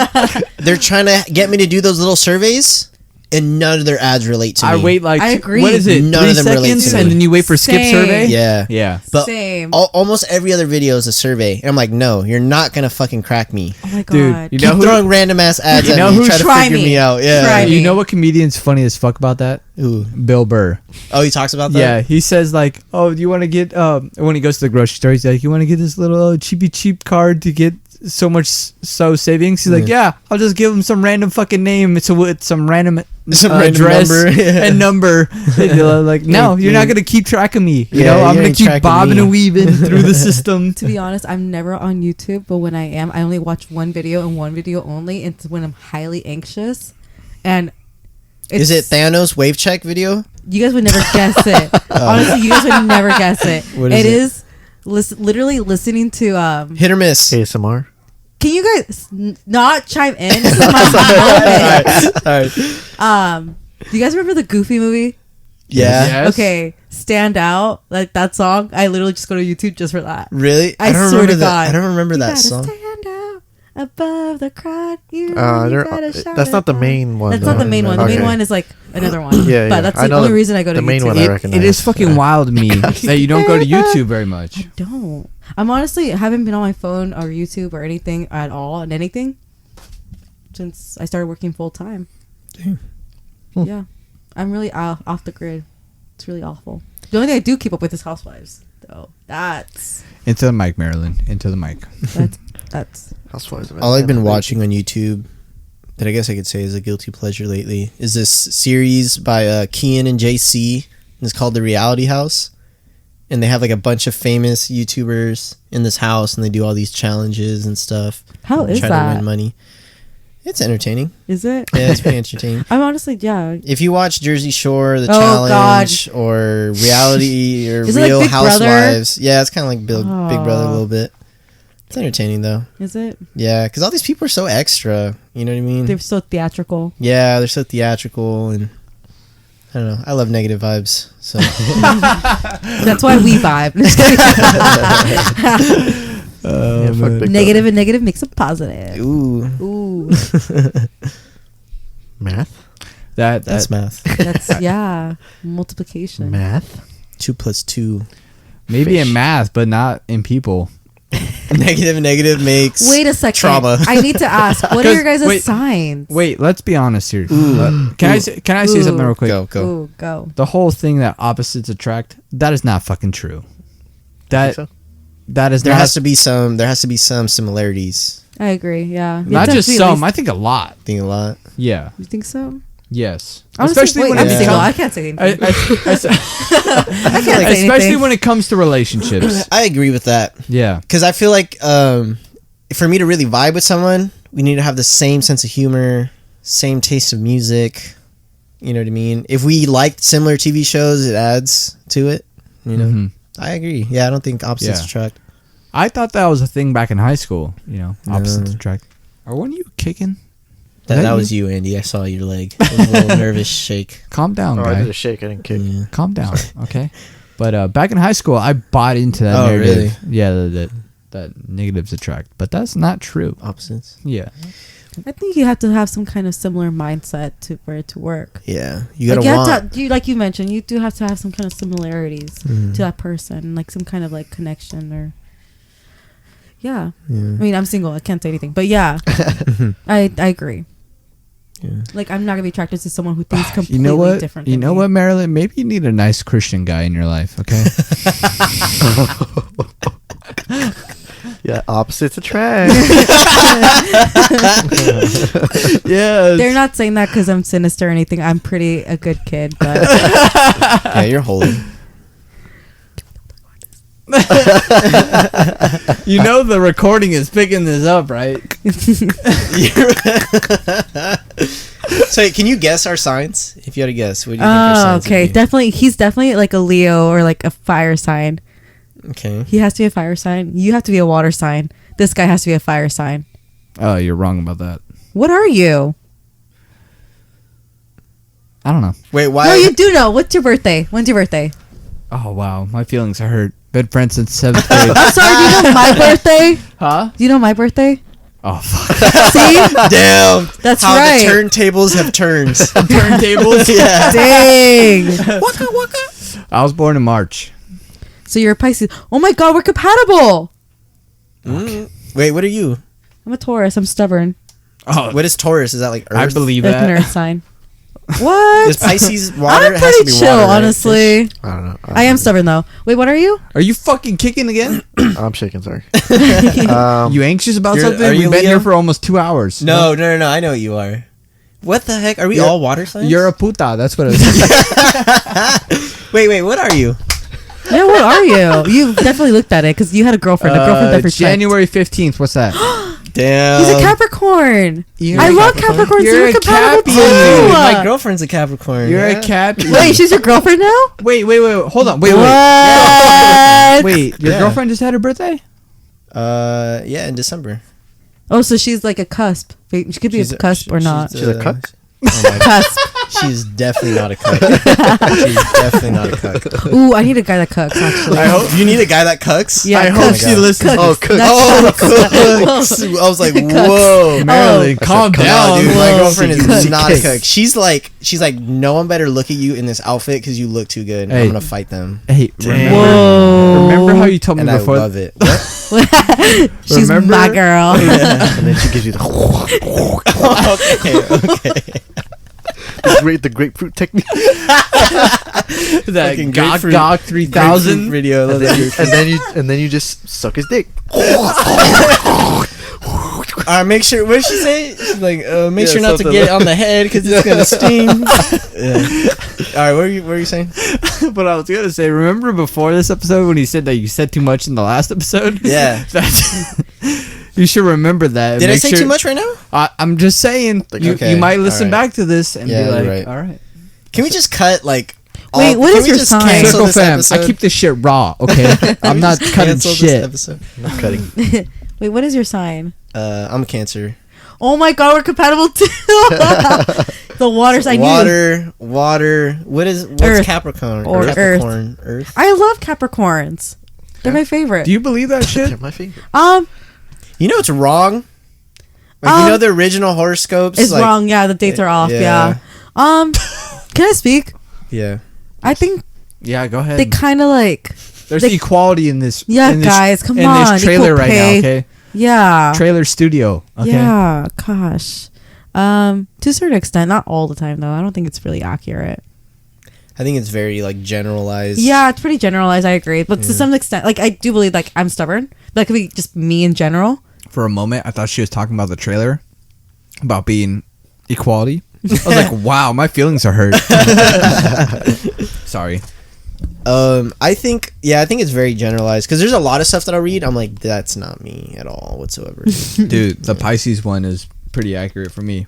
they're trying to get me to do those little surveys, and none of their ads relate to me. I wait like I agree. what is it? None 3 of them relate seconds, to me. and then you wait for skip Same. survey. Yeah. Yeah. But Same. almost every other video is a survey. And I'm like, no, you're not going to fucking crack me. Oh my Dude, god. you Keep know who? throwing random ass ads You at know me. who- Try to Try figure me. me out. Yeah. Try me. You know what comedian's funny as fuck about that? Ooh. Bill Burr. Oh, he talks about that? Yeah, he says like, "Oh, do you want to get when he goes to the grocery store, he's like, "You want to get this little cheapy cheap card to get so much so savings. He's like, yeah, I'll just give him some random fucking name. It's with some random address number. and number. Like, no, you're not gonna keep track of me. You know, I'm gonna keep bobbing and weaving through the system. To be honest, I'm never on YouTube, but when I am, I only watch one video and one video only. It's when I'm highly anxious, and is it Thanos wave check video? You guys would never guess it. Honestly, you guys would never guess it. What is it? Literally listening to hit or miss ASMR. Can you guys not chime in? This is my moment. All right. Do you guys remember the Goofy movie? Yeah. Yes. Okay, Stand Out, like that song. I literally just go to YouTube just for that. Really? I don't swear remember to God. I don't remember You that gotta song. Stand out above the crowd. You gotta shout That's not the it out. main one. That's not the main one. The Okay. main one is like another one. Yeah, But yeah. that's I the know only the- reason I go to the main YouTube. one I recognize. It is fucking wild to me that you don't go to YouTube very much. I don't. I'm honestly haven't been on my phone or YouTube or anything at all and anything since I started working full time. Yeah, I'm really off the grid. It's really awful. The only thing I do keep up with is Housewives, though. That's Into the mic, Marilyn. Into the mic. that's Housewives of All I've been Atlanta. watching on YouTube that I guess I could say is a guilty pleasure lately is this series by Kian and JC. It's called The Reality House. And they have like a bunch of famous YouTubers in this house and they do all these challenges and stuff. How is try that? to win money. It's entertaining. Is it? Yeah, it's pretty entertaining. I'm honestly, yeah. If you watch Jersey Shore, The Oh, Challenge, or Reality or Is it like Real Big Brother? Housewives, yeah, it's kind of like Big Brother a Oh. little bit. It's entertaining though. Is it? Yeah, because all these people are so extra. You know what I mean? They're so theatrical. Yeah, they're so theatrical and I don't know. I love negative vibes. So That's why we vibe. Just kidding. Yeah, fuck Big Negative and negative makes it positive. ooh, Ooh, Brother. Math. that's math. that's yeah, multiplication. Math. 2 + 2. Maybe Fish. in math, but not in people. Negative makes Wait a second. trauma. I need to ask. What are your guys' Wait. signs? Wait, let's be honest here. Can I say Ooh. something real quick? Go. Ooh, go. The whole thing that opposites attract, that is not fucking true. That So? that is There not has to be some similarities. I agree. Yeah. not It just has to be at some. least- I think a lot. I think a lot. Yeah. You think so? Yes. Honestly, wait, when I'm it single. comes- I can't say anything. I I can't say especially anything. when it comes to relationships. I agree with that Yeah. because I feel like for me to really vibe with someone, we need to have the same sense of humor, same taste of music. You know what I mean? If we like similar TV shows, it adds to it. You know, Mhm. I agree. Yeah, I don't think opposites Yeah. attract. I thought that was a thing back in high school. You know, No. opposites attract. Or weren't you kicking? That was you, Andy. I saw your leg. It was a little nervous shake. Calm down, Oh, I guy. did a shake. I didn't kick. Yeah. Calm down, okay? But back in high school, I bought into that Oh, narrative. Yeah, that negatives attract, but that's not true. Opposites. Yeah, I think you have to have some kind of similar mindset for it to work. Yeah, you gotta Like, you want. have to, like you mentioned, you do have to have some kind of similarities Mhm. to that person, like some kind of like connection or. Yeah. Yeah. I mean, I'm single. I can't say anything, but yeah, I agree. Yeah. Like, I'm not gonna be attracted to someone who thinks completely you know what? different. You than know me. what, Marilyn? Maybe you need a nice Christian guy in your life. Okay. Yeah, opposites attract. Yeah. They're not saying that because I'm sinister or anything. I'm pretty a good kid, but Yeah, you're holy. You know the recording is picking this up, right? So, can you guess our signs? If you had to guess, what do you think our oh, signs okay, would be? definitely. He's definitely like a Leo or like a fire sign. Okay. He has to be a fire sign. You have to be a water sign. This guy has to be a fire sign. Oh, you're wrong about that. What are you? I don't know. Wait, why? No, you do know. What's your birthday? When's your birthday? Oh wow, my feelings are hurt. Been friends since 7th grade. I'm sorry. Do you know my birthday? Huh? Do you know my birthday? Oh fuck. See, Damn. that's How right. the turntables have turned. Turntables. Yeah. Dang. Waka waka. I was born in March. So you're a Pisces. Oh my God, we're compatible. Wait, what are you? I'm a Taurus. I'm stubborn. Oh, What is Taurus? Is that like Earth? I believe Like an that. earth sign. What? This Pisces water I'm has to pretty be chill, water, right? honestly. I don't know. I am stubborn though. Wait, what are you? Are you fucking kicking again? I'm shaking. Sorry. You anxious about You're- something? are you We've been Leo? here for almost 2 hours. No. I know what you are. What the heck? Are we all water signs? You're a puta. That's what it is. Wait. What are you? Yeah, what are you? You definitely looked at it because you had a girlfriend. A girlfriend that January 15th. What's that? Damn. He's a Capricorn. You're I a love Capricorn? Capricorns. You're You're a compatible Cappy. too. My girlfriend's a Capricorn. You're yeah? a cat. Wait, she's your girlfriend now? Wait. Hold on. Wait. What? Wait. Your Yeah. girlfriend just had her birthday? Yeah, in December. Oh, so she's like a cusp. Wait, she could be a cusp or not. She's a cuck? Oh my God. Cusp. She's definitely not a cuck. She's definitely not a cuck. Ooh, I need a guy that cooks. Actually, I hope you need a guy that cucks. Yeah, I cooks. hope she listens. Cooks. Oh, cook. Not Oh, cooks. cooks. I was like, Cooks. whoa. Marilyn, I calm said, down. No, dude, my Whoa. girlfriend is Cooks. not a cook. She's like, no one better look at you in this outfit because you look too good. Hey. I'm gonna fight them, Hey, Whoa. remember how you told me and I before? love it. What? She's Remember? my girl. And then she gives you okay. the grapefruit technique. That Fucking Gok grapefruit- Gok 3000 video. I love that grapefruit. and then you just suck his dick. Make sure. What did she say? She's like, make Yeah, sure not to something get it like- on the head because it's gonna sting. Yeah. All right, what were you saying? But I was gonna say, remember before this episode when he said that you said too much in the last episode? Yeah. That's you should remember that. and Did I make say sure- too much right now? I'm just saying. Okay, You might listen alright. back to this and Yeah, be like, you're right. all right. Can we just cut like? Wait, what can is we your just sign? cancel Circle this fam, episode? I keep this shit raw. Okay, I'm not Just cutting cancel this shit. episode? I'm not cutting. Wait, what is your sign? I'm a Cancer. Oh my god, we're compatible too. The water sign. Water. What's Earth. Capricorn? Or Capricorn. Earth. I love Capricorns. They're my favorite. Do you believe that shit? They're my favorite. You know what's wrong? Like you know the original horoscopes. It's like, wrong. Yeah, the dates are off. Yeah. Can I speak? Yeah. I think Yeah, go ahead. they kind of like. There's they- equality in this. Yeah, in this, guys, come in on, this trailer equal right pay. now. Okay, Yeah. trailer studio. Okay. Yeah. Gosh. To a certain extent, not all the time though. I don't think it's really accurate. I think it's very like generalized. Yeah, it's pretty generalized. I agree, but to some extent, like I do believe like I'm stubborn. That could be just me in general. For a moment, I thought she was talking about the trailer, about being equality. I was like, wow, my feelings are hurt. Sorry. I think it's very generalized because there's a lot of stuff that I read. I'm like, that's not me at all whatsoever. Dude, the Pisces one is pretty accurate for me.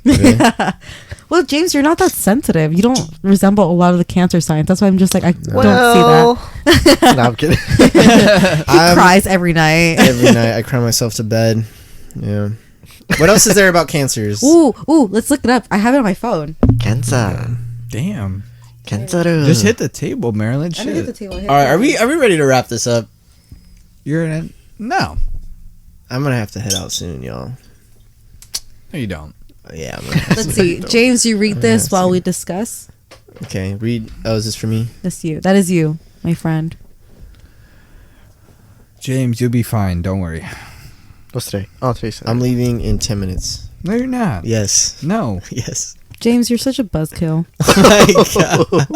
Well, James, you're not that sensitive. You don't resemble a lot of the Cancer signs. That's why I'm just like I don't see that. No, I'm kidding. He cries every night. Every night I cry myself to bed. Yeah. What else is there about cancers? Ooh, let's look it up. I have it on my phone. Cancer. Damn. Cancer. Just hit the table, Marilyn. I didn't hit the Shit. table. All right, are we ready to wrap this up? You're in it. No. I'm gonna have to head out soon, y'all. No, you don't. Yeah. I'm gonna have Let's see, James. You read this while we discuss. Okay, read. Oh, is this for me? That's you. That is you, my friend. James, you'll be fine. Don't worry. What's today? Oh, today's I'm leaving in 10 minutes. No, you're not. Yes. No. Yes. James, you're such a buzzkill. Oh my God.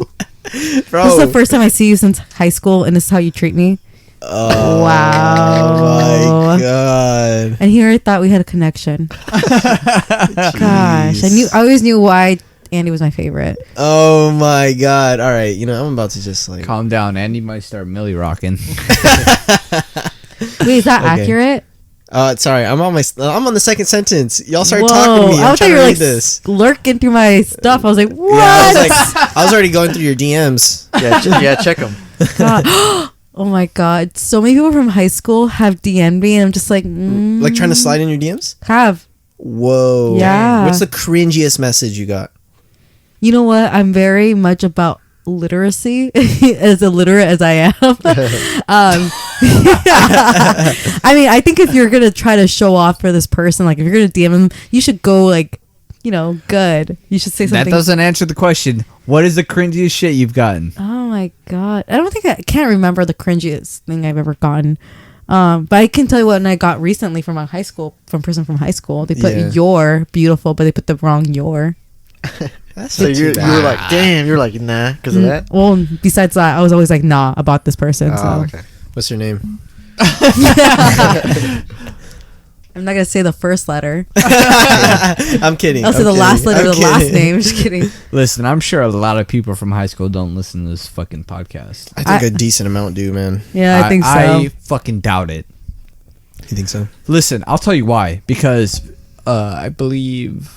Bro. This is the first time I see you since high school, and this is how you treat me. Oh Wow. my God. And here I thought we had a connection. Gosh, I always knew why Andy was my favorite. Oh my God. All right. You know, I'm about to just like. Calm down. Andy might start Millie rocking. Wait, is that Okay. accurate? Sorry. I'm on the second sentence. Y'all started Whoa, talking to me. I'm I thought trying you to were read like this. lurking through my stuff. I was like, what? Yeah, I was already going through your DMs. Yeah, check them. God. Oh my God. So many people from high school have DM'd me, and I'm just like, Like trying to slide in your DMs? have. Whoa. Yeah. What's the cringiest message you got? You know what? I'm very much about literacy, as illiterate as I am. I mean, I think if you're gonna try to show off for this person, like if you're gonna DM him, you should go like, you know, good. You should say That something. doesn't answer the question. What is the cringiest shit you've gotten? Oh my God. I don't think I can't remember the cringiest thing I've ever gotten. But I can tell you what I got recently from a high school, from person from high school. They put Yeah. "you're beautiful," but they put the wrong "your." That's So not you too were bad. like, damn, you're like, nah, because of that. Well, besides that, I was always like, nah, about this person. So Oh, okay. What's her name? I'm not gonna say the first letter. I'm kidding. I'll say the last letter of the last name. Just kidding. Listen, I'm sure a lot of people from high school don't listen to this fucking podcast. I think a decent amount do, man. Yeah, I think so. I fucking doubt it. You think so? Listen, I'll tell you why. Because I believe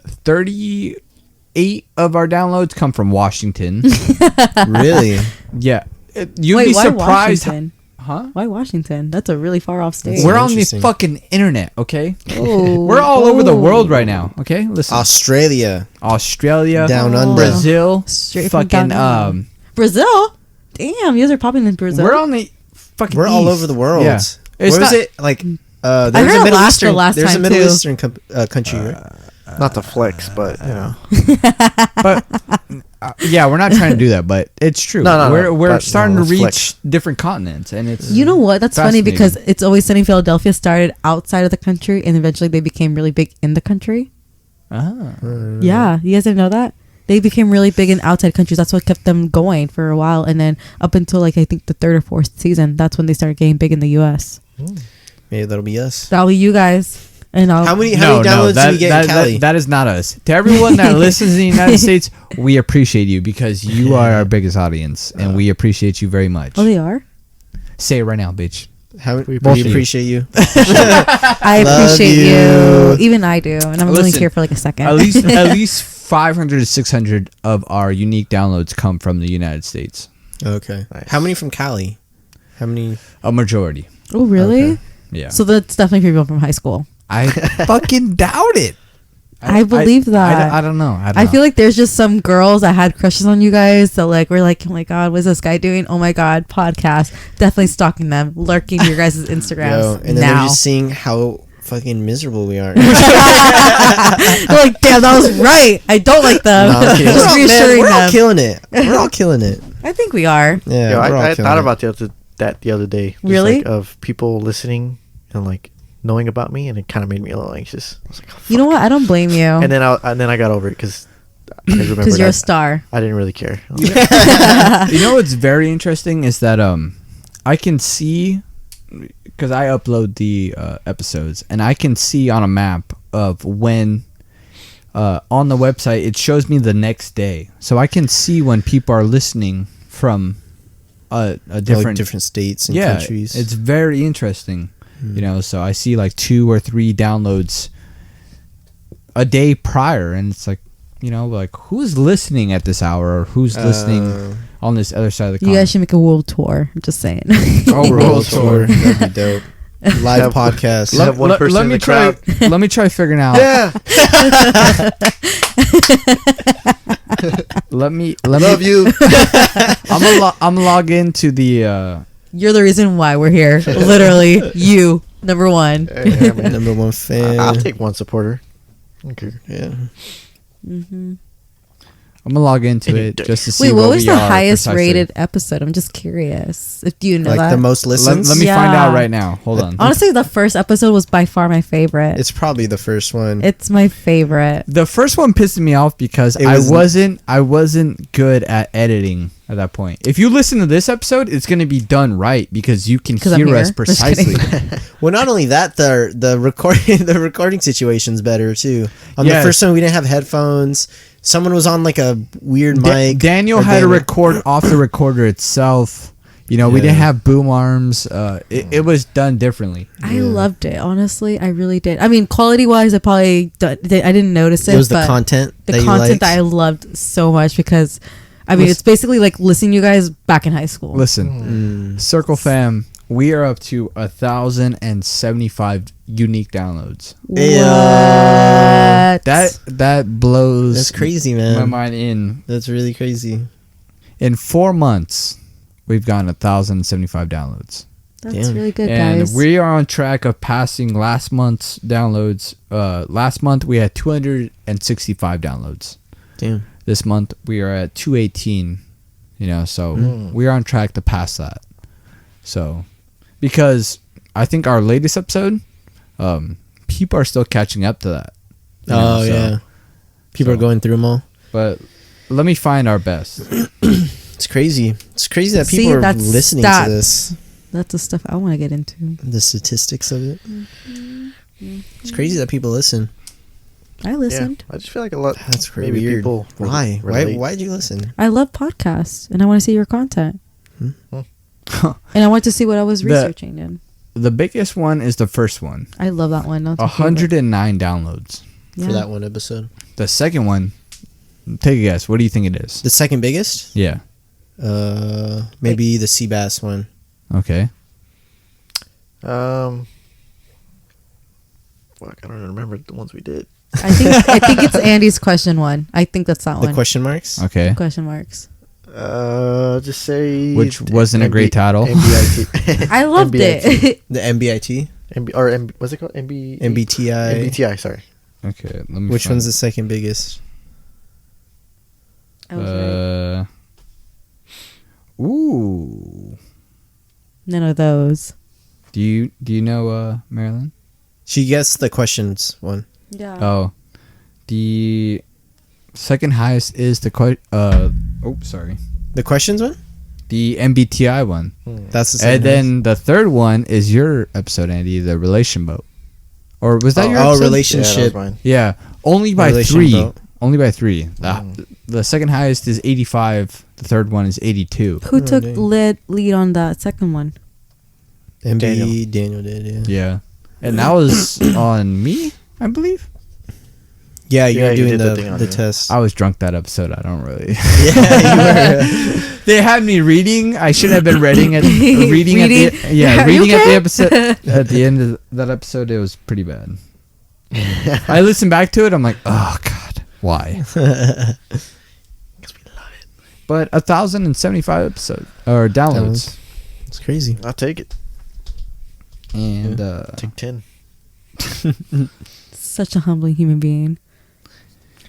38 of our downloads come from Washington. Really? Yeah. You'd Wait, be why surprised. Washington? Huh? Why Washington? That's a really far off state. We're on the Interesting. fucking internet, okay? Oh, We're all over the world right now, okay? Listen. Australia. Australia, Down under. Brazil, Straight from fucking down under. Brazil. Damn, you guys are popping in Brazil. we're on the fucking We're all east. over the world. Yeah. Where It's was not- it? Like, there's heard a Middle Alaska Eastern. last There's a time, Middle too. Eastern country, right? Not to flex, but you know. But yeah, we're not trying to do that, but it's true. No, we're but, starting no, to let's reach flex. different continents, and it's You know what? That's funny Fascinating. because It's Always Sunny in Philadelphia started outside of the country and eventually they became really big in the country. Yeah, you guys didn't know that? They became really big in outside countries. That's what kept them going for a while. And then up until like I think the third or fourth season, that's when they started getting big in the U.S. Maybe that'll be us. That'll be you guys. And I'll, How many downloads do we get in Cali? that is not us. To everyone that listens in the United States, we appreciate you because you are our biggest audience, and we appreciate you very much. Oh, they are? Say it right now, bitch. How we appreciate appreciate you. I Love appreciate you. you. Even I do. And I'm only Listen, here for like a second. At least 500 to 600 of our unique downloads come from the United States. Okay. Nice. How many from Cali? How many? A majority. Oh, really? Okay. Yeah. So that's definitely people from high school. I fucking doubt it. I believe that. I don't know. I feel like there's just some girls that had crushes on you guys that like we're like, oh my god, what's this guy doing? Oh my god, podcast. Definitely stalking them, lurking your guys' Instagrams And then they're now. just seeing how fucking miserable we are. They're like, damn, that was right. I don't like them. No, I'm kidding. Just reassuring We're all them. killing it. We're all killing it. I think we are. Yeah. Yo, we're all I killing thought it. about that the other day. Just Really? Like, of people listening and like knowing about me, and it kind of made me a little anxious. I was like, oh, You know fuck. what? I don't blame you. And then I got over it because I remember Because you're a star. I didn't really care. I was like, You know what's very interesting is that I can see, because I upload the episodes, and I can see on a map of when on the website it shows me the next day, so I can see when people are listening from a different different states and yeah, countries. it's very interesting. You know, so I see like 2 or 3 downloads a day prior, and it's like, you know, like who's listening at this hour, or who's listening on this other side of the You guys continent. should make a world tour. I'm just saying. Oh, World tour. That'd be dope. Live podcast. Have one person in me the try. crowd. Let me try figuring out. Yeah, Let me. love you. I'm log into the. You're the reason why we're here. Literally, you, number one. Yeah, man. Number one fan. I'll take one supporter. Okay. Yeah. I'm gonna log into it just to see. Wait, what was we the are highest precisely. rated episode? I'm just curious. If do you know Like that? the most listens. Let me find Yeah. out right now. Hold on. Honestly, the first episode was by far my favorite. It's probably the first one. It's my favorite. The first one pissed me off because It I was- wasn't good at editing at that point. If you listen to this episode, it's gonna be done right because you can 'Cause I'm hear us here. Just kidding. precisely. Well, not only that, the recording situation's better too. On Yes. the first one, we didn't have headphones. Someone was on like a weird mic. Daniel or had to Daniel. record off the recorder itself. You know, we Yeah. didn't have boom arms. It was done differently. I loved it. Honestly, I really did. I mean, quality wise, I didn't notice it. It was the but content. the that you content liked. that I loved so much because, I mean, Listen- it's basically like listening to you guys back in high school. Listen, Circle Fam, we are up to 1,075 unique downloads. What? That blows That's crazy, my man. mind in. That's really crazy. In 4 months, we've gotten 1,075 downloads. That's Damn. really good, And guys. we are on track of passing last month's downloads. Last month we had 265 downloads. Damn. This month we are at 218. You know, so we are on track to pass that. So, because I think our latest episode, people are still catching up to that. You know, Oh so- yeah. People So- are going through them all. But let me find our best. It's crazy. It's crazy that See, people are that's listening stats. to this. That's the stuff I want to get into. The statistics of it. It's crazy that people listen. I Yeah, listened. I just feel like a lot. That's pretty maybe weird. people Why? relate. Why did you listen? I love podcasts, and I want to see your content. Hmm. And I want to see what I was The- researching in. The biggest one is the first one. I love that one. That's my favorite. 109 downloads. Yeah. For that one episode. The second one, take a guess. What do you think it is? The second biggest? Yeah. Maybe the sea bass one. Okay. Fuck, I don't remember the ones we did. I think it's Andy's question one. I think that's that The one. question marks? Okay. Question marks. Just say Which wasn't a great title. MBIT. I loved it. The MBIT? What's it called? MBTI. MBTI. Sorry. Okay. Let me. Which find- one's the second biggest? I was right. Ooh. None of those. Do you know Marilyn? She guessed the questions one. Yeah. Oh, the second highest is the sorry, The questions one? the MBTI one, That's the same. and then the third one is your episode, Andy, the relation boat. Or was that your Oh, episode? relationship. Yeah, that was mine. Yeah, only by Relation three. boat. Only by three. The second highest is 85. The third one is 82. Who took dang. lead on that second one? Daniel did, yeah. Yeah, and that was on me, I believe. Yeah, you Yeah, were you doing did the thing on the you. test. I was drunk that episode. I don't really. Yeah, They had me reading. I should have been reading at reading, Reading? at the Are you reading at the okay? episode. At the end of that episode, it was pretty bad. I listened back to it. I'm like, oh god, why? Because we love it. But 1,075 episodes or downloads, it's crazy. I'll take it. and Take 10. Such a humbling human being.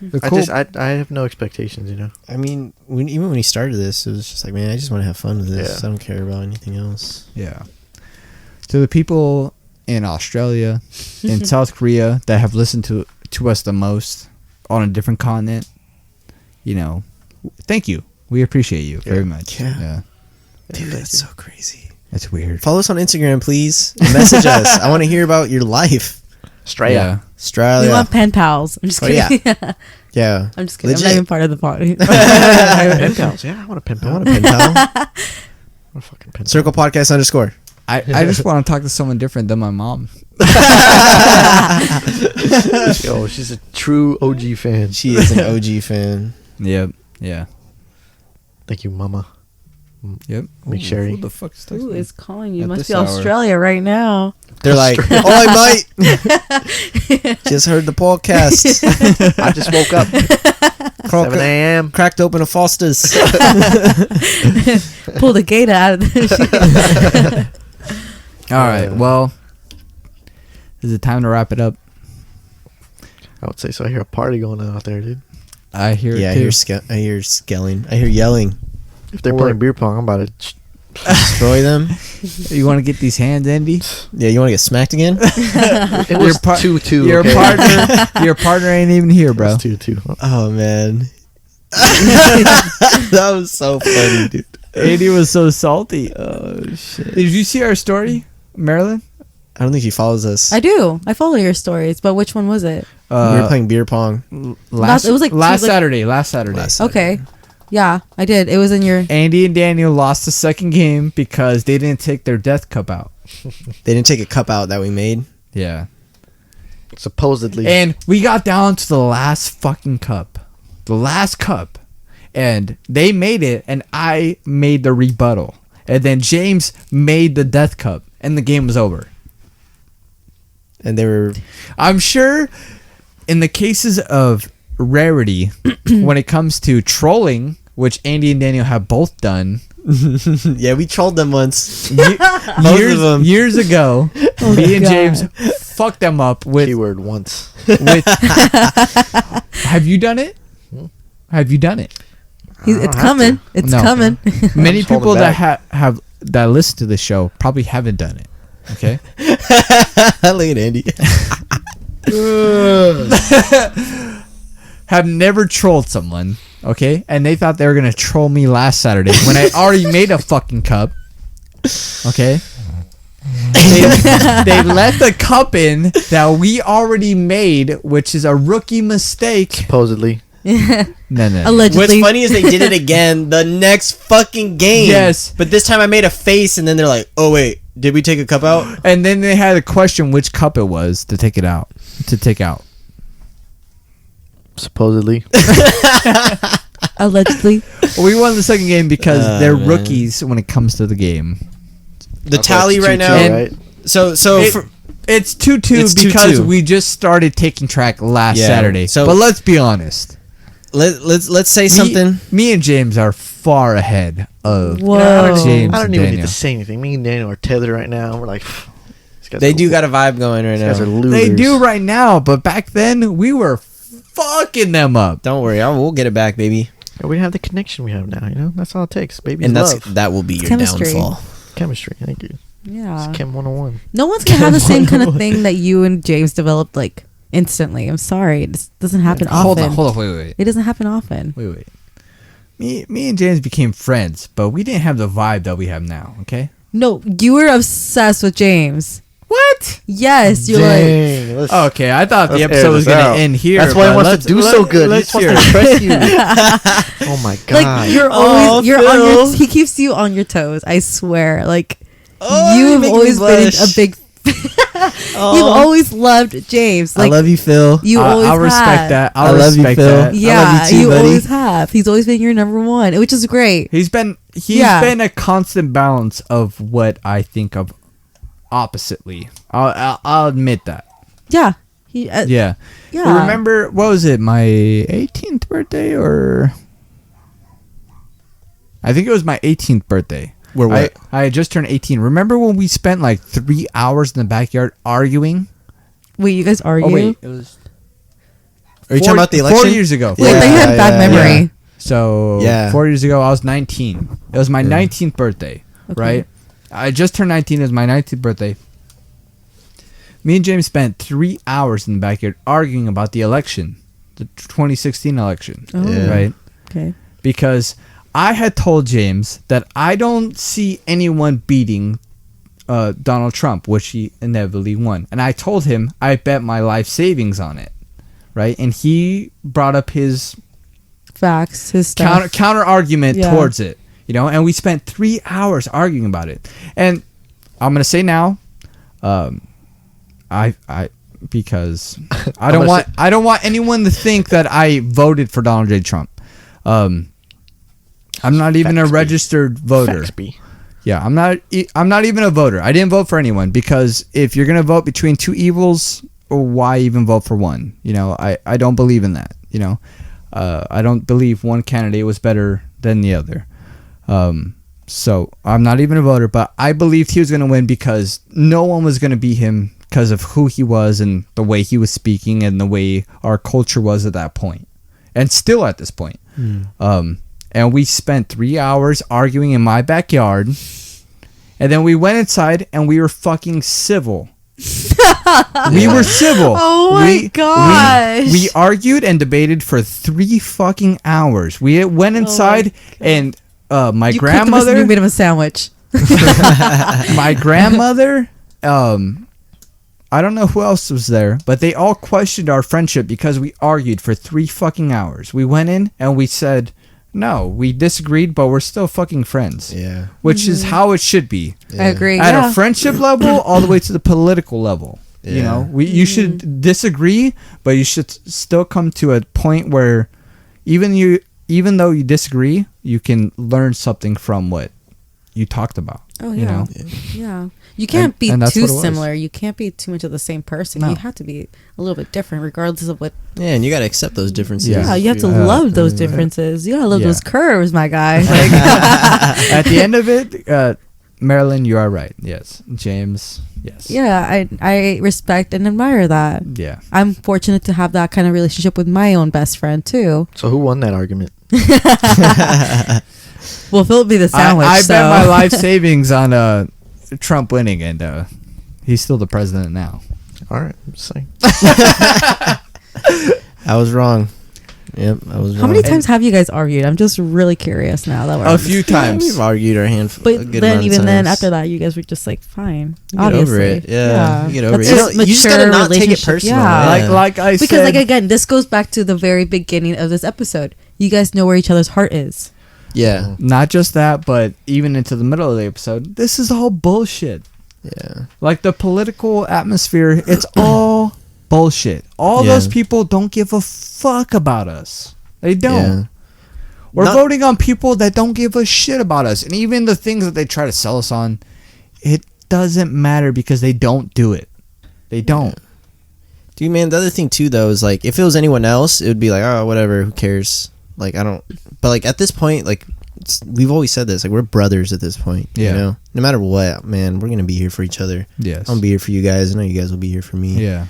the cool. I have no expectations, you know. I mean, even when he started this, it was just like, man, I just want to have fun with this. Yeah. I don't care about anything else. Yeah. To the people in Australia, in South Korea that have listened to us the most on a different continent, thank you. We appreciate you very much. Yeah. Yeah, Dude, thank that's you. so crazy. That's weird. Follow us on Instagram, please. Message us. I want to hear about your life. Australia. Yeah. Australia. We want pen pals. I'm just Oh, kidding. Yeah. I'm just kidding. I'm Legit. not even part of the party. Pen pals. Yeah, I want a pen I pal. want a pen pal. I want a fucking pen pal. Circle podcast _ I just want to talk to someone different than my mom. Yo, she's a true OG fan. She is an OG fan. Yep. Yeah. Thank you, mama. Yep. Make Sherry. Who the fuck is Who texting? is calling you? At Must this be hour. Australia right now. They're like, oh, I might. Just heard the podcast. I just woke up. 7 a.m. Cracked open a Foster's. Pull the gate out of the All right. Well, is it time to wrap it up? I would say so. I hear a party going on out there, dude. I hear Yeah, it too. I hear skelling. I hear yelling. If they're playing beer pong, I'm about to. Destroy them. You want to get these hands, Andy? Yeah, you want to get smacked again? It was 2-2. Your okay? your partner ain't even here, It bro. was 2-2. Oh, man. That was so funny, dude. Andy was so salty. Oh shit! Did you see our story, Marilyn? I don't think she follows us. I do. I follow your stories, but which one was it? We were playing beer pong. Last. It was like last like- Saturday. Last Saturday. Okay. Yeah, I did. It was in your. Andy and Daniel lost the second game because they didn't take their death cup out. They didn't take a cup out that we made. Yeah. Supposedly. And we got down to the last fucking cup. The last cup. And they made it, and I made the rebuttal. And then James made the death cup, and the game was over. And they were... I'm sure in the cases of rarity, when it comes to trolling, which Andy and Daniel have both done, Yeah, we trolled them once. years, of them. years ago, me and God. James fucked them up with... Keyword once. Have you done it? Have you done it? It's coming. It's No. coming. Many just holding people that back. have that listen to the show probably haven't done it. Okay. Look at Andy. have never trolled someone, okay? And they thought they were gonna troll me last Saturday when I already made a fucking cup, okay? They let the cup in that we already made, which is a rookie mistake. Supposedly. No. Allegedly. What's funny is they did it again the next fucking game. Yes. But this time I made a face, and then they're like, "Oh wait, did we take a cup out?" And then they had to question which cup it was to take it out. To take out. Supposedly. Allegedly. We won the second game because they're man. rookies when it comes to the game. The Okay, tally it's right 2-2, now. right? So It's 2-2 It's because 2-2. we just started taking track last Yeah, Saturday. so- But let's be honest. let's say something. Me and James are far ahead of Whoa. James I don't and even need Daniel. to say anything. Me and Daniel are tethered right now. We're like, these guys They are do cool. got a vibe going right These guys are now. losers. They do right now, but back then we were fucking them up. Don't worry, we'll get it back, baby. Yeah, we have the connection we have now. You know, that's all it takes. Baby, And love. that will be your Chemistry. downfall. Chemistry. Thank you. Yeah. It's Chem 101. No one's gonna have the same kind of thing that you and James developed like instantly. I'm sorry, this doesn't happen often. Hold on, wait. It doesn't happen often. Wait. Me and James became friends, but we didn't have the vibe that we have now, okay? No, you were obsessed with James. What? Yes, you're like, Dang, let's- Okay, I thought the let's episode air was this going out. to end here. That's why he but wants let's- to do so good. He let's just wants hear to it. impress you. Oh my god. like you're Oh, always you're on your. Phil. He keeps you on your toes. I swear. Like Oh, you you have make me always been a blush. big. You've always loved James. Like I love you, Phil. you always I'll respect have. that. I I'll love you, respect Phil. that. I love Yeah, you too, you buddy. always have. He's always been your number one, which is great. He's been Yeah. a constant balance of what I think of oppositely. I'll admit that. Yeah. He. Yeah. Yeah. Remember, what was it? My 18th birthday, or I think it was my 18th birthday. Where what? I had just turned 18. Remember when we spent like 3 hours in the backyard arguing? Wait, you guys argue? Oh wait, it was. Are you talking about the election? 4 years ago. Wait, they had bad Yeah, memory. Yeah. So Yeah. 4 years ago, I was 19. It was my 19th birthday, Okay. right? I just turned 19. It was my 19th birthday. Me and James spent 3 hours in the backyard arguing about the election, the 2016 election, Oh. Yeah. right? Okay. Because I had told James that I don't see anyone beating Donald Trump, which he inevitably won. And I told him I bet my life savings on it, right? And he brought up his Facts. His stuff. counter argument Yeah. towards it, you know, and we spent 3 hours arguing about it. And I'm gonna say now, because I don't want anyone to think that I voted for Donald J. Trump. I'm not even a Facts be. registered voter. Facts be. Yeah, I'm not even a voter. I didn't vote for anyone because if you're gonna vote between two evils, why even vote for one? You know, I don't believe in that. You know, I don't believe one candidate was better than the other. So I'm not even a voter, but I believed he was gonna win because no one was gonna beat him because of who he was and the way he was speaking and the way our culture was at that point, and still at this point. And we spent 3 hours arguing in my backyard. And then we went inside and we were fucking civil. We were civil. Oh my gosh. We argued and debated for 3 fucking hours. We went inside and my You grandmother, made him a sandwich. my grandmother, I don't know who else was there, but they all questioned our friendship because we argued for 3 fucking hours. We went in and we said, no, we disagreed, but we're still fucking friends. Yeah. Which is how it should be. I agree. At Yeah. a friendship level, all the way to the political level. You Yeah. know, you should disagree, but you should still come to a point where even though you disagree, you can learn something from what you talked about. Oh yeah. You know? Yeah. You can't be and that's too what it was. similar. You can't be too much of the same person. No. You have to be a little bit different regardless of what. Yeah, and you gotta accept those differences. Yeah, you have to Yeah. love those differences. You gotta love Yeah. those curves, my guy. Like, At the end of it, Marilyn, you are right. Yes. James, yes. yeah, I respect and admire that. Yeah. I'm fortunate to have that kind of relationship with my own best friend too. So who won that argument? Well, Phillip be the sandwich. I so. bet my life savings on Trump winning, and he's still the president now. All right, I'm just saying. I was wrong. Yep, I was. How many times have you guys argued? I'm just really curious now. That A few times. We've argued our handful. But then, even then, after that, you guys were just like, fine. You get over it. Yeah, you get over it. You just gotta not take it personal. Yeah. Like I said, because like again, this goes back to the very beginning of this episode. You guys know where each other's heart is. Yeah. Not just that, but even into the middle of the episode, this is all bullshit. Yeah. Like the political atmosphere, it's all bullshit. All those people don't give a fuck about us. They don't. Yeah. We're voting on people that don't give a shit about us. And even the things that they try to sell us on, it doesn't matter because they don't do it. They don't. Dude, man, the other thing too, though, is like, if it was anyone else, it would be like, oh, whatever, who cares? Like, I don't. But like at this point, like, we've always said this, like, we're brothers at this point. Yeah. You know, no matter what, man, we're gonna be here for each other. Yes. I'm gonna be here for you guys. I know you guys will be here for me. Yeah.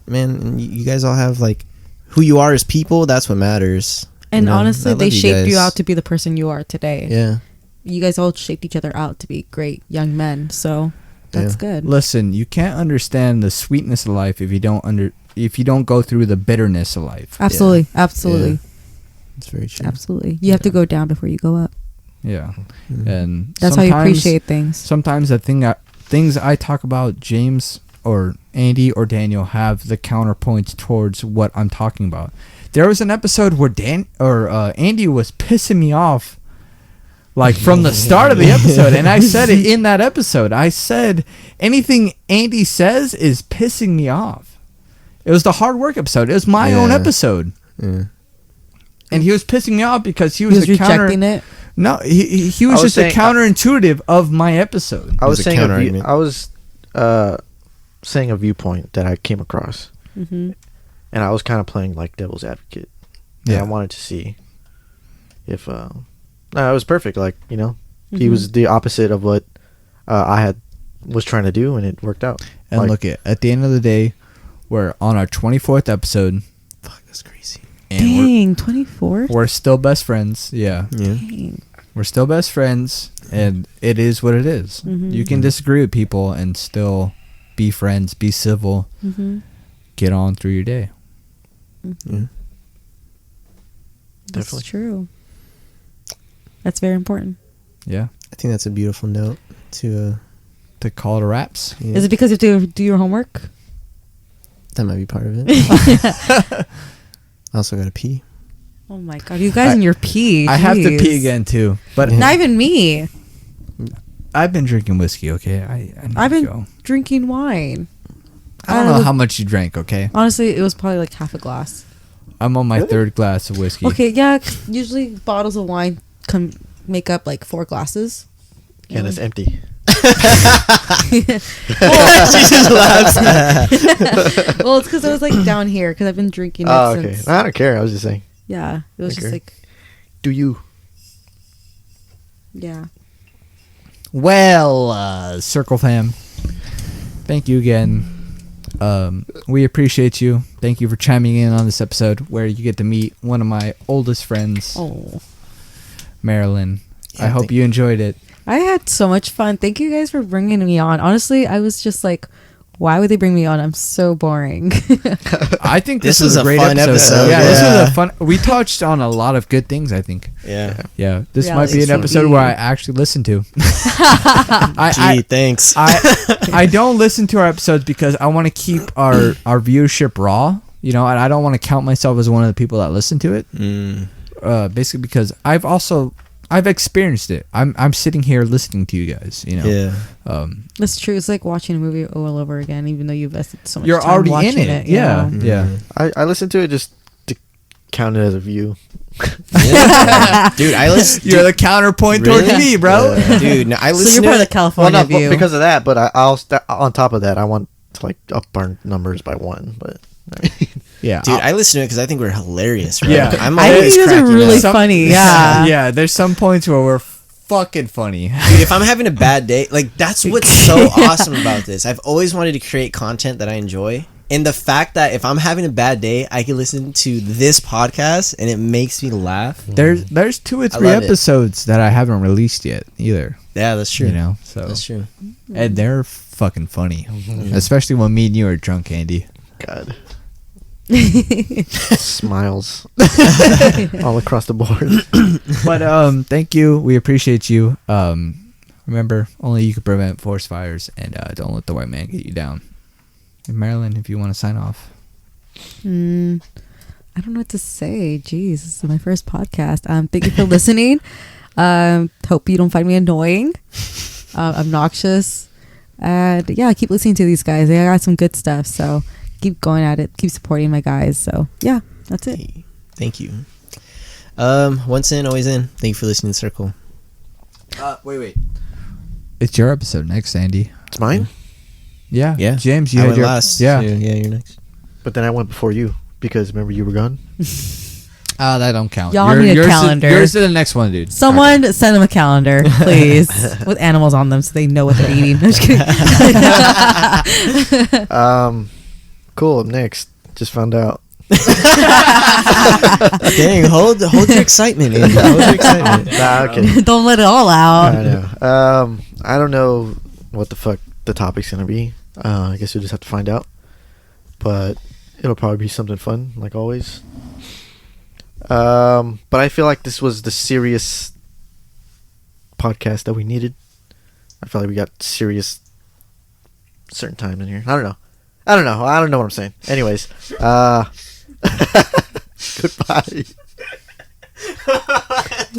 Man, and you guys all have like who you are as people. That's what matters. And you know? honestly, they shaped you out to be the person you are today. Yeah. You guys all shaped each other out to be great young men. So that's good. Listen, you can't understand the sweetness of life if you don't go through the bitterness of life. Absolutely. Absolutely. Yeah. It's very true. Absolutely. You have to go down before you go up. Yeah. Mm-hmm. And that's how you appreciate things. Sometimes things I talk about, James or Andy or Daniel have the counterpoints towards what I'm talking about. There was an episode where Andy was pissing me off, like from the start of the episode, and I said it in that episode. I said anything Andy says is pissing me off. It was the hard work episode. It was my own episode, and he was pissing me off because he was rejecting it. No, he was just a counterintuitive of my episode. I was saying a viewpoint that I came across, and I was kind of playing like devil's advocate. Yeah, I wanted to see if it was perfect. Like, you know, he was the opposite of what I was trying to do, and it worked out. And like, look, at the end of the day, we're on our 24th episode. Fuck, that's crazy. Dang, 24? We're still best friends. Yeah. Dang. We're still best friends, and it is what it is. You can disagree with people and still be friends, be civil, get on through your day. Yeah. That's Definitely true. That's very important. Yeah. I think that's a beautiful note to call it a wraps. Yeah. Is it because you have to do your homework? That might be part of it. I also gotta pee. Oh my god, you guys and your pee. I have to pee again too, but not even me. I've been drinking whiskey. Okay, I've been drinking wine. I don't know how much you drank. Okay, honestly, it was probably like half a glass. I'm on my third glass of whiskey. Okay, yeah. Usually bottles of wine make up like 4 glasses. And it's empty. She just laughs. Well, it's because I was like down here because I've been drinking it okay. since. I don't care. I was just saying. Yeah, it was just like. Do you? Yeah. Well, Circle Fam, thank you again. We appreciate you. Thank you for chiming in on this episode where you get to meet one of my oldest friends, Marilyn. Yeah, I hope you enjoyed it. I had so much fun. Thank you guys for bringing me on. Honestly, I was just like, why would they bring me on? I'm so boring. I think this was was a great fun episode. Yeah, this was a fun. We touched on a lot of good things, I think. Yeah. This might be an episode where I actually listen to. Thanks. I don't listen to our episodes because I want to keep our viewership raw, you know, and I don't want to count myself as one of the people that listen to it. Basically because I've experienced it. I'm sitting here listening to you guys, you know. Yeah. That's true. It's like watching a movie all over again, even though you've invested so much You're time already watching in it. you Yeah. know? Yeah. I listened to it just to count it as a view. Dude, I listen. You're the counterpoint towards me, bro. Dude, no, I listen. So you're part of the California view. Because of that, but I'll on top of that, I want to like up our numbers by 1. But yeah, dude, I listen to it because I think we're hilarious. Right? Yeah, I'm I always think you guys are cracking really up. funny. Yeah. yeah. There's some points where we're fucking funny. Dude, if I'm having a bad day, like that's what's so awesome about this. I've always wanted to create content that I enjoy. And the fact that if I'm having a bad day, I can listen to this podcast and it makes me laugh. There's 2 or 3 episodes that I haven't released yet either. Yeah, that's true. You know, so That's true. And they're fucking funny, especially when me and you are drunk, Andy. God, Smiles all across the board. But thank you. We appreciate you. Remember, only you can prevent forest fires, and don't let the white man get you down. And Marilyn, if you want to sign off. I don't know what to say. Jeez, this is my first podcast. Thank you for listening. Hope you don't find me annoying, obnoxious, and yeah, keep listening to these guys. They got some good stuff, so keep going at it. Keep supporting my guys. So yeah, that's it. Hey, thank you. Once in, always in. Thank you for listening to Circle. Wait. It's your episode next, Andy. It's mine? Yeah. Yeah. James, you I had went your last. Yeah. So, yeah, you're next. But then I went before you because remember you were gone? That don't count. Y'all need a yours calendar. Yours to the next one, dude. Someone send them a calendar, please, with animals on them so they know what they're eating. I'm just kidding. Cool. I'm next. Just found out. Dang, hold your excitement, Andy. Hold your excitement. Nah, okay. Don't let it all out. I know. I don't know what the fuck the topic's gonna be. I guess you'll just have to find out. But it'll probably be something fun, like always. But I feel like this was the serious podcast that we needed. I feel like we got serious certain times in here. I don't know what I'm saying. Anyways, goodbye.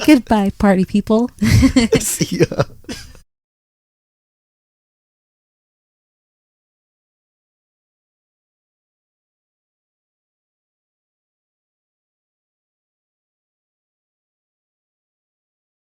Goodbye, party people. See ya.